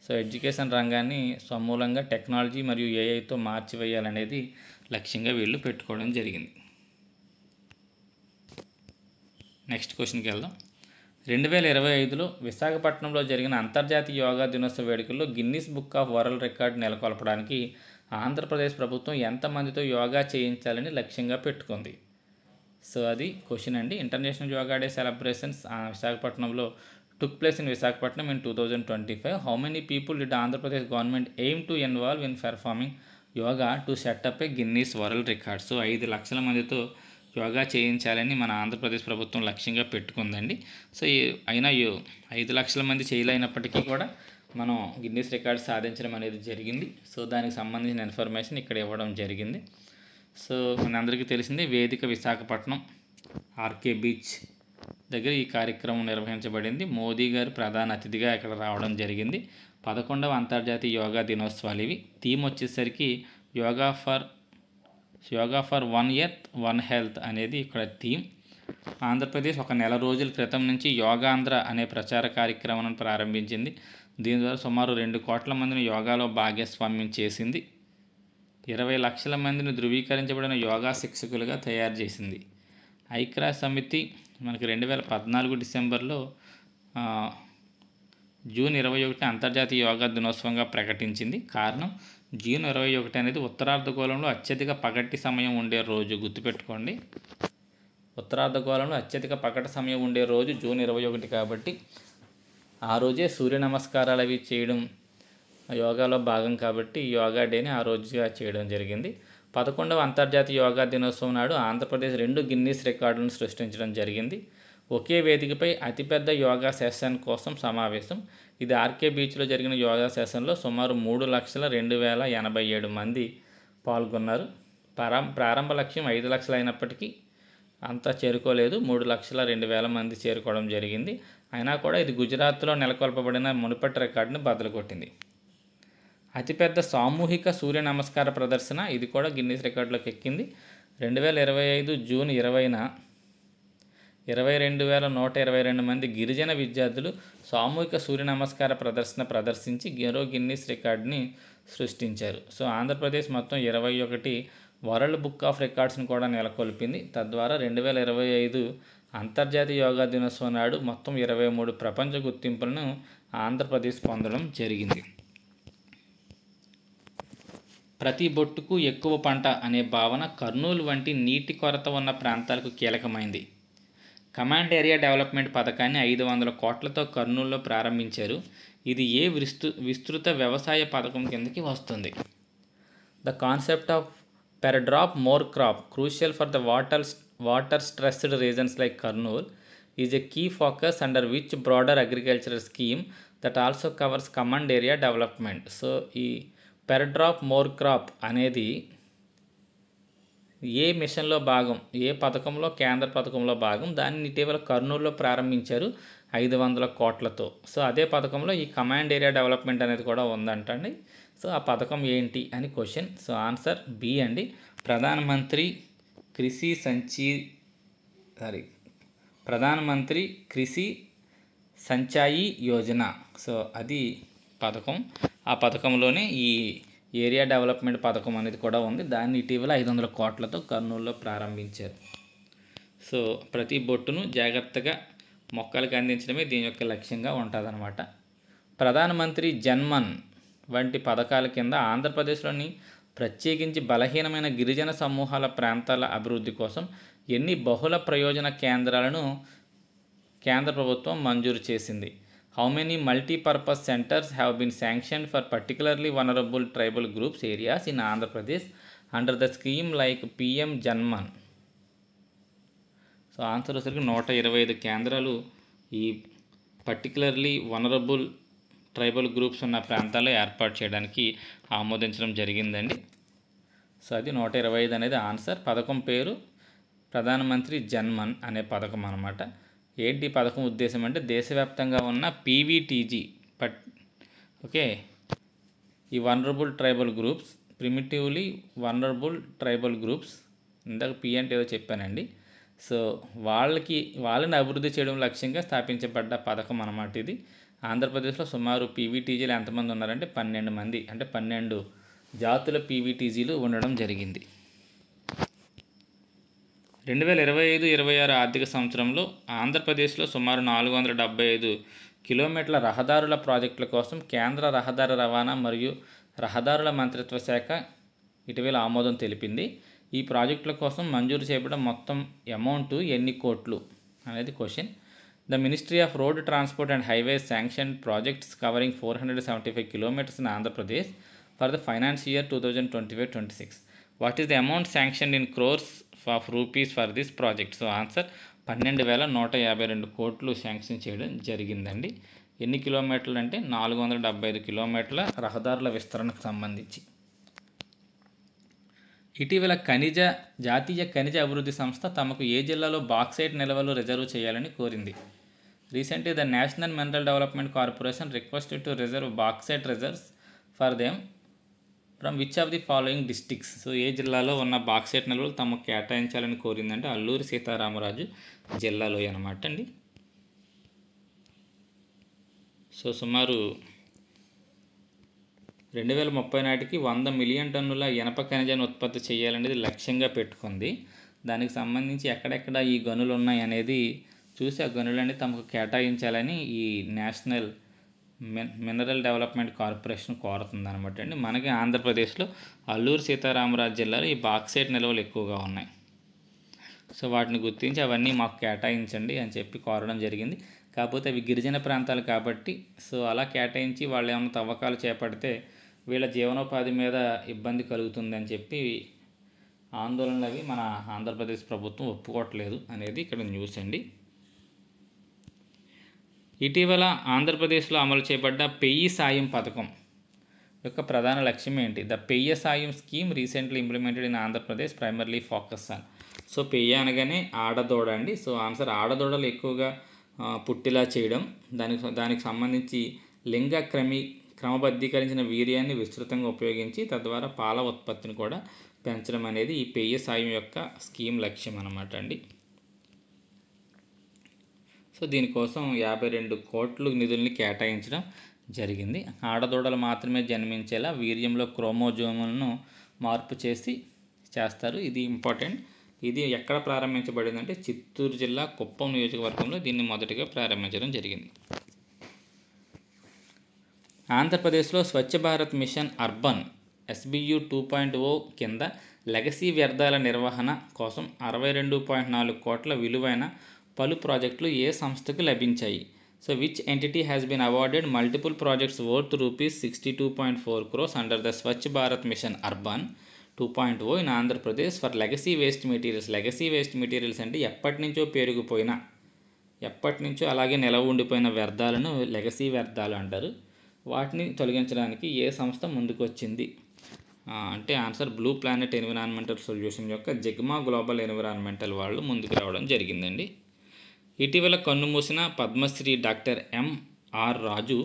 సో ఎడ్యుకేషన్ రంగాన్ని సమూలంగా టెక్నాలజీ మరియు ఏఐతో మార్చివేయాలనేది లక్ష్యంగా వీళ్ళు పెట్టుకోవడం జరిగింది. నెక్స్ట్ క్వశ్చన్కి వెళ్దాం. 2025లో విశాఖపట్నంలో జరిగిన అంతర్జాతీయ యోగా దినోత్సవ వేడుకల్లో Guinness Book of World record నెలకొల్పడానికి ఆంధ్రప్రదేశ్ ప్రభుత్వం ఎంతమందితో యోగా చేయించాలని లక్ష్యంగా పెట్టుకుంది? సో అది క్వశ్చన్ అండి. ఇంటర్నేషనల్ యోగా డే సెలబ్రేషన్స్ విశాఖపట్నంలో took place in Visakhapatnam in 2025. How many people did Andhra Pradesh government aim to involve in performing yoga to set up A Guinness world record? So 5 లక్షల మందితో యోగా చేయించాలని మన ఆంధ్రప్రదేశ్ ప్రభుత్వం లక్ష్యంగా పెట్టుకుందండి. సో అయినా 5 లక్షల మంది చేయలేనప్పటికీ కూడా మనం గిన్నీస్ రికార్డ్ సాధించడం అనేది జరిగింది. సో దానికి సంబంధించిన ఇన్ఫర్మేషన్ ఇక్కడ ఇవ్వడం జరిగింది. సో మనందరికీ తెలిసిందే, వేదిక విశాఖపట్నం ఆర్కే బీచ్ దగ్గర ఈ కార్యక్రమం నిర్వహించబడింది. మోదీ గారు ప్రధాన అతిథిగా ఇక్కడ రావడం జరిగింది. 11వ అంతర్జాతీయ యోగా దినోత్సవాలు ఇవి. థీమ్ వచ్చేసరికి యోగా ఫర్ 1 ఎర్త్ 1 హెల్త్ అనేది ఇక్కడ థీమ్. ఆంధ్రప్రదేశ్ ఒక నెల రోజుల క్రితం నుంచి యోగాంధ్ర అనే ప్రచార కార్యక్రమాన్ని ప్రారంభించింది. దీని ద్వారా సుమారు 2 కోట్ల మందిని యోగాలో భాగస్వామ్యం చేసింది. 20 లక్షల మందిని ధృవీకరించబడిన యోగా శిక్షకులుగా తయారు చేసింది. ఐక్యరాజ్య సమితి మనకి 2014 డిసెంబర్లో జూన్ 21 అంతర్జాతీయ యోగా దినోత్సవంగా ప్రకటించింది. కారణం జూన్ 21 అనేది ఉత్తరార్ధగోళంలో అత్యధిక పగటి సమయం ఉండే రోజు. గుర్తుపెట్టుకోండి, ఉత్తరార్ధగోళంలో అత్యధిక పగటి సమయం ఉండే రోజు జూన్ 21 కాబట్టి ఆ రోజే సూర్య నమస్కారాలు అవి చేయడం యోగాలో భాగం కాబట్టి యోగా డేని ఆ రోజుగా చేయడం జరిగింది. 11వ అంతర్జాతీయ యోగా దినోత్సవం నాడు ఆంధ్రప్రదేశ్ 2 గిన్నీస్ రికార్డులను సృష్టించడం జరిగింది. ఒకే వేదికపై అతిపెద్ద యోగా సెషన్ కోసం సమావేశం. ఇది ఆర్కే బీచ్లో జరిగిన యోగా సెషన్లో సుమారు 3,02,087 మంది పాల్గొన్నారు. ప్రారంభ లక్ష్యం 5 లక్షలు అయినప్పటికీ అంతా చేరుకోలేదు. 3,02,000 మంది చేరుకోవడం జరిగింది. అయినా కూడా ఇది గుజరాత్లో నెలకొల్పబడిన మునుపటి రికార్డును బద్దలుకొట్టింది. అతిపెద్ద సామూహిక సూర్య నమస్కార ప్రదర్శన, ఇది కూడా గిన్నీస్ రికార్డులోకి ఎక్కింది. 2025 జూన్ 20న 22,122 మంది గిరిజన విద్యార్థులు సామూహిక సూర్య నమస్కార ప్రదర్శించి గిన్నీస్ రికార్డుని సృష్టించారు. సో ఆంధ్రప్రదేశ్ మొత్తం 21 వరల్డ్ బుక్ ఆఫ్ రికార్డ్స్ని కూడా నెలకొల్పింది. తద్వారా 2025 అంతర్జాతీయ యోగా దినోత్సవం నాడు మొత్తం 23 ప్రపంచ గుర్తింపులను ఆంధ్రప్రదేశ్ పొందడం జరిగింది. ప్రతి బొట్టుకు ఎక్కువ పంట అనే భావన కర్నూలు వంటి నీటి కొరత ఉన్న ప్రాంతాలకు కీలకమైంది. కమాండ్ ఏరియా డెవలప్మెంట్ పథకాన్ని 500 కోట్లతో కర్నూలులో ప్రారంభించారు. ఇది ఏ విస్తృత వ్యవసాయ పథకం కిందకి వస్తుంది? The concept of per drop more crop crucial for the water stressed regions like Kurnool is a key focus under which broader agricultural scheme that also covers command area development. So ఈ పెర్ డ్రాప్ మోర్ క్రాప్ అనేది ఏ మిషన్లో భాగం, ఏ పథకంలో, కేంద్ర పథకంలో భాగం, దాన్ని ఇటీవల కర్నూలులో ప్రారంభించారు 500 కోట్లతో. సో అదే పథకంలో ఈ కమాండ్ ఏరియా డెవలప్మెంట్ అనేది కూడా ఉందంటండి. సో ఆ పథకం ఏంటి అని క్వశ్చన్. సో ఆన్సర్ బి అండి, ప్రధానమంత్రి కృషి సంచాయి యోజన. సో అది పథకం. ఆ పథకంలోనే ఈ ఏరియా డెవలప్మెంట్ పథకం అనేది కూడా ఉంది. దాన్ని ఇటీవల 500 కోట్లతో కర్నూలులో ప్రారంభించారు. సో ప్రతి బొట్టును జాగ్రత్తగా మొక్కలకు అందించడమే దీని యొక్క లక్ష్యంగా ఉంటుందన్నమాట. ప్రధానమంత్రి జన్మన్ వంటి పథకాల కింద ఆంధ్రప్రదేశ్లోని ప్రత్యేకించి బలహీనమైన గిరిజన సమూహాల ప్రాంతాల అభివృద్ధి కోసం ఎన్ని బహుళ ప్రయోజన కేంద్రాలను కేంద్ర ప్రభుత్వం మంజూరు చేసింది? How many multi-purpose centers have been sanctioned for particularly vulnerable tribal groups areas in Andhra Pradesh under the scheme like PM Janman? So answer వచ్చరికి 125 కేంద్రాలు ఈ పర్టికులర్లీ వనరబుల్ ట్రైబల్ గ్రూప్స్ ఉన్న ప్రాంతాల్లో ఏర్పాటు చేయడానికి ఆమోదించడం జరిగిందండి. సో అది 125 అనేది ఆన్సర్. పథకం పేరు ప్రధానమంత్రి జన్మన్ అనే పథకం అన్నమాట. ఏంటి పథకం ఉద్దేశం అంటే దేశవ్యాప్తంగా ఉన్న పీవీటీజీ ఈ vulnerable tribal groups, primitively vulnerable tribal groups, ఇందాక పి అంటే ఏదో చెప్పానండి. సో వాళ్ళని అభివృద్ధి చేయడం లక్ష్యంగా స్థాపించబడ్డ పథకం అన్నమాట ఇది. ఆంధ్రప్రదేశ్లో సుమారు పీవీటీజీలు ఎంతమంది ఉన్నారంటే 12 మంది, అంటే 12 జాతుల పీవీటీజీలు ఉండడం జరిగింది. 2025-26 ఆర్థిక సంవత్సరంలో ఆంధ్రప్రదేశ్లో సుమారు 475 కిలోమీటర్ల రహదారుల ప్రాజెక్టుల కోసం కేంద్ర రహదారి రవాణా మరియు రహదారుల మంత్రిత్వ శాఖ ఇటీవల ఆమోదం తెలిపింది. ఈ ప్రాజెక్టుల కోసం మంజూరు చేయబడిన మొత్తం అమౌంట్ ఎన్ని కోట్లు అనేది question. The ministry of road transport and highways sanction projects covering 475 kilometres in Andhra Pradesh for the finance year 2025-26. What is the amount sanction in crores of rupees for this project? So answer 12,152 కోట్లు శాంక్షన్ చేయడం జరిగిందండి. ఎన్ని కిలోమీటర్లు అంటే 475 కిలోమీటర్ల రహదారుల విస్తరణకు సంబంధించి. ఇటీవల జాతీయ ఖనిజ అభివృద్ధి సంస్థ తమకు ఏ జిల్లాలో బాక్సైట్ నిల్వలు రిజర్వ్ చేయాలని కోరింది? Recently the national mineral development corporation requested to reserve bauxite reserves for them from which of the following districts? So ఏ జిల్లాలో ఉన్న బాక్సైట్ నిల్వలు తమకు కేటాయించాలని కోరిందంటే అల్లూరి సీతారామరాజు జిల్లాలో అనమాట అండి. సో సుమారు 2030 నాటికి 100 మిలియన్ టన్నుల ఇనప ఖనిజాన్ని ఉత్పత్తి చేయాలనేది లక్ష్యంగా పెట్టుకుంది. దానికి సంబంధించి ఎక్కడెక్కడ ఈ గనులు ఉన్నాయి అనేది చూసి ఆ గనులన్నీ తమకు కేటాయించాలని ఈ నేషనల్ మినరల్ డెవలప్మెంట్ కార్పొరేషన్ కోరుతుంది అనమాట అండి. మనకి ఆంధ్రప్రదేశ్లో అల్లూరు సీతారామరాజు జిల్లాలో ఈ బాక్సైట్ నిల్వలు ఎక్కువగా ఉన్నాయి. సో వాటిని గుర్తించి అవన్నీ మాకు కేటాయించండి అని చెప్పి కోరడం జరిగింది. కాకపోతే అవి గిరిజన ప్రాంతాలు కాబట్టి సో అలా కేటాయించి వాళ్ళు ఏమైనా తవ్వకాలు చేపడితే వీళ్ళ జీవనోపాధి మీద ఇబ్బంది కలుగుతుందని చెప్పి ఆందోళనలు అవి మన ఆంధ్రప్రదేశ్ ప్రభుత్వం ఒప్పుకోవట్లేదు అనేది ఇక్కడ న్యూస్ అండి. ఇటీవల ఆంధ్రప్రదేశ్లో అమలు చేయబడ్డ పెయ్యి సాయం పథకం యొక్క ప్రధాన లక్ష్యం ఏంటి? The Peyya Sayam scheme recently implemented in Andhra Pradesh primarily focus on. So పెయ్య అనగానే ఆడదూడ అండి. సో ఆన్సర్ ఆడదూడలు ఎక్కువగా పుట్టిలా చేయడం, దానికి సంబంధించి లింగ క్రమబద్ధీకరించిన వీర్యాన్ని విస్తృతంగా ఉపయోగించి తద్వారా పాల ఉత్పత్తిని కూడా పెంచడం అనేది ఈ పెయ్య సాయం యొక్క స్కీమ్ లక్ష్యం అన్నమాట అండి. సో దీనికోసం 52 కోట్లు నిధుల్ని కేటాయించడం జరిగింది. ఆడదూడలు మాత్రమే జన్మించేలా వీర్యంలో క్రోమోజోములను మార్పు చేస్తారు. ఇది ఇంపార్టెంట్. ఇది ఎక్కడ ప్రారంభించబడిందంటే చిత్తూరు జిల్లా కుప్పం నియోజకవర్గంలో దీన్ని మొదటిగా ప్రారంభించడం జరిగింది. ఆంధ్రప్రదేశ్లో Swachh Bharat machine urban SBU 2.0 కింద లెగసీ వ్యర్థాల నిర్వహణ కోసం 62.4 కోట్ల విలువైన పలు ప్రాజెక్టులు ఏ సంస్థకు లభించాయి? So which entity has been awarded multiple projects worth ₹62.4 crores under the Swachh Bharat machine urban 2.0 in Andhra Pradesh for legacy waste materials. Legacy waste materials అంటే ఎప్పటి నుంచో అలాగే నిలవ ఉండిపోయిన వ్యర్థాలను లెగసీ వ్యర్థాలు అంటారు. వాటిని తొలగించడానికి ఏ సంస్థ ముందుకు వచ్చింది అంటే answer blue planet environmental solution యొక్క జగ్మా గ్లోబల్ ఎన్విరాన్మెంటల్ వాళ్ళు ముందుకు రావడం జరిగిందండి. ఇటీవల కన్నుమూసిన పద్మశ్రీ డాక్టర్ ఎంఆర్ రాజు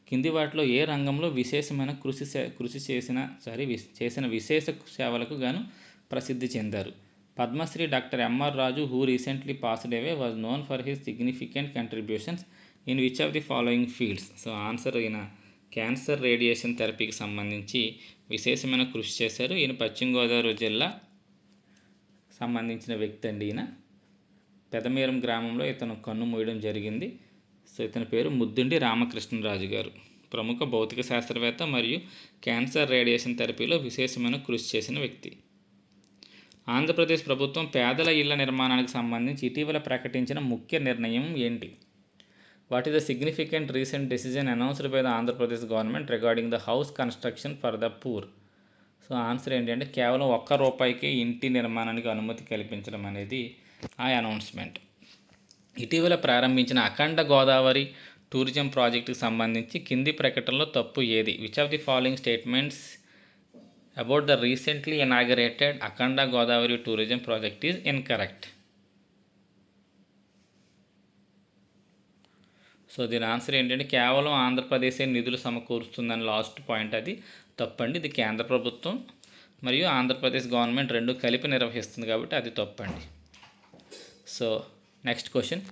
కింది వాటిలో ఏ రంగంలో విశేషమైన చేసిన విశేష సేవలకు గాను ప్రసిద్ధి చెందారు? Padmashri doctor MR Raju who recently passed away was known for his significant contributions in which of the following fields? So answer ఈయన క్యాన్సర్ రేడియేషన్ థెరపీకి సంబంధించి విశేషమైన కృషి చేశారు. ఈయన పశ్చిమ గోదావరి జిల్లా సంబంధించిన వ్యక్తి అండి. ఈయన పెదమీరం గ్రామంలో ఇతను కన్ను మూయడం జరిగింది. సో ఇతని పేరు ముద్దుండి రామకృష్ణరాజు గారు. ప్రముఖ భౌతిక శాస్త్రవేత్త మరియు క్యాన్సర్ రేడియేషన్ థెరపీలో విశేషమైన కృషి చేసిన వ్యక్తి. ఆంధ్రప్రదేశ్ ప్రభుత్వం పేదల ఇళ్ల నిర్మాణానికి సంబంధించి ఇటీవల ప్రకటించిన ముఖ్య నిర్ణయం ఏంటి? What is the significant recent decision announced by the Andhra Pradesh government regarding the house construction for the poor? So answer ఏంటంటే కేవలం ₹1 ఇంటి నిర్మాణానికి అనుమతి కల్పించడం అనేది ఆ అనౌన్స్మెంట్. ఇటీవల ప్రారంభించిన అఖండ గోదావరి టూరిజం ప్రాజెక్టుకి సంబంధించి కింది ప్రకటనలో తప్పు ఏది? Which of the following statements about the recently inaugurated Akhanda Godavari tourism project is incorrect? So దీని ఆన్సర్ ఏంటంటే కేవలం ఆంధ్రప్రదేశే నిధులు సమకూరుస్తుందని లాస్ట్ పాయింట్, అది తప్పండి. ఇది కేంద్ర ప్రభుత్వం మరియు ఆంధ్రప్రదేశ్ గవర్నమెంట్ రెండు కలిపి నిర్వహిస్తుంది కాబట్టి అది తప్పండి. సో నెక్స్ట్ క్వశ్చన్,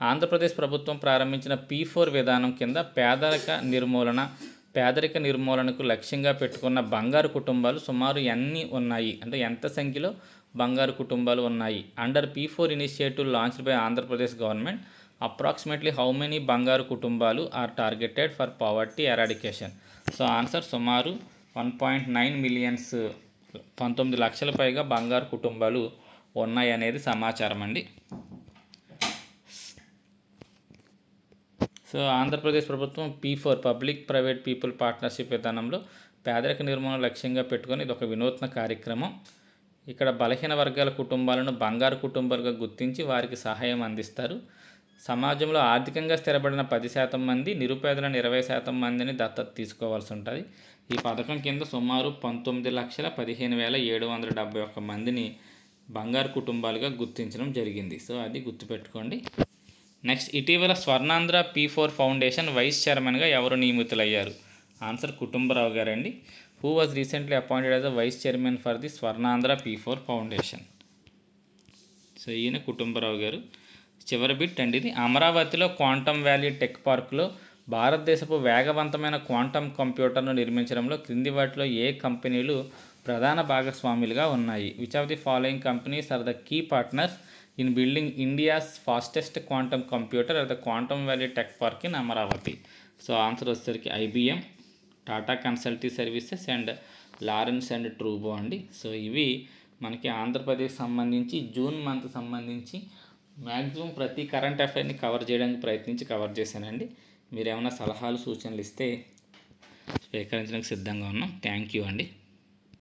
ఆంధ్రప్రదేశ్ ప్రభుత్వం ప్రారంభించిన P4 విధానం కింద పేదరిక నిర్మూలనకు లక్ష్యంగా పెట్టుకున్న బంగారు కుటుంబాలు సుమారు ఎన్ని ఉన్నాయి? అంటే ఎంత సంఖ్యలో బంగారు కుటుంబాలు ఉన్నాయి? Under P4 initiative launched by Andhra Pradesh government approximately how many బంగారు కుటుంబాలు are targeted for poverty eradication? So answer సుమారు 1.9 మిలియన్స్ 19 లక్షల పైగా బంగారు కుటుంబాలు ఉన్నాయి అనేది సమాచారం అండి. సో ఆంధ్రప్రదేశ్ ప్రభుత్వం P4 public private people partnership విధానంలో పేదరిక నిర్మూలన లక్ష్యంగా పెట్టుకొని ఇది ఒక వినూత్న కార్యక్రమం. ఇక్కడ బలహీన వర్గాల కుటుంబాలను బంగారు కుటుంబాలుగా గుర్తించి వారికి సహాయం అందిస్తారు. సమాజంలో ఆర్థికంగా స్థిరపడిన 10% మంది, నిరుపేదలను 20% మందిని దత్తత తీసుకోవాల్సి ఉంటుంది. ఈ పథకం కింద సుమారు 19,15,771 మందిని బంగారు కుటుంబాలుగా గుర్తించడం జరిగింది. సో అది గుర్తుపెట్టుకోండి. నెక్స్ట్, ఇటీవల స్వర్ణాంధ్ర P4 ఫౌండేషన్ వైస్ చైర్మన్గా ఎవరు నియమితులయ్యారు? ఆన్సర్ కుటుంబరావు గారండి. Who was recently appointed as the vice chairman for the Swarnandhra P4 foundation? So ఈయన కుటుంబరావు గారు. చివరి బిట్ అండి ఇది. అమరావతిలో క్వాంటమ్ వ్యాలీ టెక్ పార్క్లో భారతదేశపు వేగవంతమైన క్వాంటమ్ కంప్యూటర్ను నిర్మించడంలో క్రింది వాటిలో ఏ కంపెనీలు ప్రధాన భాగస్వాములుగా ఉన్నాయి? Which of the following companies are the key partners in building India's fastest quantum computer at the quantum valley tech park in Amaravati? So answer వచ్చేసరికి IBM, Tata consultancy services and Lawrence and ట్రూబో అండి. సో ఇవి మనకి ఆంధ్రప్రదేశ్ సంబంధించి జూన్ మంత్ సంబంధించి మ్యాక్సిమం ప్రతి కరెంట్ అఫైర్ని కవర్ చేయడానికి కవర్ చేశానండి. మీరు ఏమైనా సలహాలు సూచనలు ఇస్తే స్వీకరించడానికి సిద్ధంగా ఉన్నాం. థ్యాంక్ యూ అండి.